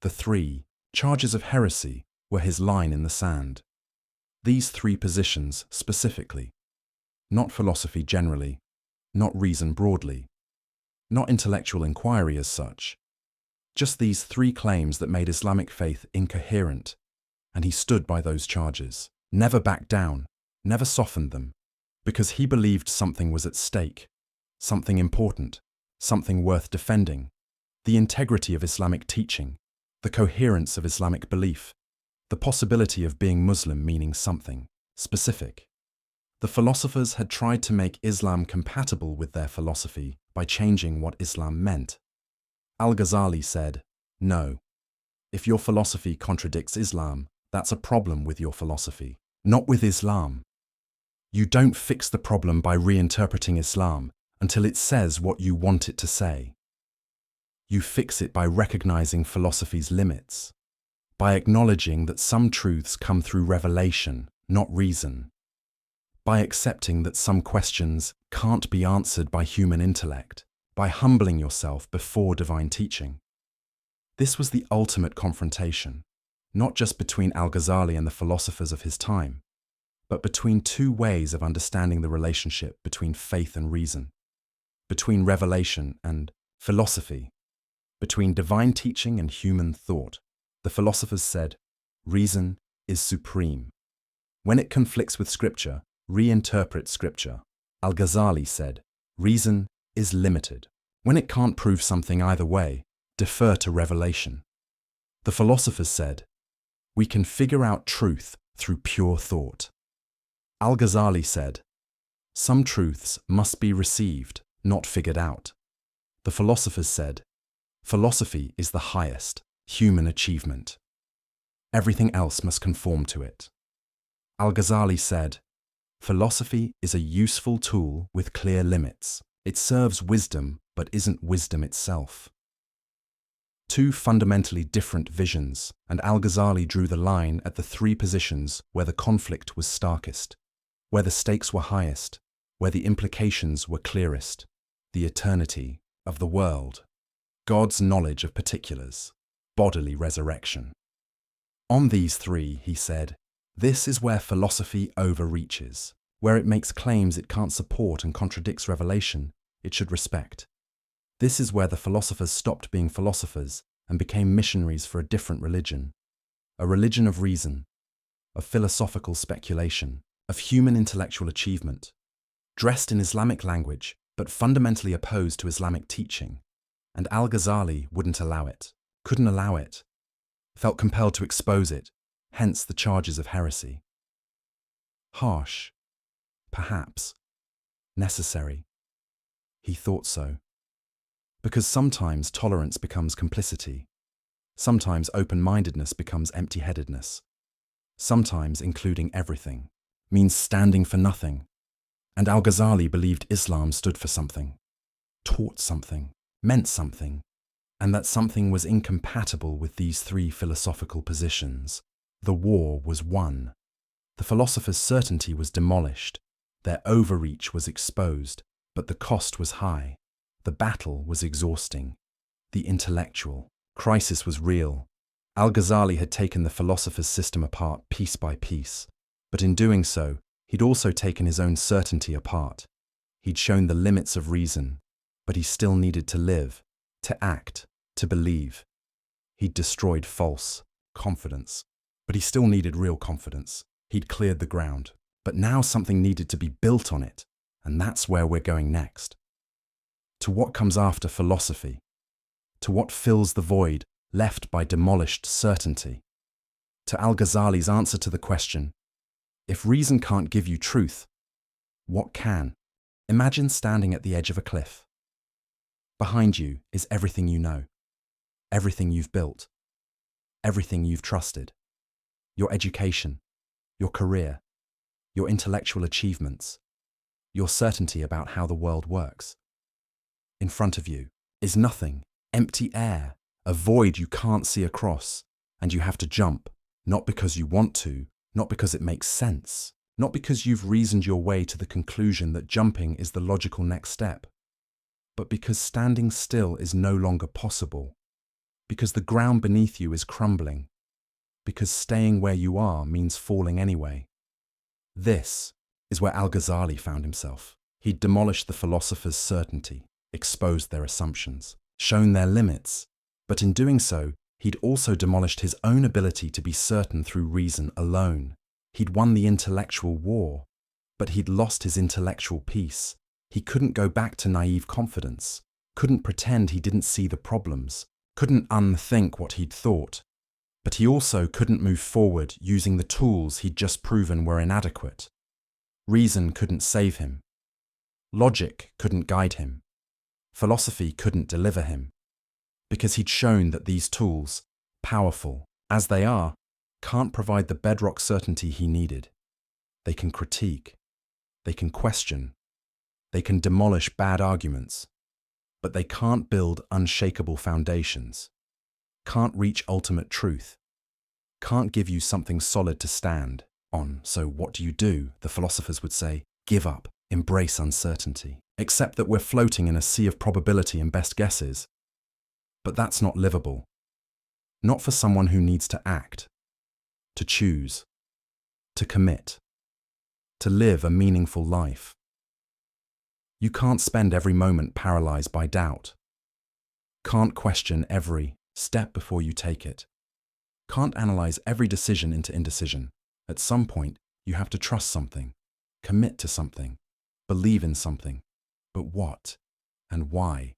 The three charges of heresy were his line in the sand. These three positions specifically. Not philosophy generally, not reason broadly, not intellectual inquiry as such. Just these three claims that made Islamic faith incoherent, and he stood by those charges, never backed down, never softened them, because he believed something was at stake, something important, something worth defending, the integrity of Islamic teaching, the coherence of Islamic belief, the possibility of being Muslim meaning something specific. The philosophers had tried to make Islam compatible with their philosophy by changing what Islam meant. Al-Ghazali said, "No. If your philosophy contradicts Islam, that's a problem with your philosophy, not with Islam. You don't fix the problem by reinterpreting Islam until it says what you want it to say. You fix it by recognizing philosophy's limits, by acknowledging that some truths come through revelation, not reason, by accepting that some questions can't be answered by human intellect, by humbling yourself before divine teaching." This was the ultimate confrontation, not just between Al-Ghazali and the philosophers of his time, but between two ways of understanding the relationship between faith and reason, between revelation and philosophy, between divine teaching and human thought. The philosophers said, reason is supreme. When it conflicts with Scripture, reinterpret Scripture. Al-Ghazali said, reason is limited. When it can't prove something either way, defer to revelation. The philosophers said, we can figure out truth through pure thought. Al-Ghazali said, some truths must be received, not figured out. The philosophers said, philosophy is the highest human achievement. Everything else must conform to it. Al-Ghazali said, philosophy is a useful tool with clear limits. It serves wisdom, but isn't wisdom itself. Two fundamentally different visions, and Al-Ghazali drew the line at the three positions where the conflict was starkest, where the stakes were highest, where the implications were clearest: the eternity of the world, God's knowledge of particulars, bodily resurrection. On these three, he said, this is where philosophy overreaches, where it makes claims it can't support and contradicts revelation it should respect. This is where the philosophers stopped being philosophers and became missionaries for a different religion, a religion of reason, of philosophical speculation, of human intellectual achievement, dressed in Islamic language but fundamentally opposed to Islamic teaching. And Al-Ghazali wouldn't allow it, couldn't allow it, felt compelled to expose it, hence the charges of heresy. Harsh, perhaps, necessary. He thought so. Because sometimes tolerance becomes complicity. Sometimes open-mindedness becomes empty-headedness. Sometimes including everything means standing for nothing. And Al-Ghazali believed Islam stood for something, taught something, meant something, and that something was incompatible with these three philosophical positions. The war was won. The philosophers' certainty was demolished. Their overreach was exposed, but the cost was high. The battle was exhausting. The intellectual crisis was real. Al-Ghazali had taken the philosopher's system apart piece by piece, but in doing so, he'd also taken his own certainty apart. He'd shown the limits of reason, but he still needed to live, to act, to believe. He'd destroyed false confidence. But he still needed real confidence. He'd cleared the ground. But now something needed to be built on it, and that's where we're going next. To what comes after philosophy? To what fills the void left by demolished certainty? To Al-Ghazali's answer to the question, if reason can't give you truth, what can? Imagine standing at the edge of a cliff. Behind you is everything you know, everything you've built, everything you've trusted, your education, your career, your intellectual achievements, your certainty about how the world works. In front of you is nothing, empty air, a void you can't see across, and you have to jump, not because you want to, not because it makes sense, not because you've reasoned your way to the conclusion that jumping is the logical next step, but because standing still is no longer possible, because the ground beneath you is crumbling, because staying where you are means falling anyway. This is where Al-Ghazali found himself. He'd demolished the philosophers' certainty, exposed their assumptions, shown their limits, but in doing so, he'd also demolished his own ability to be certain through reason alone. He'd won the intellectual war, but he'd lost his intellectual peace. He couldn't go back to naive confidence, couldn't pretend he didn't see the problems, couldn't unthink what he'd thought. But he also couldn't move forward using the tools he'd just proven were inadequate. Reason couldn't save him. Logic couldn't guide him. Philosophy couldn't deliver him. Because he'd shown that these tools, powerful as they are, can't provide the bedrock certainty he needed. They can critique. They can question. They can demolish bad arguments. But they can't build unshakable foundations. Can't reach ultimate truth, can't give you something solid to stand on. So what do? The philosophers would say, give up, embrace uncertainty, accept that we're floating in a sea of probability and best guesses. But that's not livable. Not for someone who needs to act, to choose, to commit, to live a meaningful life. You can't spend every moment paralyzed by doubt. Can't question every step before you take it. Can't analyze every decision into indecision. At some point, you have to trust something, commit to something, believe in something. But what? And why?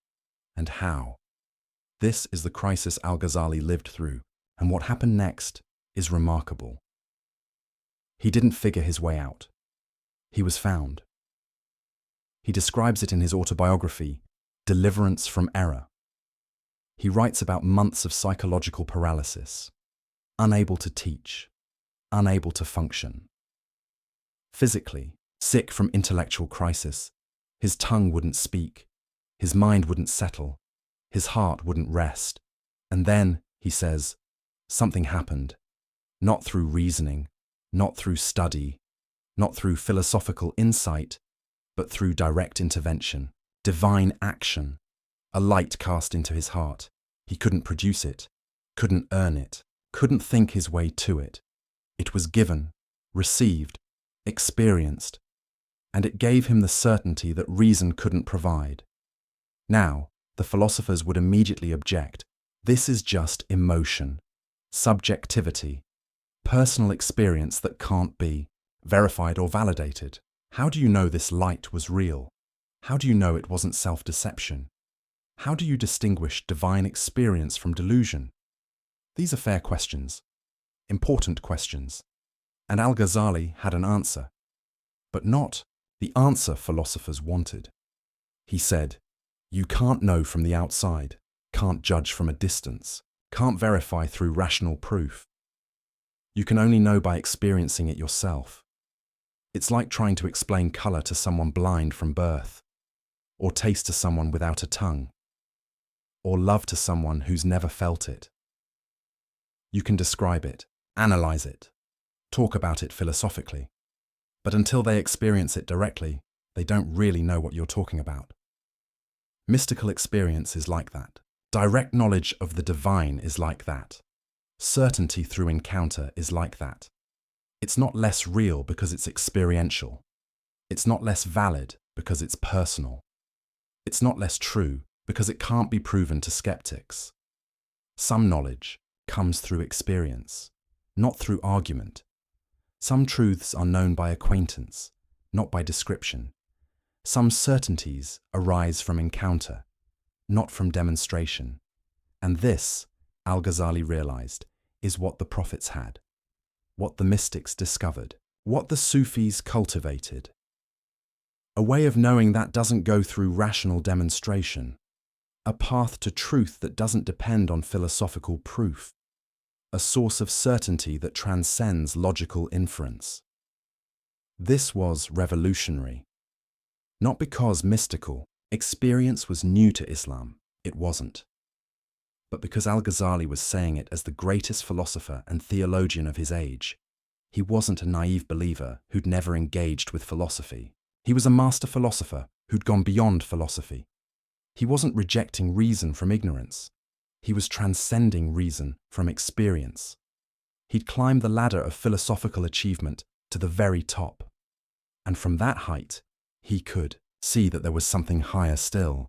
And how? This is the crisis Al-Ghazali lived through, and what happened next is remarkable. He didn't figure his way out. He was found. He describes it in his autobiography, Deliverance from Error. He writes about months of psychological paralysis, unable to teach, unable to function. Physically, sick from intellectual crisis, his tongue wouldn't speak, his mind wouldn't settle, his heart wouldn't rest. And then, he says, something happened, not through reasoning, not through study, not through philosophical insight, but through direct intervention, divine action. A light cast into his heart. He couldn't produce it, couldn't earn it, couldn't think his way to it. It was given, received, experienced, and it gave him the certainty that reason couldn't provide. Now, the philosophers would immediately object. This is just emotion, subjectivity, personal experience that can't be verified or validated. How do you know this light was real? How do you know it wasn't self-deception? How do you distinguish divine experience from delusion? These are fair questions, important questions, and Al-Ghazali had an answer, but not the answer philosophers wanted. He said, you can't know from the outside, can't judge from a distance, can't verify through rational proof. You can only know by experiencing it yourself. It's like trying to explain color to someone blind from birth, or taste to someone without a tongue, or love to someone who's never felt it. You can describe it, analyze it, talk about it philosophically, but until they experience it directly, they don't really know what you're talking about. Mystical experience is like that. Direct knowledge of the divine is like that. Certainty through encounter is like that. It's not less real because it's experiential. It's not less valid because it's personal. It's not less true because it can't be proven to skeptics. Some knowledge comes through experience. not through argument. Some truths are known by acquaintance, not by description. Some certainties arise from encounter, not from demonstration. And this, Al-Ghazali realized, is what the prophets had, what the mystics discovered, what the Sufis cultivated. A way of knowing that doesn't go through rational demonstration, a path to truth that doesn't depend on philosophical proof, a source of certainty that transcends logical inference. This was revolutionary. Not because mystical experience was new to Islam, it wasn't, but because Al-Ghazali was saying it as the greatest philosopher and theologian of his age. He wasn't a naive believer who'd never engaged with philosophy. He was a master philosopher who'd gone beyond philosophy. He wasn't rejecting reason from ignorance. He was transcending reason from experience. He'd climbed the ladder of philosophical achievement to the very top. And from that height, he could see that there was something higher still.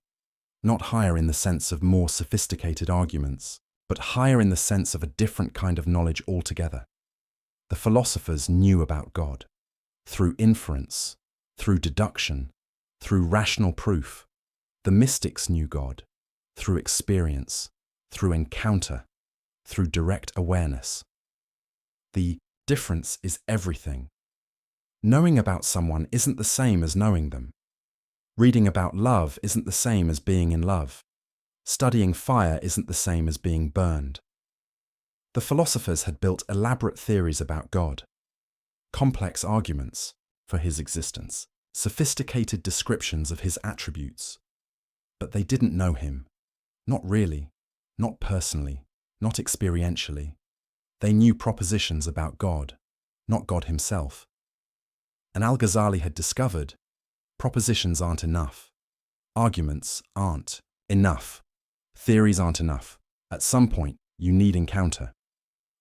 Not higher in the sense of more sophisticated arguments, but higher in the sense of a different kind of knowledge altogether. The philosophers knew about God, through inference, through deduction, through rational proof. The mystics knew God, through experience, through encounter, through direct awareness. The difference is everything. Knowing about someone isn't the same as knowing them. Reading about love isn't the same as being in love. Studying fire isn't the same as being burned. The philosophers had built elaborate theories about God, complex arguments for his existence, sophisticated descriptions of his attributes. But they didn't know him. Not really, not personally, not experientially. They knew propositions about God, not God himself. And Al-Ghazali had discovered, propositions aren't enough. Arguments aren't enough. Theories aren't enough. At some point, you need encounter,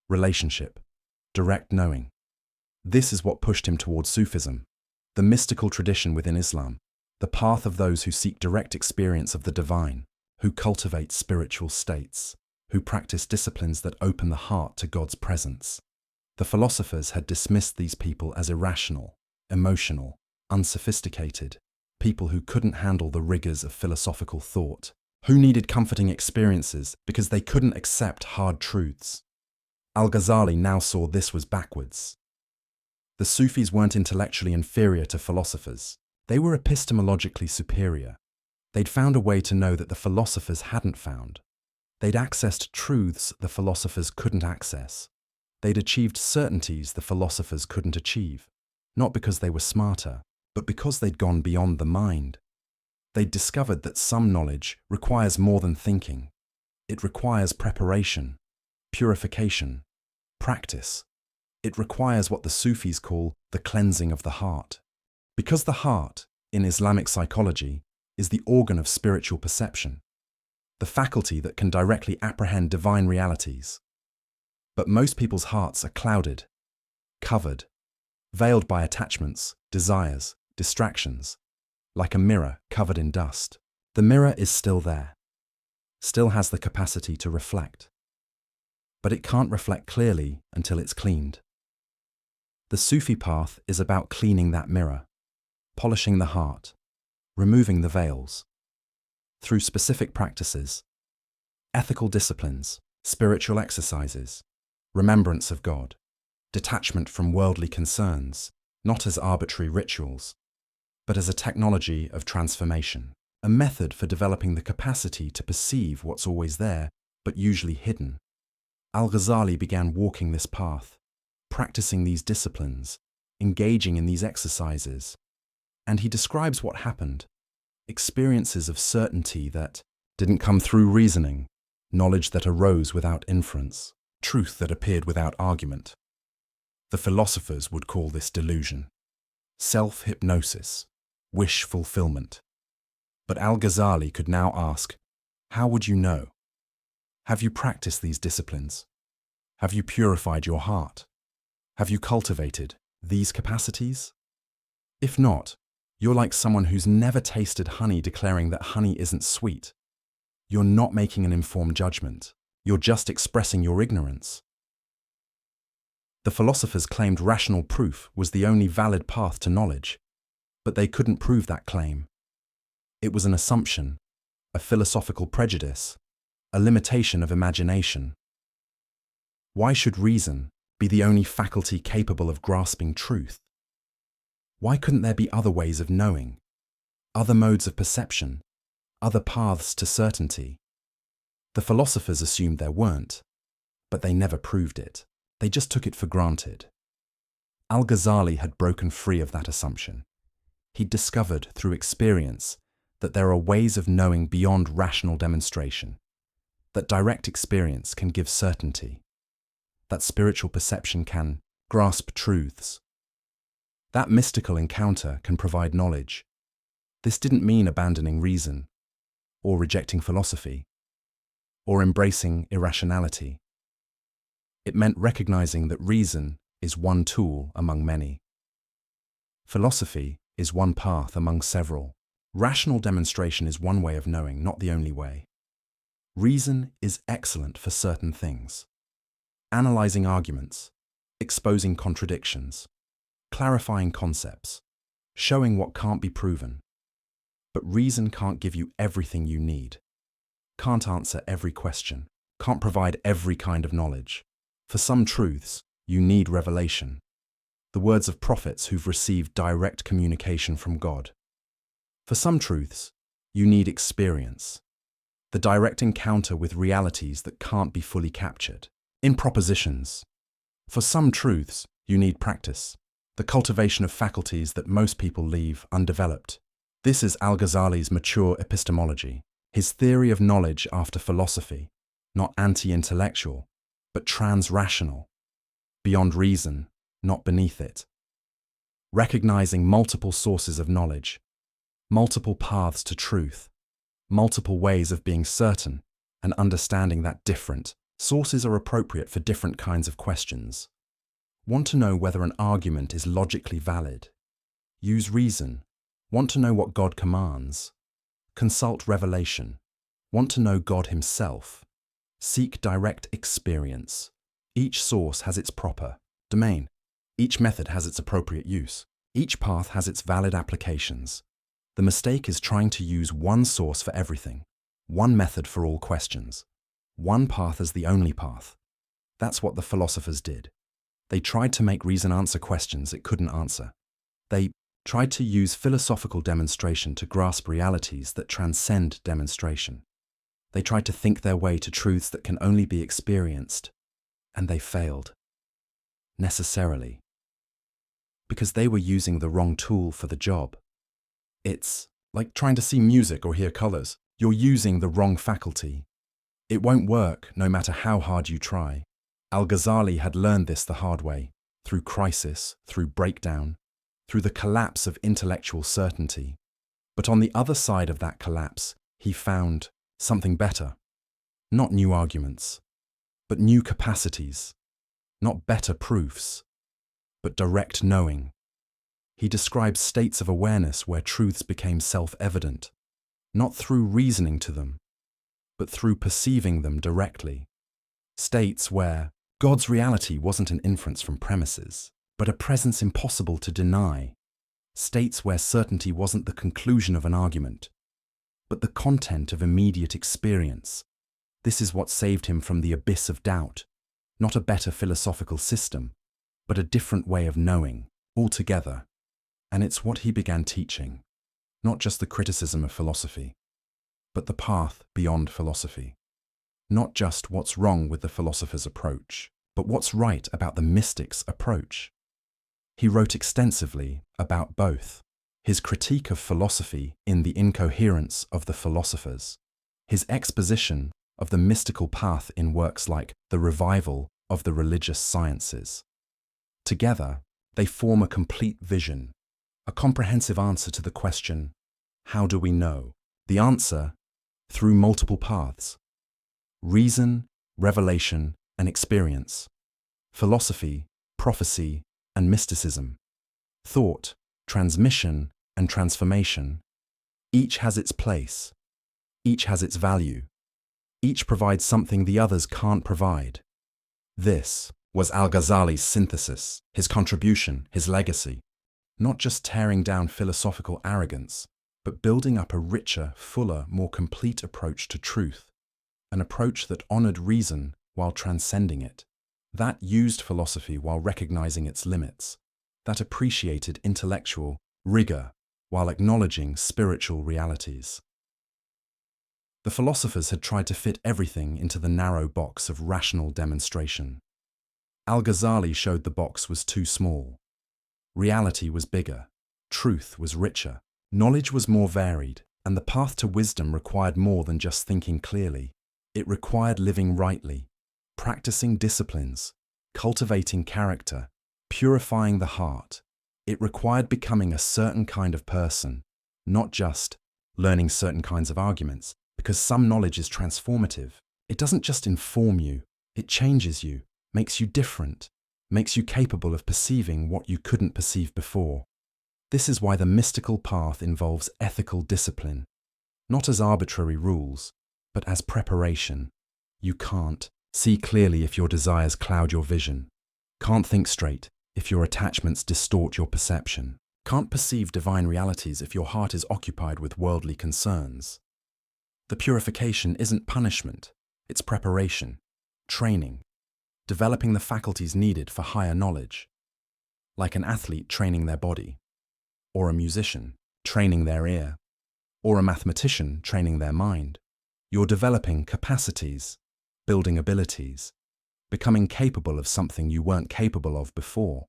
relationship, direct knowing. This is what pushed him towards Sufism, the mystical tradition within Islam, the path of those who seek direct experience of the divine, who cultivate spiritual states, who practice disciplines that open the heart to God's presence. The philosophers had dismissed these people as irrational, emotional, unsophisticated, people who couldn't handle the rigors of philosophical thought, who needed comforting experiences because they couldn't accept hard truths. Al-Ghazali now saw this was backwards. The Sufis weren't intellectually inferior to philosophers. They were epistemologically superior. They'd found a way to know that the philosophers hadn't found. They'd accessed truths the philosophers couldn't access. They'd achieved certainties the philosophers couldn't achieve, not because they were smarter, but because they'd gone beyond the mind. They'd discovered that some knowledge requires more than thinking. It requires preparation, purification, practice. It requires what the Sufis call the cleansing of the heart. Because the heart, in Islamic psychology, is the organ of spiritual perception, the faculty that can directly apprehend divine realities. But most people's hearts are clouded, covered, veiled by attachments, desires, distractions, like a mirror covered in dust. The mirror is still there, still has the capacity to reflect, but it can't reflect clearly until it's cleaned. The Sufi path is about cleaning that mirror, polishing the heart, removing the veils. Through specific practices, ethical disciplines, spiritual exercises, remembrance of God, detachment from worldly concerns, not as arbitrary rituals, but as a technology of transformation, a method for developing the capacity to perceive what's always there, but usually hidden. Al-Ghazali began walking this path, practicing these disciplines, engaging in these exercises, and he describes what happened, experiences of certainty that didn't come through reasoning, knowledge that arose without inference, truth that appeared without argument. The philosophers would call this delusion, self-hypnosis, wish fulfillment. But Al-Ghazali could now ask, how would you know? Have you practiced these disciplines? Have you purified your heart? Have you cultivated these capacities? If not, you're like someone who's never tasted honey declaring that honey isn't sweet. You're not making an informed judgment. You're just expressing your ignorance. The philosophers claimed rational proof was the only valid path to knowledge, but they couldn't prove that claim. It was an assumption, a philosophical prejudice, a limitation of imagination. Why should reason be the only faculty capable of grasping truth? Why couldn't there be other ways of knowing, other modes of perception, other paths to certainty? The philosophers assumed there weren't, but they never proved it. They just took it for granted. Al-Ghazali had broken free of that assumption. He'd discovered through experience that there are ways of knowing beyond rational demonstration, that direct experience can give certainty, that spiritual perception can grasp truths. That mystical encounter can provide knowledge. This didn't mean abandoning reason, or rejecting philosophy, or embracing irrationality. It meant recognizing that reason is one tool among many. Philosophy is one path among several. Rational demonstration is one way of knowing, not the only way. Reason is excellent for certain things. Analyzing arguments, exposing contradictions, clarifying concepts, showing what can't be proven. But reason can't give you everything you need, can't answer every question, can't provide every kind of knowledge. For some truths, you need revelation, the words of prophets who've received direct communication from God. For some truths, you need experience, the direct encounter with realities that can't be fully captured in propositions. For some truths, you need practice, the cultivation of faculties that most people leave undeveloped. This is Al-Ghazali's mature epistemology, his theory of knowledge after philosophy, not anti-intellectual, but trans-rational, beyond reason, not beneath it. Recognizing multiple sources of knowledge, multiple paths to truth, multiple ways of being certain, and understanding that different sources are appropriate for different kinds of questions. Want to know whether an argument is logically valid? Use reason. Want to know what God commands? Consult revelation. Want to know God Himself? Seek direct experience. Each source has its proper domain. Each method has its appropriate use. Each path has its valid applications. The mistake is trying to use one source for everything, one method for all questions, one path as the only path. That's what the philosophers did. They tried to make reason answer questions it couldn't answer. They tried to use philosophical demonstration to grasp realities that transcend demonstration. They tried to think their way to truths that can only be experienced, and they failed. Necessarily. Because they were using the wrong tool for the job. It's like trying to see music or hear colors. You're using the wrong faculty. It won't work no matter how hard you try. Al-Ghazali had learned this the hard way, through crisis, through breakdown, through the collapse of intellectual certainty. But on the other side of that collapse, he found something better. Not new arguments, but new capacities. Not better proofs, but direct knowing. He describes states of awareness where truths became self-evident, not through reasoning to them, but through perceiving them directly. States where God's reality wasn't an inference from premises, but a presence impossible to deny. States where certainty wasn't the conclusion of an argument, but the content of immediate experience. This is what saved him from the abyss of doubt. Not a better philosophical system, but a different way of knowing, altogether. And it's what he began teaching, not just the criticism of philosophy, but the path beyond philosophy. Not just what's wrong with the philosopher's approach, but what's right about the mystic's approach. He wrote extensively about both. His critique of philosophy in The Incoherence of the Philosophers, his exposition of the mystical path in works like The Revival of the Religious Sciences. Together, they form a complete vision, a comprehensive answer to the question, how do we know? The answer, through multiple paths. Reason, revelation, and experience. Philosophy, prophecy, and mysticism. Thought, transmission, and transformation. Each has its place. Each has its value. Each provides something the others can't provide. This was Al-Ghazali's synthesis, his contribution, his legacy, not just tearing down philosophical arrogance, but building up a richer, fuller, more complete approach to truth, an approach that honored reason while transcending it, that used philosophy while recognizing its limits, that appreciated intellectual rigor while acknowledging spiritual realities. The philosophers had tried to fit everything into the narrow box of rational demonstration. Al-Ghazali showed the box was too small. Reality was bigger, truth was richer, knowledge was more varied, and the path to wisdom required more than just thinking clearly. It required living rightly, practicing disciplines, cultivating character, purifying the heart. It required becoming a certain kind of person, not just learning certain kinds of arguments, because some knowledge is transformative. It doesn't just inform you, it changes you, makes you different, makes you capable of perceiving what you couldn't perceive before. This is why the mystical path involves ethical discipline, not as arbitrary rules, but as preparation. You can't see clearly if your desires cloud your vision, can't think straight if your attachments distort your perception, can't perceive divine realities if your heart is occupied with worldly concerns. The purification isn't punishment, it's preparation, training, developing the faculties needed for higher knowledge, like an athlete training their body, or a musician training their ear, or a mathematician training their mind. You're developing capacities, building abilities, becoming capable of something you weren't capable of before.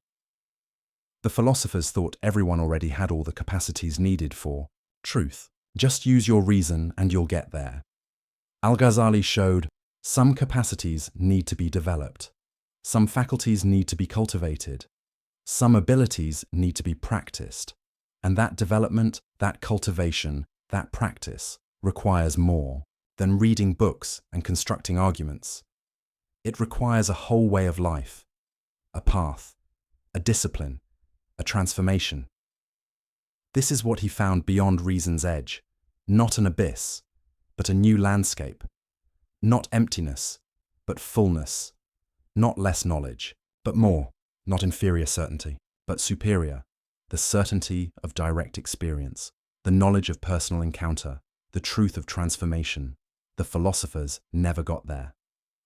The philosophers thought everyone already had all the capacities needed for truth. Just use your reason and you'll get there. Al-Ghazali showed some capacities need to be developed, some faculties need to be cultivated, some abilities need to be practiced, and that development, that cultivation, that practice requires more than reading books and constructing arguments. It requires a whole way of life, a path, a discipline, a transformation. This is what he found beyond reason's edge, not an abyss, but a new landscape, not emptiness, but fullness, not less knowledge, but more, not inferior certainty, but superior, the certainty of direct experience, the knowledge of personal encounter, the truth of transformation. The philosophers never got there,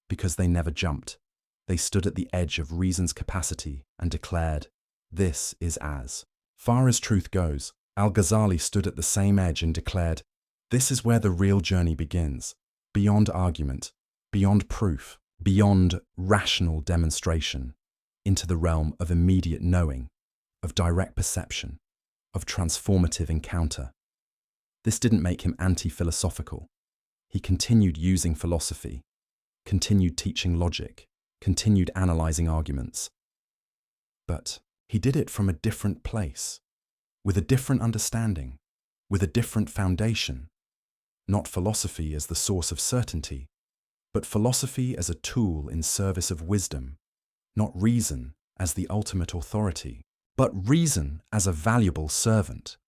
because they never jumped. They stood at the edge of reason's capacity and declared, "This is as far as truth goes." Al-Ghazali stood at the same edge and declared, "This is where the real journey begins, beyond argument, beyond proof, beyond rational demonstration, into the realm of immediate knowing, of direct perception, of transformative encounter." This didn't make him anti-philosophical. He continued using philosophy, continued teaching logic, continued analyzing arguments. But he did it from a different place, with a different understanding, with a different foundation. Not philosophy as the source of certainty, but philosophy as a tool in service of wisdom. Not reason as the ultimate authority, but reason as a valuable servant.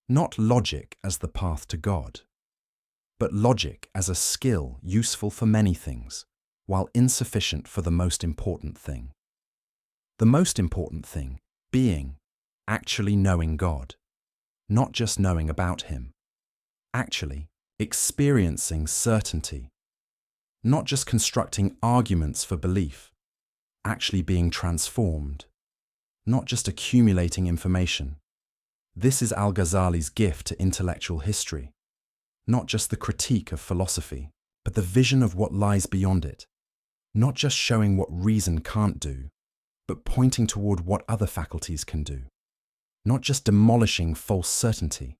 Not logic as the path to God, but logic as a skill useful for many things, while insufficient for the most important thing. The most important thing being actually knowing God, not just knowing about Him, actually experiencing certainty, not just constructing arguments for belief, actually being transformed, not just accumulating information. This is Al-Ghazali's gift to intellectual history. Not just the critique of philosophy, but the vision of what lies beyond it. Not just showing what reason can't do, but pointing toward what other faculties can do. Not just demolishing false certainty,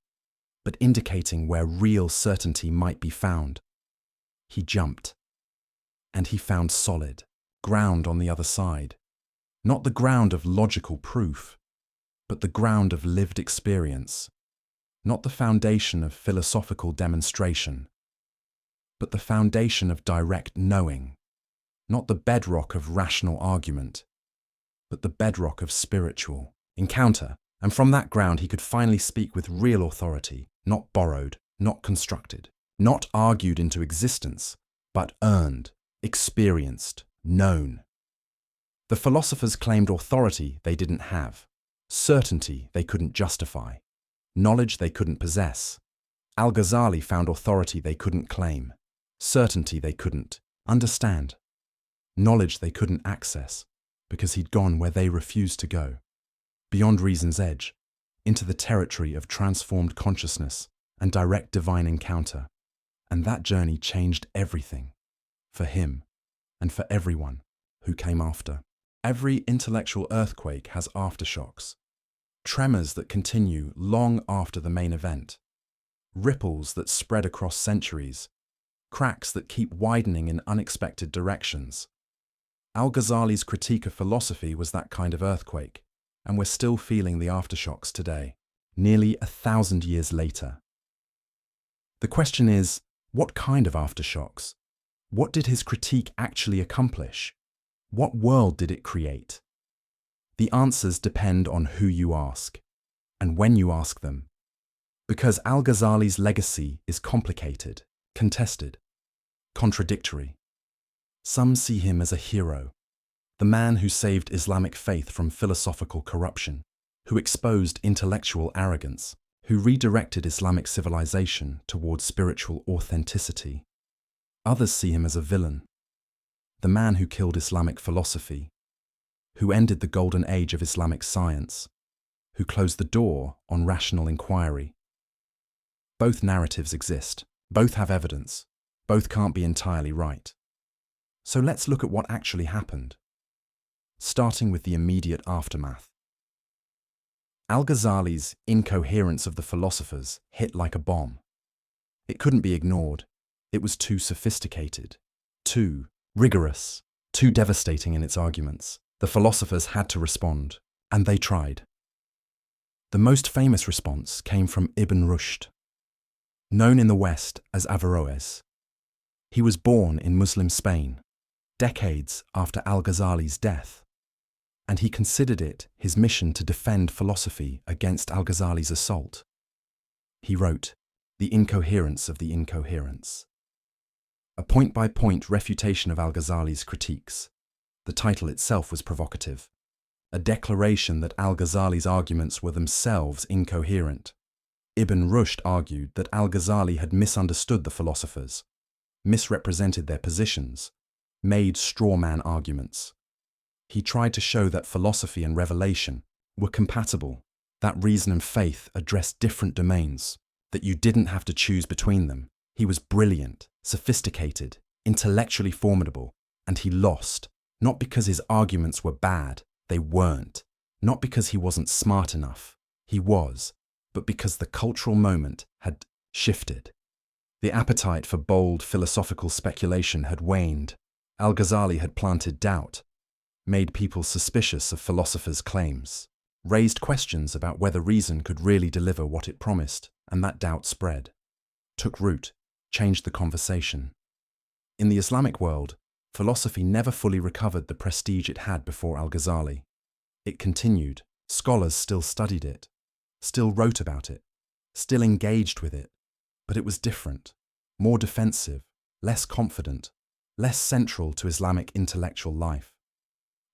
but indicating where real certainty might be found. He jumped, and he found solid ground on the other side. Not the ground of logical proof, but the ground of lived experience. Not the foundation of philosophical demonstration, but the foundation of direct knowing. Not the bedrock of rational argument, but the bedrock of spiritual encounter. And from that ground he could finally speak with real authority, not borrowed, not constructed, not argued into existence, but earned, experienced, known. The philosophers claimed authority they didn't have, certainty they couldn't justify, knowledge they couldn't possess. Al-Ghazali found authority they couldn't claim, certainty they couldn't understand, knowledge they couldn't access, because he'd gone where they refused to go, beyond reason's edge, into the territory of transformed consciousness and direct divine encounter. And that journey changed everything, for him and for everyone who came after. Every intellectual earthquake has aftershocks, tremors that continue long after the main event, ripples that spread across centuries, cracks that keep widening in unexpected directions. Al-Ghazali's critique of philosophy was that kind of earthquake, and we're still feeling the aftershocks today, nearly 1,000 years later. The question is, what kind of aftershocks? What did his critique actually accomplish? What world did it create? The answers depend on who you ask, and when you ask them. Because Al-Ghazali's legacy is complicated, contested, contradictory. Some see him as a hero, the man who saved Islamic faith from philosophical corruption, who exposed intellectual arrogance, who redirected Islamic civilization towards spiritual authenticity. Others see him as a villain, the man who killed Islamic philosophy, who ended the golden age of Islamic science, who closed the door on rational inquiry. Both narratives exist, both have evidence, both can't be entirely right. So let's look at what actually happened, starting with the immediate aftermath. Al-Ghazali's incoherence of the philosophers hit like a bomb. It couldn't be ignored. It was too sophisticated, too rigorous, too devastating in its arguments. The philosophers had to respond, and they tried. The most famous response came from Ibn Rushd, known in the West as Averroes. He was born in Muslim Spain, decades after Al-Ghazali's death, and he considered it his mission to defend philosophy against Al-Ghazali's assault. He wrote, "The Incoherence of the Incoherence," a point-by-point refutation of Al-Ghazali's critiques. The title itself was provocative, a declaration that Al-Ghazali's arguments were themselves incoherent. Ibn Rushd argued that Al-Ghazali had misunderstood the philosophers, misrepresented their positions, made straw-man arguments. He tried to show that philosophy and revelation were compatible, that reason and faith addressed different domains, that you didn't have to choose between them. He was brilliant, sophisticated, intellectually formidable, and he lost, not because his arguments were bad, they weren't, not because he wasn't smart enough, he was, but because the cultural moment had shifted. The appetite for bold philosophical speculation had waned. Al-Ghazali had planted doubt, made people suspicious of philosophers' claims, raised questions about whether reason could really deliver what it promised, and that doubt spread, took root, changed the conversation. In the Islamic world, philosophy never fully recovered the prestige it had before Al-Ghazali. It continued, scholars still studied it, still wrote about it, still engaged with it, but it was different, more defensive, less confident, less central to Islamic intellectual life.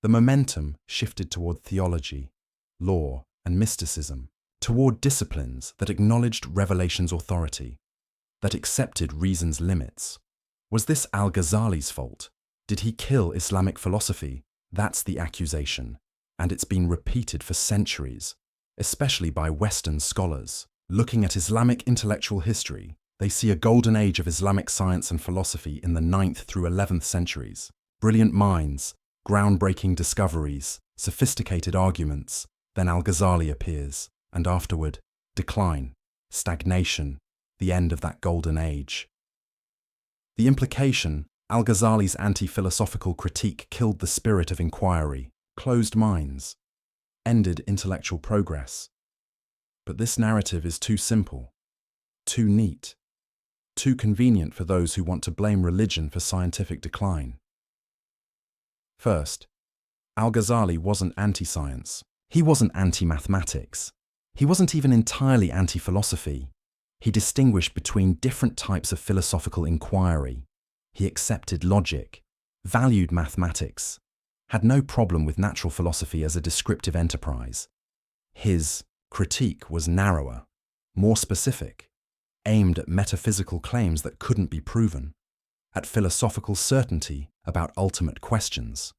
The momentum shifted toward theology, law, and mysticism, toward disciplines that acknowledged revelation's authority, that accepted reason's limits. Was this Al-Ghazali's fault? Did he kill Islamic philosophy? That's the accusation, and it's been repeated for centuries, especially by Western scholars. Looking at Islamic intellectual history, they see a golden age of Islamic science and philosophy in the 9th through 11th centuries. Brilliant minds, groundbreaking discoveries, sophisticated arguments. Then Al-Ghazali appears, and afterward, decline, stagnation, the end of that golden age. The implication, Al-Ghazali's anti-philosophical critique killed the spirit of inquiry, closed minds, ended intellectual progress. But this narrative is too simple, too neat, too convenient for those who want to blame religion for scientific decline. First, Al-Ghazali wasn't anti-science. He wasn't anti-mathematics. He wasn't even entirely anti-philosophy. He distinguished between different types of philosophical inquiry. He accepted logic, valued mathematics, had no problem with natural philosophy as a descriptive enterprise. His critique was narrower, more specific, aimed at metaphysical claims that couldn't be proven, at philosophical certainty about ultimate questions,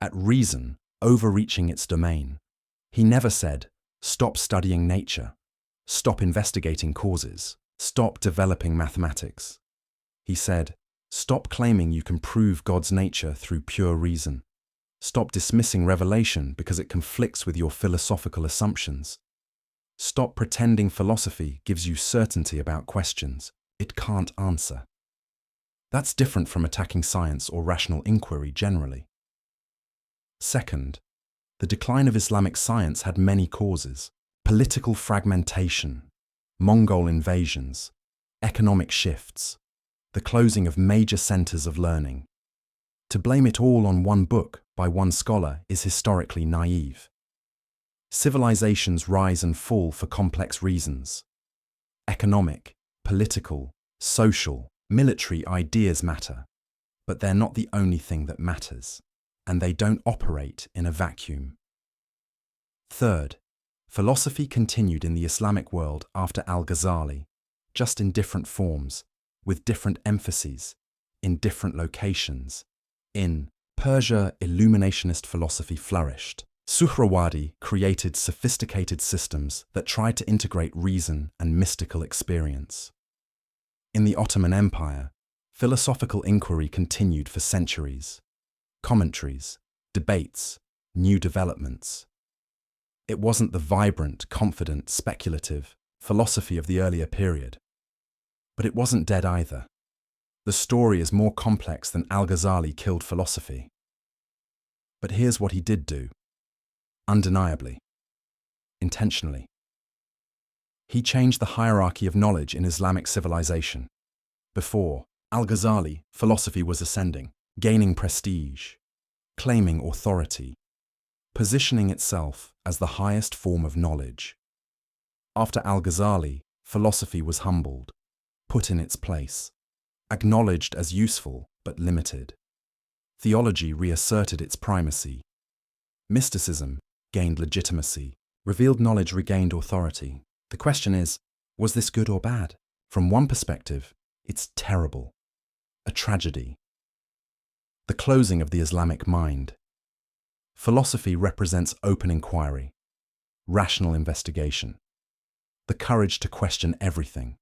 at reason overreaching its domain. He never said, "Stop studying nature, stop investigating causes, stop developing mathematics." He said, "Stop claiming you can prove God's nature through pure reason. Stop dismissing revelation because it conflicts with your philosophical assumptions. Stop pretending philosophy gives you certainty about questions it can't answer." That's different from attacking science or rational inquiry generally. Second, the decline of Islamic science had many causes: political fragmentation, Mongol invasions, economic shifts, the closing of major centers of learning. To blame it all on one book by one scholar is historically naive. Civilizations rise and fall for complex reasons. Economic, political, social, military ideas matter, but they're not the only thing that matters, and they don't operate in a vacuum. Third, philosophy continued in the Islamic world after Al-Ghazali, just in different forms, with different emphases, in different locations. In Persia, illuminationist philosophy flourished. Suhrawardi created sophisticated systems that tried to integrate reason and mystical experience. In the Ottoman Empire, philosophical inquiry continued for centuries. Commentaries, debates, new developments. It wasn't the vibrant, confident, speculative philosophy of the earlier period. But it wasn't dead either. The story is more complex than Al-Ghazali killed philosophy. But here's what he did do. Undeniably. Intentionally. He changed the hierarchy of knowledge in Islamic civilization. Before Al-Ghazali, philosophy was ascending, gaining prestige, claiming authority, positioning itself as the highest form of knowledge. After Al-Ghazali, philosophy was humbled, put in its place, acknowledged as useful but limited. Theology reasserted its primacy. Mysticism gained legitimacy. Revealed knowledge regained authority. The question is, was this good or bad? From one perspective, it's terrible, a tragedy. The closing of the Islamic mind. Philosophy represents open inquiry, rational investigation, the courage to question everything,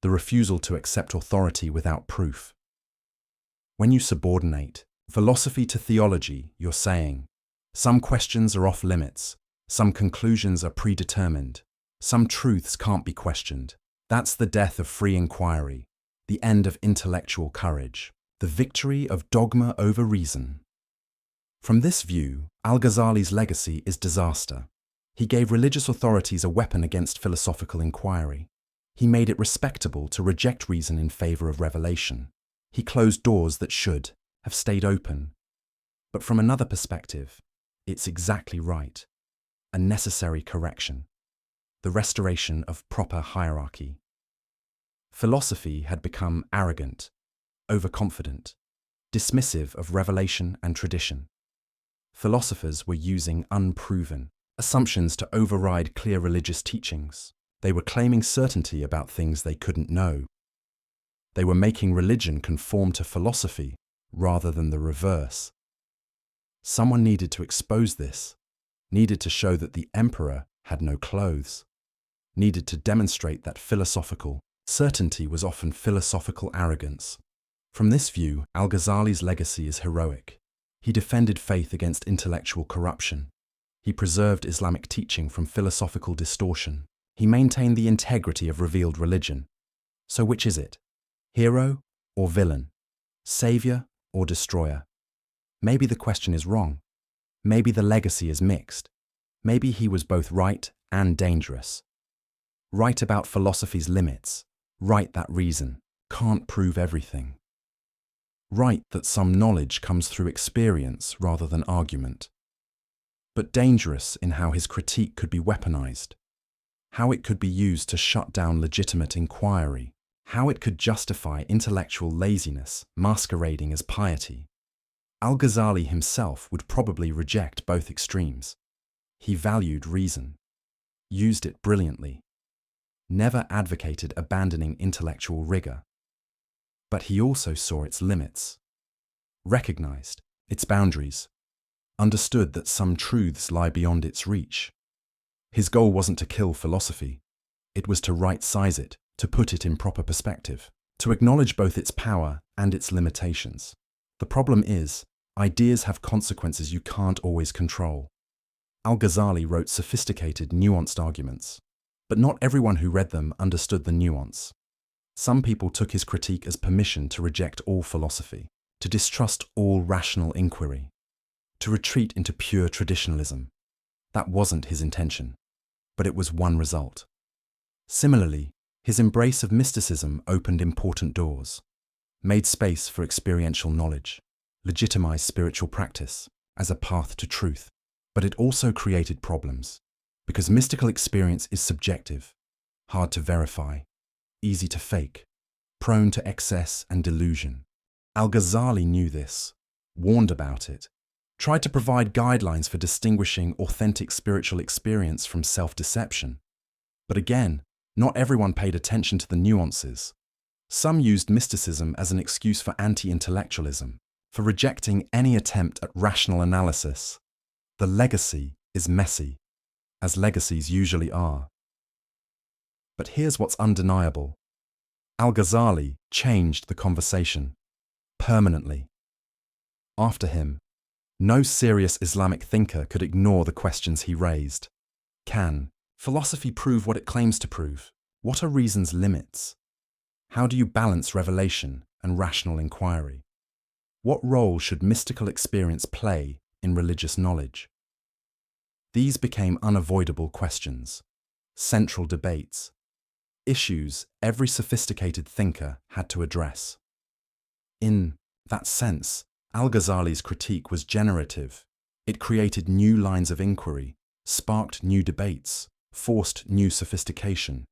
the refusal to accept authority without proof. When you subordinate philosophy to theology, you're saying, some questions are off limits, some conclusions are predetermined, some truths can't be questioned. That's the death of free inquiry, the end of intellectual courage, the victory of dogma over reason. From this view, Al-Ghazali's legacy is disaster. He gave religious authorities a weapon against philosophical inquiry. He made it respectable to reject reason in favor of revelation. He closed doors that should have stayed open. But from another perspective, it's exactly right. A necessary correction. The restoration of proper hierarchy. Philosophy had become arrogant, overconfident, dismissive of revelation and tradition. Philosophers were using unproven assumptions to override clear religious teachings. They were claiming certainty about things they couldn't know. They were making religion conform to philosophy rather than the reverse. Someone needed to expose this, needed to show that the emperor had no clothes, needed to demonstrate that philosophical certainty was often philosophical arrogance. From this view, Al-Ghazali's legacy is heroic. He defended faith against intellectual corruption. He preserved Islamic teaching from philosophical distortion. He maintained the integrity of revealed religion. So which is it? Hero or villain? Savior or destroyer? Maybe the question is wrong. Maybe the legacy is mixed. Maybe he was both right and dangerous. Right about philosophy's limits. Right that reason can't prove everything. Right that some knowledge comes through experience rather than argument. But dangerous in how his critique could be weaponized. How it could be used to shut down legitimate inquiry. How it could justify intellectual laziness masquerading as piety. Al-Ghazali himself would probably reject both extremes. He valued reason, used it brilliantly, never advocated abandoning intellectual rigor. But he also saw its limits, recognized its boundaries, understood that some truths lie beyond its reach. His goal wasn't to kill philosophy. It was to right-size it, to put it in proper perspective, to acknowledge both its power and its limitations. The problem is, ideas have consequences you can't always control. Al-Ghazali wrote sophisticated, nuanced arguments, but not everyone who read them understood the nuance. Some people took his critique as permission to reject all philosophy, to distrust all rational inquiry, to retreat into pure traditionalism. That wasn't his intention, but it was one result. Similarly, his embrace of mysticism opened important doors, made space for experiential knowledge, legitimized spiritual practice as a path to truth. But it also created problems, because mystical experience is subjective, hard to verify, easy to fake, prone to excess and delusion. Al-Ghazali knew this, warned about it, tried to provide guidelines for distinguishing authentic spiritual experience from self-deception. But again, not everyone paid attention to the nuances. Some used mysticism as an excuse for anti-intellectualism, for rejecting any attempt at rational analysis. The legacy is messy, as legacies usually are. But here's what's undeniable. Al-Ghazali changed the conversation, permanently. After him, no serious Islamic thinker could ignore the questions he raised. Can philosophy prove what it claims to prove? What are reason's limits? How do you balance revelation and rational inquiry? What role should mystical experience play in religious knowledge? These became unavoidable questions, central debates, issues every sophisticated thinker had to address. In that sense, Al-Ghazali's critique was generative. It created new lines of inquiry, sparked new debates, forced new sophistication.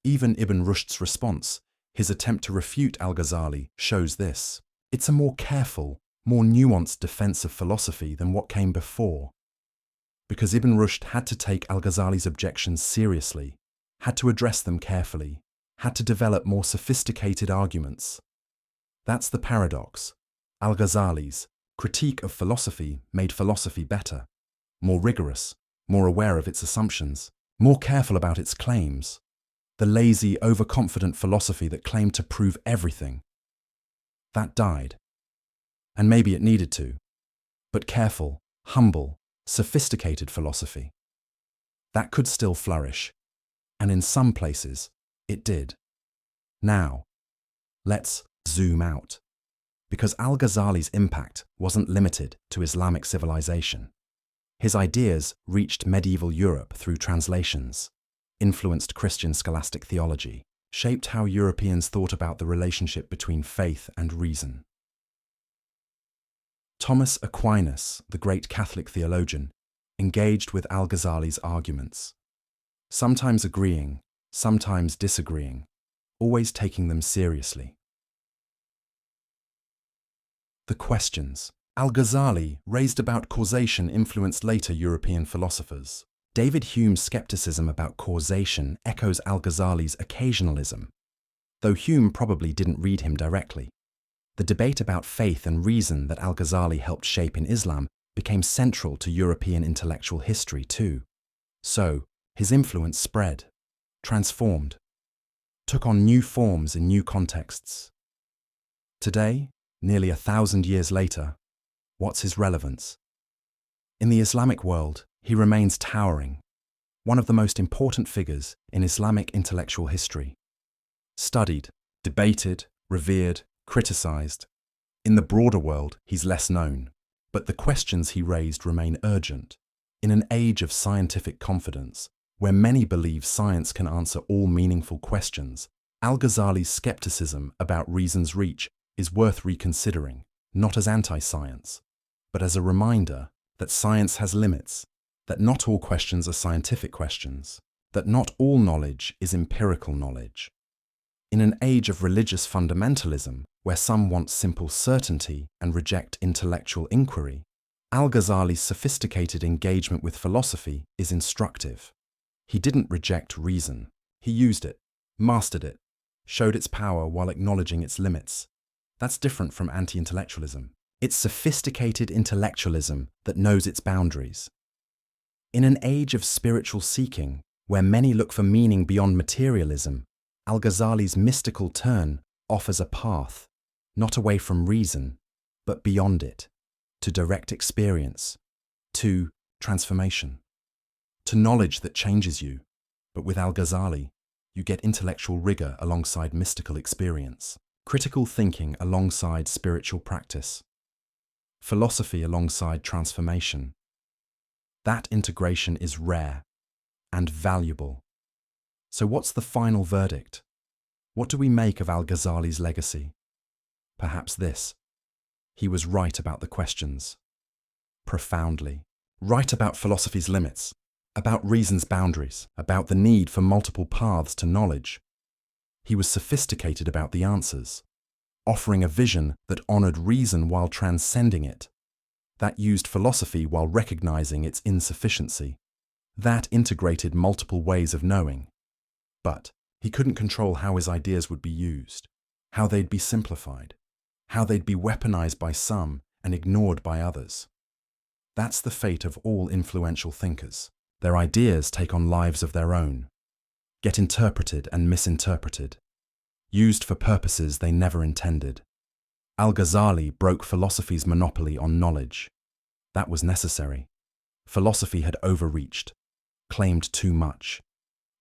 Even Ibn Rushd's response, his attempt to refute Al-Ghazali, shows this. It's a more careful, more nuanced defense of philosophy than what came before. Because Ibn Rushd had to take Al-Ghazali's objections seriously, had to address them carefully, had to develop more sophisticated arguments. That's the paradox. Al-Ghazali's critique of philosophy made philosophy better, more rigorous, more aware of its assumptions, more careful about its claims. The lazy, overconfident philosophy that claimed to prove everything. That died. And maybe it needed to. But careful, humble, sophisticated philosophy, that could still flourish. And in some places, it did. Now, let's zoom out. Because Al-Ghazali's impact wasn't limited to Islamic civilization. His ideas reached medieval Europe through translations, influenced Christian scholastic theology, shaped how Europeans thought about the relationship between faith and reason. Thomas Aquinas, the great Catholic theologian, engaged with Al-Ghazali's arguments, sometimes agreeing, sometimes disagreeing, always taking them seriously. The questions Al-Ghazali raised about causation influenced later European philosophers. David Hume's skepticism about causation echoes Al-Ghazali's occasionalism, though Hume probably didn't read him directly. The debate about faith and reason that Al-Ghazali helped shape in Islam became central to European intellectual history too. So, his influence spread, transformed, took on new forms in new contexts. Today, nearly 1,000 years later, what's his relevance? In the Islamic world, he remains towering, one of the most important figures in Islamic intellectual history. Studied, debated, revered, criticized. In the broader world, he's less known, but the questions he raised remain urgent. In an age of scientific confidence, where many believe science can answer all meaningful questions, Al-Ghazali's skepticism about reason's reach is worth reconsidering, not as anti-science, but as a reminder that science has limits, that not all questions are scientific questions, that not all knowledge is empirical knowledge. In an age of religious fundamentalism, where some want simple certainty and reject intellectual inquiry, Al-Ghazali's sophisticated engagement with philosophy is instructive. He didn't reject reason. He used it, mastered it, showed its power while acknowledging its limits. That's different from anti-intellectualism. It's sophisticated intellectualism that knows its boundaries. In an age of spiritual seeking, where many look for meaning beyond materialism, Al-Ghazali's mystical turn offers a path, not away from reason, but beyond it, to direct experience, to transformation, to knowledge that changes you. But with Al-Ghazali, you get intellectual rigor alongside mystical experience, critical thinking alongside spiritual practice, philosophy alongside transformation. That integration is rare and valuable. So what's the final verdict? What do we make of Al-Ghazali's legacy? Perhaps this: he was right about the questions. Profoundly. Right about philosophy's limits, about reason's boundaries, about the need for multiple paths to knowledge. He was sophisticated about the answers, offering a vision that honored reason while transcending it, that used philosophy while recognizing its insufficiency, that integrated multiple ways of knowing. But he couldn't control how his ideas would be used, how they'd be simplified, how they'd be weaponized by some and ignored by others. That's the fate of all influential thinkers. Their ideas take on lives of their own, get interpreted and misinterpreted, used for purposes they never intended. Al-Ghazali broke philosophy's monopoly on knowledge. That was necessary. Philosophy had overreached, claimed too much,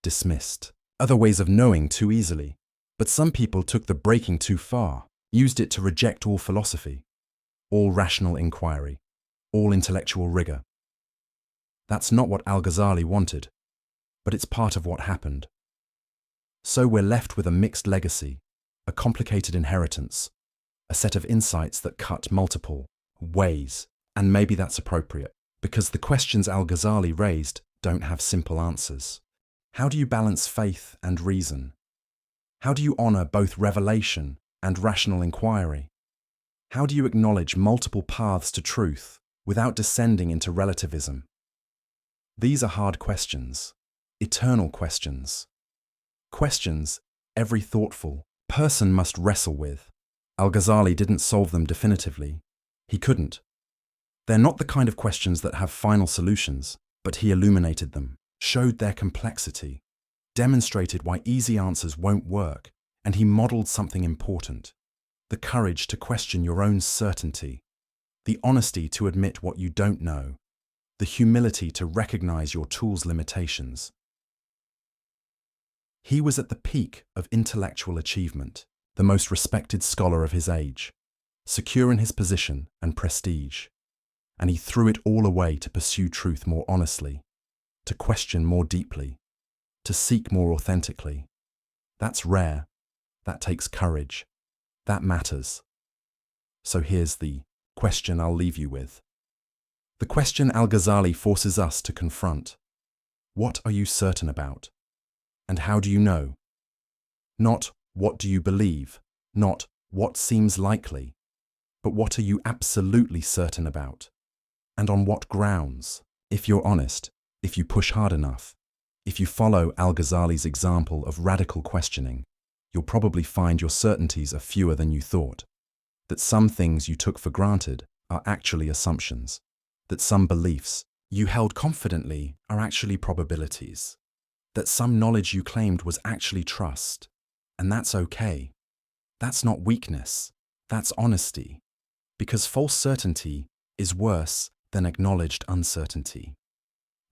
dismissed other ways of knowing too easily. But some people took the breaking too far, used it to reject all philosophy, all rational inquiry, all intellectual rigor. That's not what Al-Ghazali wanted, but it's part of what happened. So we're left with a mixed legacy, a complicated inheritance, a set of insights that cut multiple ways, and maybe that's appropriate, because the questions Al-Ghazali raised don't have simple answers. How do you balance faith and reason? How do you honor both revelation and rational inquiry? How do you acknowledge multiple paths to truth without descending into relativism? These are hard questions, eternal questions. Questions every thoughtful person must wrestle with. Al-Ghazali didn't solve them definitively. He couldn't. They're not the kind of questions that have final solutions, but he illuminated them, showed their complexity, demonstrated why easy answers won't work, and he modeled something important: the courage to question your own certainty, the honesty to admit what you don't know, the humility to recognize your tool's limitations. He was at the peak of intellectual achievement, the most respected scholar of his age, secure in his position and prestige, and he threw it all away to pursue truth more honestly, to question more deeply, to seek more authentically. That's rare. That takes courage. That matters. So here's the question I'll leave you with. The question Al-Ghazali forces us to confront. What are you certain about? And how do you know? Not what do you believe, not what seems likely, but what are you absolutely certain about? And on what grounds? If you're honest, if you push hard enough, if you follow Al-Ghazali's example of radical questioning, you'll probably find your certainties are fewer than you thought, that some things you took for granted are actually assumptions, that some beliefs you held confidently are actually probabilities, that some knowledge you claimed was actually trust, and that's okay. That's not weakness, that's honesty, because false certainty is worse than acknowledged uncertainty.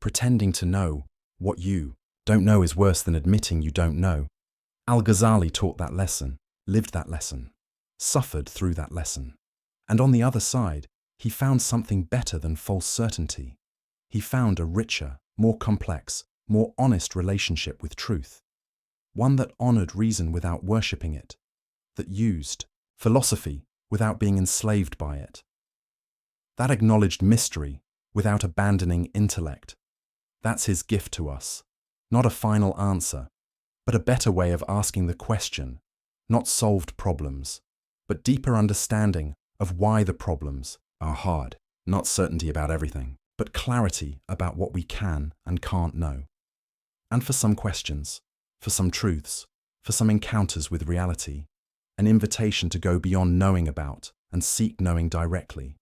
Pretending to know what you don't know is worse than admitting you don't know. Al-Ghazali taught that lesson, lived that lesson, suffered through that lesson. And on the other side, he found something better than false certainty. He found a richer, more complex, more honest relationship with truth. One that honored reason without worshipping it, that used philosophy without being enslaved by it, that acknowledged mystery without abandoning intellect. That's his gift to us, not a final answer, but a better way of asking the question, not solved problems, but deeper understanding of why the problems are hard. Not certainty about everything, but clarity about what we can and can't know. And for some questions, for some truths, for some encounters with reality, an invitation to go beyond knowing about and seek knowing directly,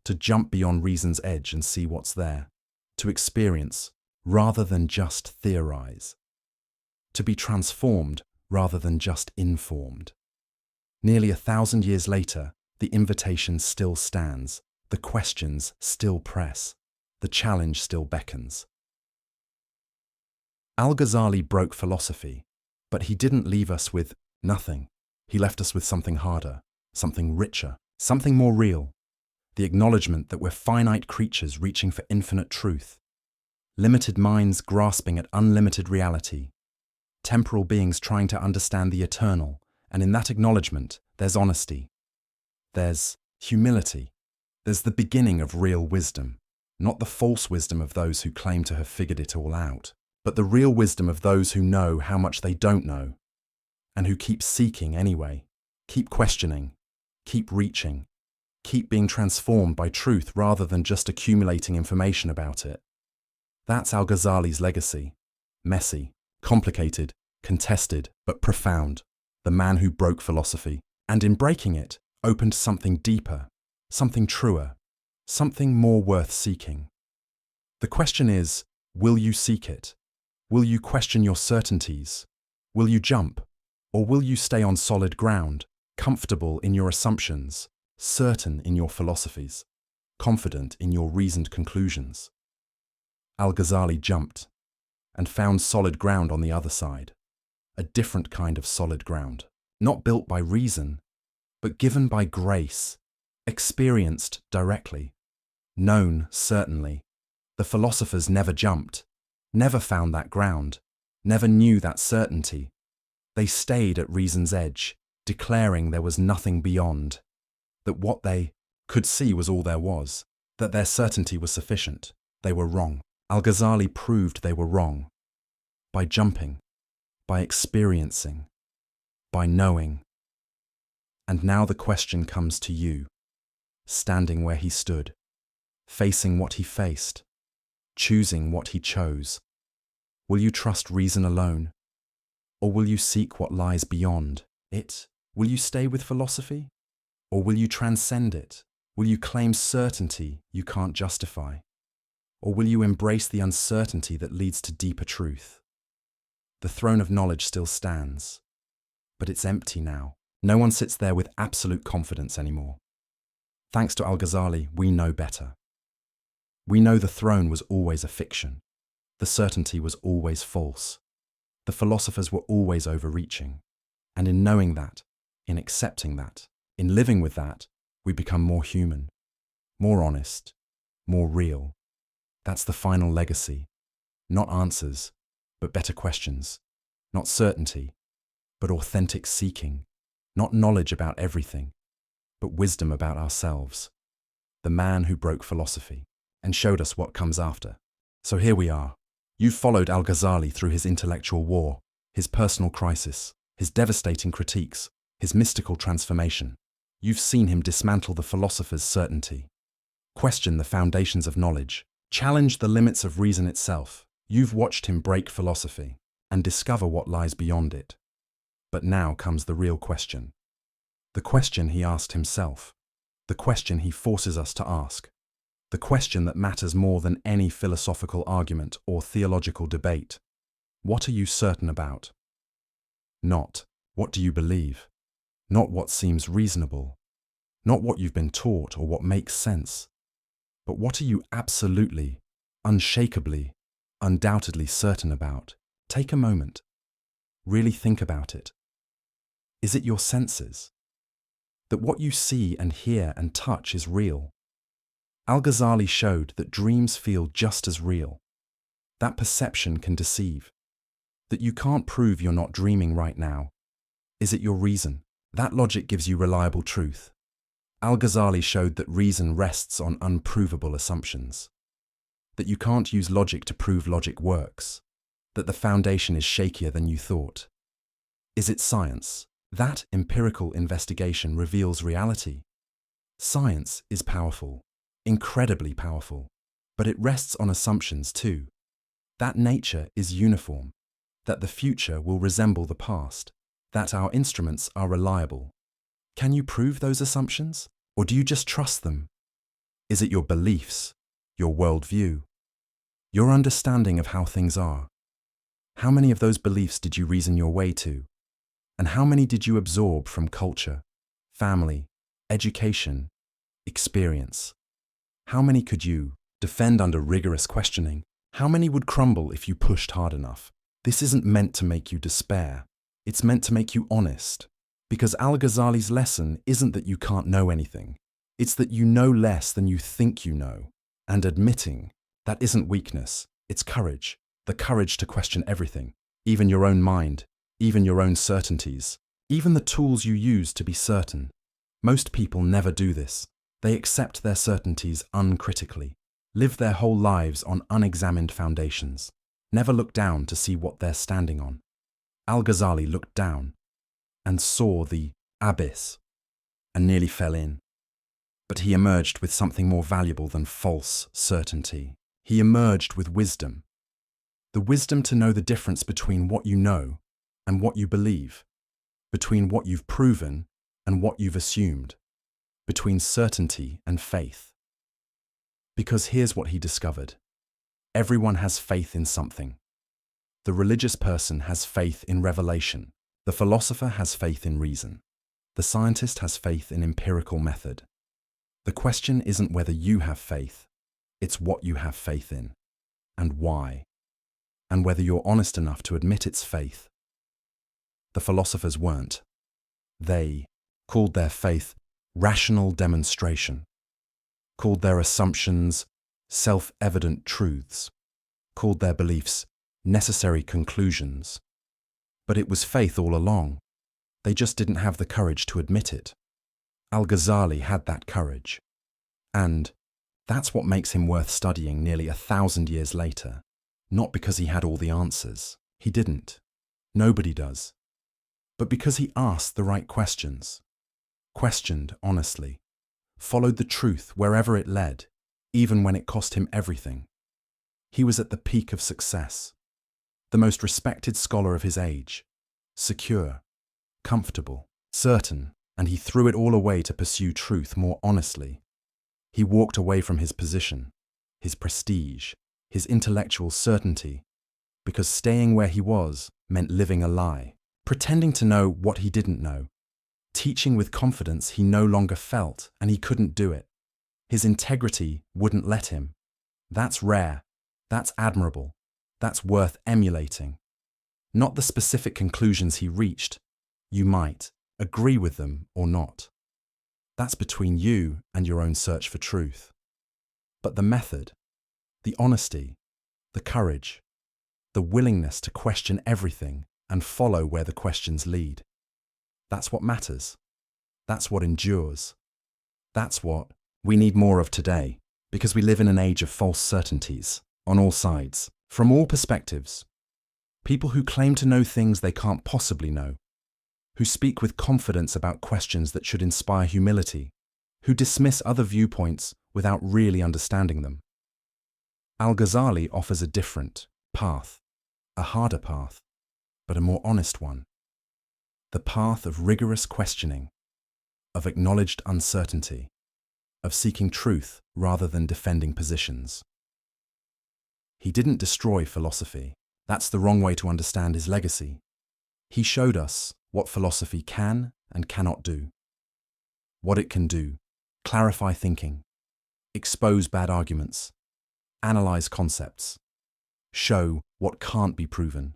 to jump beyond reason's edge and see what's there, to experience rather than just theorize, to be transformed rather than just informed. Nearly 1,000 years later, the invitation still stands, the questions still press, the challenge still beckons. Al-Ghazali broke philosophy, but he didn't leave us with nothing. He left us with something harder, something richer, something more real. The acknowledgement that we're finite creatures reaching for infinite truth, limited minds grasping at unlimited reality, temporal beings trying to understand the eternal, and in that acknowledgement, there's honesty. There's humility. There's the beginning of real wisdom, not the false wisdom of those who claim to have figured it all out, but the real wisdom of those who know how much they don't know, and who keep seeking anyway, keep questioning, keep reaching, keep being transformed by truth rather than just accumulating information about it. That's Al-Ghazali's legacy. Messy, complicated, contested, but profound. The man who broke philosophy, and in breaking it, opened something deeper, something truer, something more worth seeking. The question is, will you seek it? Will you question your certainties? Will you jump? Or will you stay on solid ground, comfortable in your assumptions, certain in your philosophies, confident in your reasoned conclusions? Al-Ghazali jumped and found solid ground on the other side, a different kind of solid ground, not built by reason, but given by grace, experienced directly, known certainly. The philosophers never jumped, never found that ground, never knew that certainty. They stayed at reason's edge, declaring there was nothing beyond, that what they could see was all there was, that their certainty was sufficient. They were wrong. Al-Ghazali proved they were wrong by jumping, by experiencing, by knowing. And now the question comes to you, standing where he stood, facing what he faced, choosing what he chose. Will you trust reason alone? Or will you seek what lies beyond it? Will you stay with philosophy? Or will you transcend it? Will you claim certainty you can't justify? Or will you embrace the uncertainty that leads to deeper truth? The throne of knowledge still stands, but it's empty now. No one sits there with absolute confidence anymore. Thanks to Al-Ghazali, we know better. We know the throne was always a fiction. The certainty was always false. The philosophers were always overreaching. And in knowing that, in accepting that, in living with that, we become more human, more honest, more real. That's the final legacy. Not answers, but better questions. Not certainty, but authentic seeking. Not knowledge about everything, but wisdom about ourselves. The man who broke philosophy and showed us what comes after. So here we are. You've followed Al-Ghazali through his intellectual war, his personal crisis, his devastating critiques, his mystical transformation. You've seen him dismantle the philosopher's certainty, question the foundations of knowledge, challenge the limits of reason itself. You've watched him break philosophy and discover what lies beyond it. But now comes the real question. The question he asked himself. The question he forces us to ask. The question that matters more than any philosophical argument or theological debate. What are you certain about? Not what do you believe? Not what seems reasonable. Not what you've been taught or what makes sense. But what are you absolutely, unshakably, undoubtedly certain about? Take a moment. Really think about it. Is it your senses? That what you see and hear and touch is real? Al-Ghazali showed that dreams feel just as real. That perception can deceive. That you can't prove you're not dreaming right now. Is it your reason? That logic gives you reliable truth. Al-Ghazali showed that reason rests on unprovable assumptions. That you can't use logic to prove logic works. That the foundation is shakier than you thought. Is it science? That empirical investigation reveals reality. Science is powerful, incredibly powerful, but it rests on assumptions too. That nature is uniform, that the future will resemble the past, that our instruments are reliable. Can you prove those assumptions, or do you just trust them? Is it your beliefs, your worldview, your understanding of how things are? How many of those beliefs did you reason your way to? And how many did you absorb from culture, family, education, experience? How many could you defend under rigorous questioning? How many would crumble if you pushed hard enough? This isn't meant to make you despair. It's meant to make you honest. Because Al-Ghazali's lesson isn't that you can't know anything. It's that you know less than you think you know. And admitting that isn't weakness, it's courage. The courage to question everything, even your own mind, even your own certainties, even the tools you use to be certain. Most people never do this. They accept their certainties uncritically, live their whole lives on unexamined foundations, never look down to see what they're standing on. Al-Ghazali looked down and saw the abyss and nearly fell in. But he emerged with something more valuable than false certainty. He emerged with wisdom. The wisdom to know the difference between what you know and what you believe, between what you've proven and what you've assumed, between certainty and faith. Because here's what he discovered. Everyone has faith in something. The religious person has faith in revelation. The philosopher has faith in reason. The scientist has faith in empirical method. The question isn't whether you have faith, it's what you have faith in, and why, and whether you're honest enough to admit it's faith. The philosophers weren't. They called their faith rational demonstration, called their assumptions self-evident truths, called their beliefs necessary conclusions. But it was faith all along. They just didn't have the courage to admit it. Al-Ghazali had that courage. And that's what makes him worth studying nearly 1,000 years later. Not because he had all the answers. He didn't. Nobody does. But because he asked the right questions, questioned honestly, followed the truth wherever it led, even when it cost him everything. He was at the peak of success, the most respected scholar of his age, secure, comfortable, certain, and he threw it all away to pursue truth more honestly. He walked away from his position, his prestige, his intellectual certainty, because staying where he was meant living a lie, pretending to know what he didn't know, teaching with confidence he no longer felt and he couldn't do it. His integrity wouldn't let him. That's rare. That's admirable. That's worth emulating. Not the specific conclusions he reached. You might agree with them or not. That's between you and your own search for truth. But the method, the honesty, the courage, the willingness to question everything and follow where the questions lead. That's what matters. That's what endures. That's what we need more of today, because we live in an age of false certainties, on all sides, from all perspectives. People who claim to know things they can't possibly know, who speak with confidence about questions that should inspire humility, who dismiss other viewpoints without really understanding them. Al-Ghazali offers a different path, a harder path, but a more honest one. The path of rigorous questioning, of acknowledged uncertainty, of seeking truth rather than defending positions. He didn't destroy philosophy. That's the wrong way to understand his legacy. He showed us what philosophy can and cannot do. What it can do: clarify thinking, expose bad arguments, analyze concepts, show what can't be proven,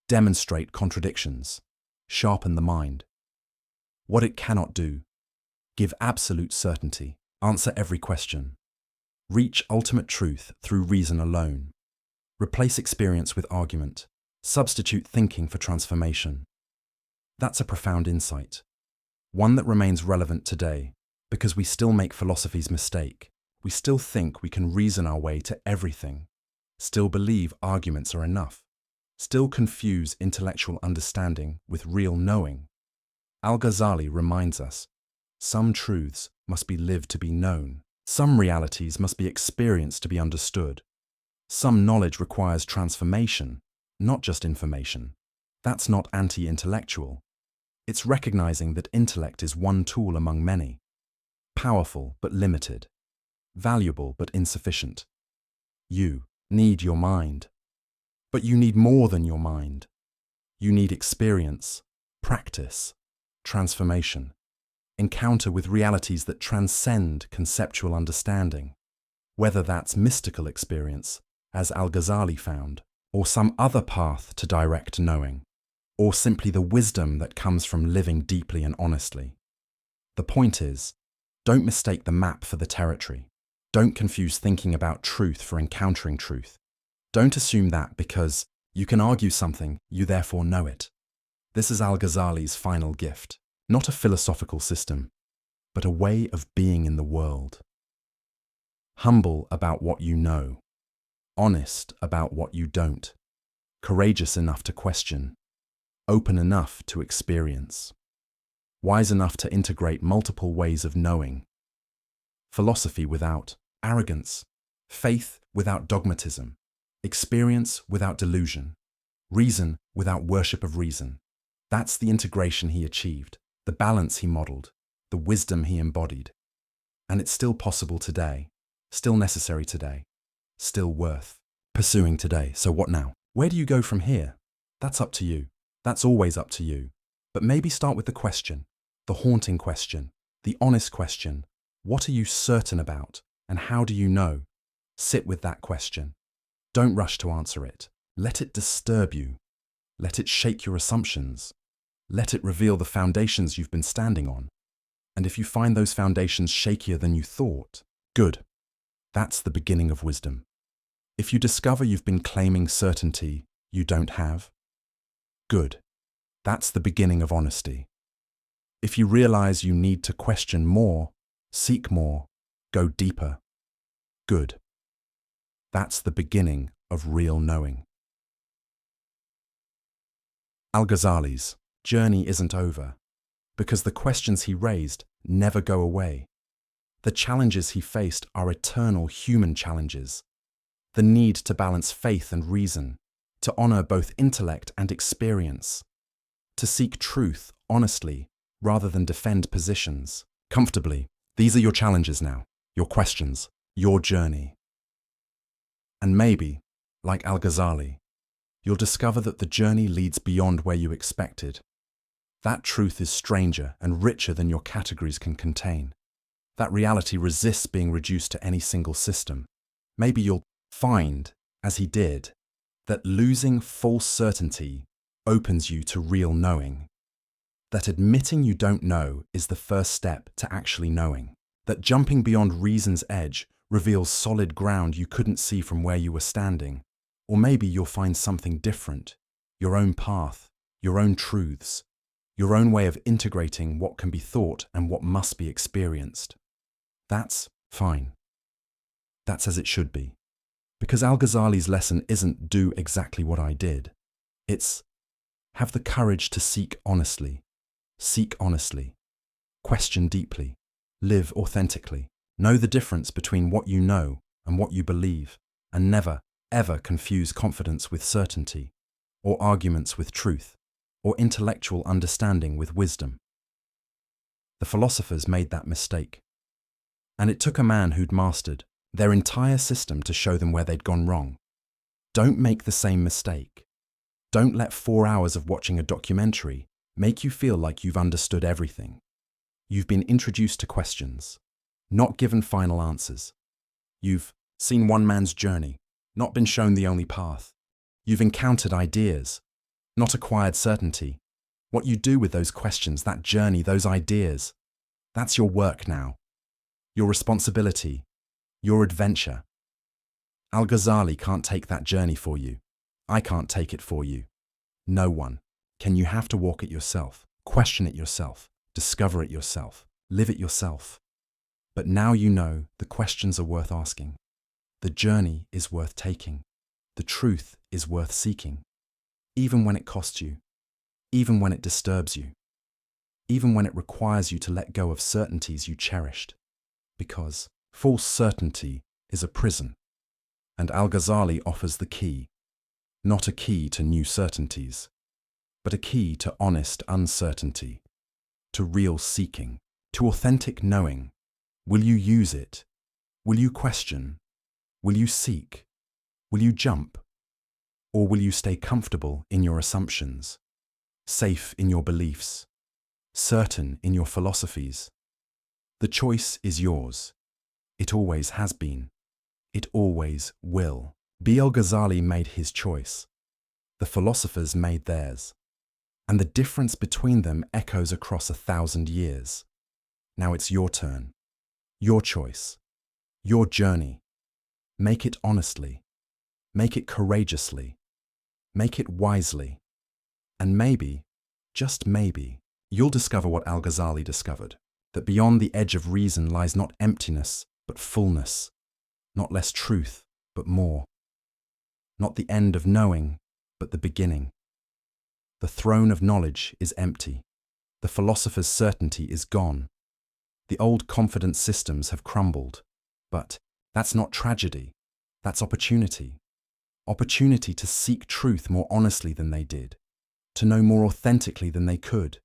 demonstrate contradictions, sharpen the mind. What it cannot do: give absolute certainty, answer every question, reach ultimate truth through reason alone, replace experience with argument, substitute thinking for transformation. That's a profound insight, one that remains relevant today, because we still make philosophy's mistake. We still think we can reason our way to everything, still believe arguments are enough, still confuse intellectual understanding with real knowing. Al-Ghazali reminds us, some truths must be lived to be known. Some realities must be experienced to be understood. Some knowledge requires transformation, not just information. That's not anti-intellectual. It's recognizing that intellect is one tool among many. Powerful but limited. Valuable but insufficient. You need your mind. But you need more than your mind. You need experience, practice, transformation, encounter with realities that transcend conceptual understanding, whether that's mystical experience, as Al-Ghazali found, or some other path to direct knowing, or simply the wisdom that comes from living deeply and honestly. The point is, don't mistake the map for the territory. Don't confuse thinking about truth for encountering truth. Don't assume that because you can argue something, you therefore know it. This is Al-Ghazali's final gift, not a philosophical system, but a way of being in the world. Humble about what you know, honest about what you don't, courageous enough to question, open enough to experience, wise enough to integrate multiple ways of knowing, philosophy without arrogance, faith without dogmatism, experience without delusion, reason without worship of reason. That's the integration he achieved, the balance he modeled, the wisdom he embodied. And it's still possible today, still necessary today, still worth pursuing today. So what now? Where do you go from here? That's up to you. That's always up to you. But maybe start with the question, the haunting question, the honest question. What are you certain about, and how do you know? Sit with that question. Don't rush to answer it. Let it disturb you. Let it shake your assumptions. Let it reveal the foundations you've been standing on. And if you find those foundations shakier than you thought, good. That's the beginning of wisdom. If you discover you've been claiming certainty you don't have, good. That's the beginning of honesty. If you realize you need to question more, seek more, go deeper, good. That's the beginning of real knowing. Al-Ghazali's journey isn't over, because the questions he raised never go away. The challenges he faced are eternal human challenges. The need to balance faith and reason, to honor both intellect and experience, to seek truth honestly rather than defend positions comfortably. These are your challenges now, your questions, your journey. And maybe, like Al-Ghazali, you'll discover that the journey leads beyond where you expected. That truth is stranger and richer than your categories can contain. That reality resists being reduced to any single system. Maybe you'll find, as he did, that losing false certainty opens you to real knowing. That admitting you don't know is the first step to actually knowing. That jumping beyond reason's edge reveals solid ground you couldn't see from where you were standing. Or maybe you'll find something different, your own path, your own truths, your own way of integrating what can be thought and what must be experienced. That's fine. That's as it should be. Because Al-Ghazali's lesson isn't do exactly what I did. It's have the courage to seek honestly, question deeply, live authentically, know the difference between what you know and what you believe, and never, ever confuse confidence with certainty, or arguments with truth, or intellectual understanding with wisdom. The philosophers made that mistake. And it took a man who'd mastered their entire system to show them where they'd gone wrong. Don't make the same mistake. Don't let 4 hours of watching a documentary make you feel like you've understood everything. You've been introduced to questions, not given final answers. You've seen one man's journey, not been shown the only path. You've encountered ideas, not acquired certainty. What you do with those questions, that journey, those ideas, that's your work now. Your responsibility, your adventure. Al-Ghazali can't take that journey for you. I can't take it for you. No one. You have to walk it yourself, question it yourself, discover it yourself, live it yourself. But now you know the questions are worth asking. The journey is worth taking. The truth is worth seeking. Even when it costs you. Even when it disturbs you. even when it requires you to let go of certainties you cherished. Because false certainty is a prison, and Al-Ghazali offers the key, not a key to new certainties, but a key to honest uncertainty, to real seeking, to authentic knowing. Will you use it? Will you question? Will you seek? Will you jump? Or will you stay comfortable in your assumptions, safe in your beliefs, certain in your philosophies? The choice is yours. It always has been. It always will. Al-Ghazali made his choice. The philosophers made theirs. And the difference between them echoes across 1,000 years. Now it's your turn. Your choice. Your journey. Make it honestly. Make it courageously. Make it wisely. And maybe, just maybe, you'll discover what Al-Ghazali discovered, that beyond the edge of reason lies not emptiness, but fullness, not less truth, but more, not the end of knowing, but the beginning. The throne of knowledge is empty. The philosopher's certainty is gone. The old confident systems have crumbled. But that's not tragedy. That's opportunity. Opportunity to seek truth more honestly than they did, to know more authentically than they could,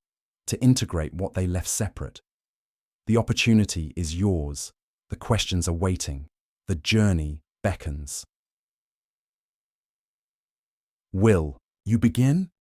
to integrate what they left separate. The opportunity is yours. The questions are waiting. The journey beckons. Will you begin?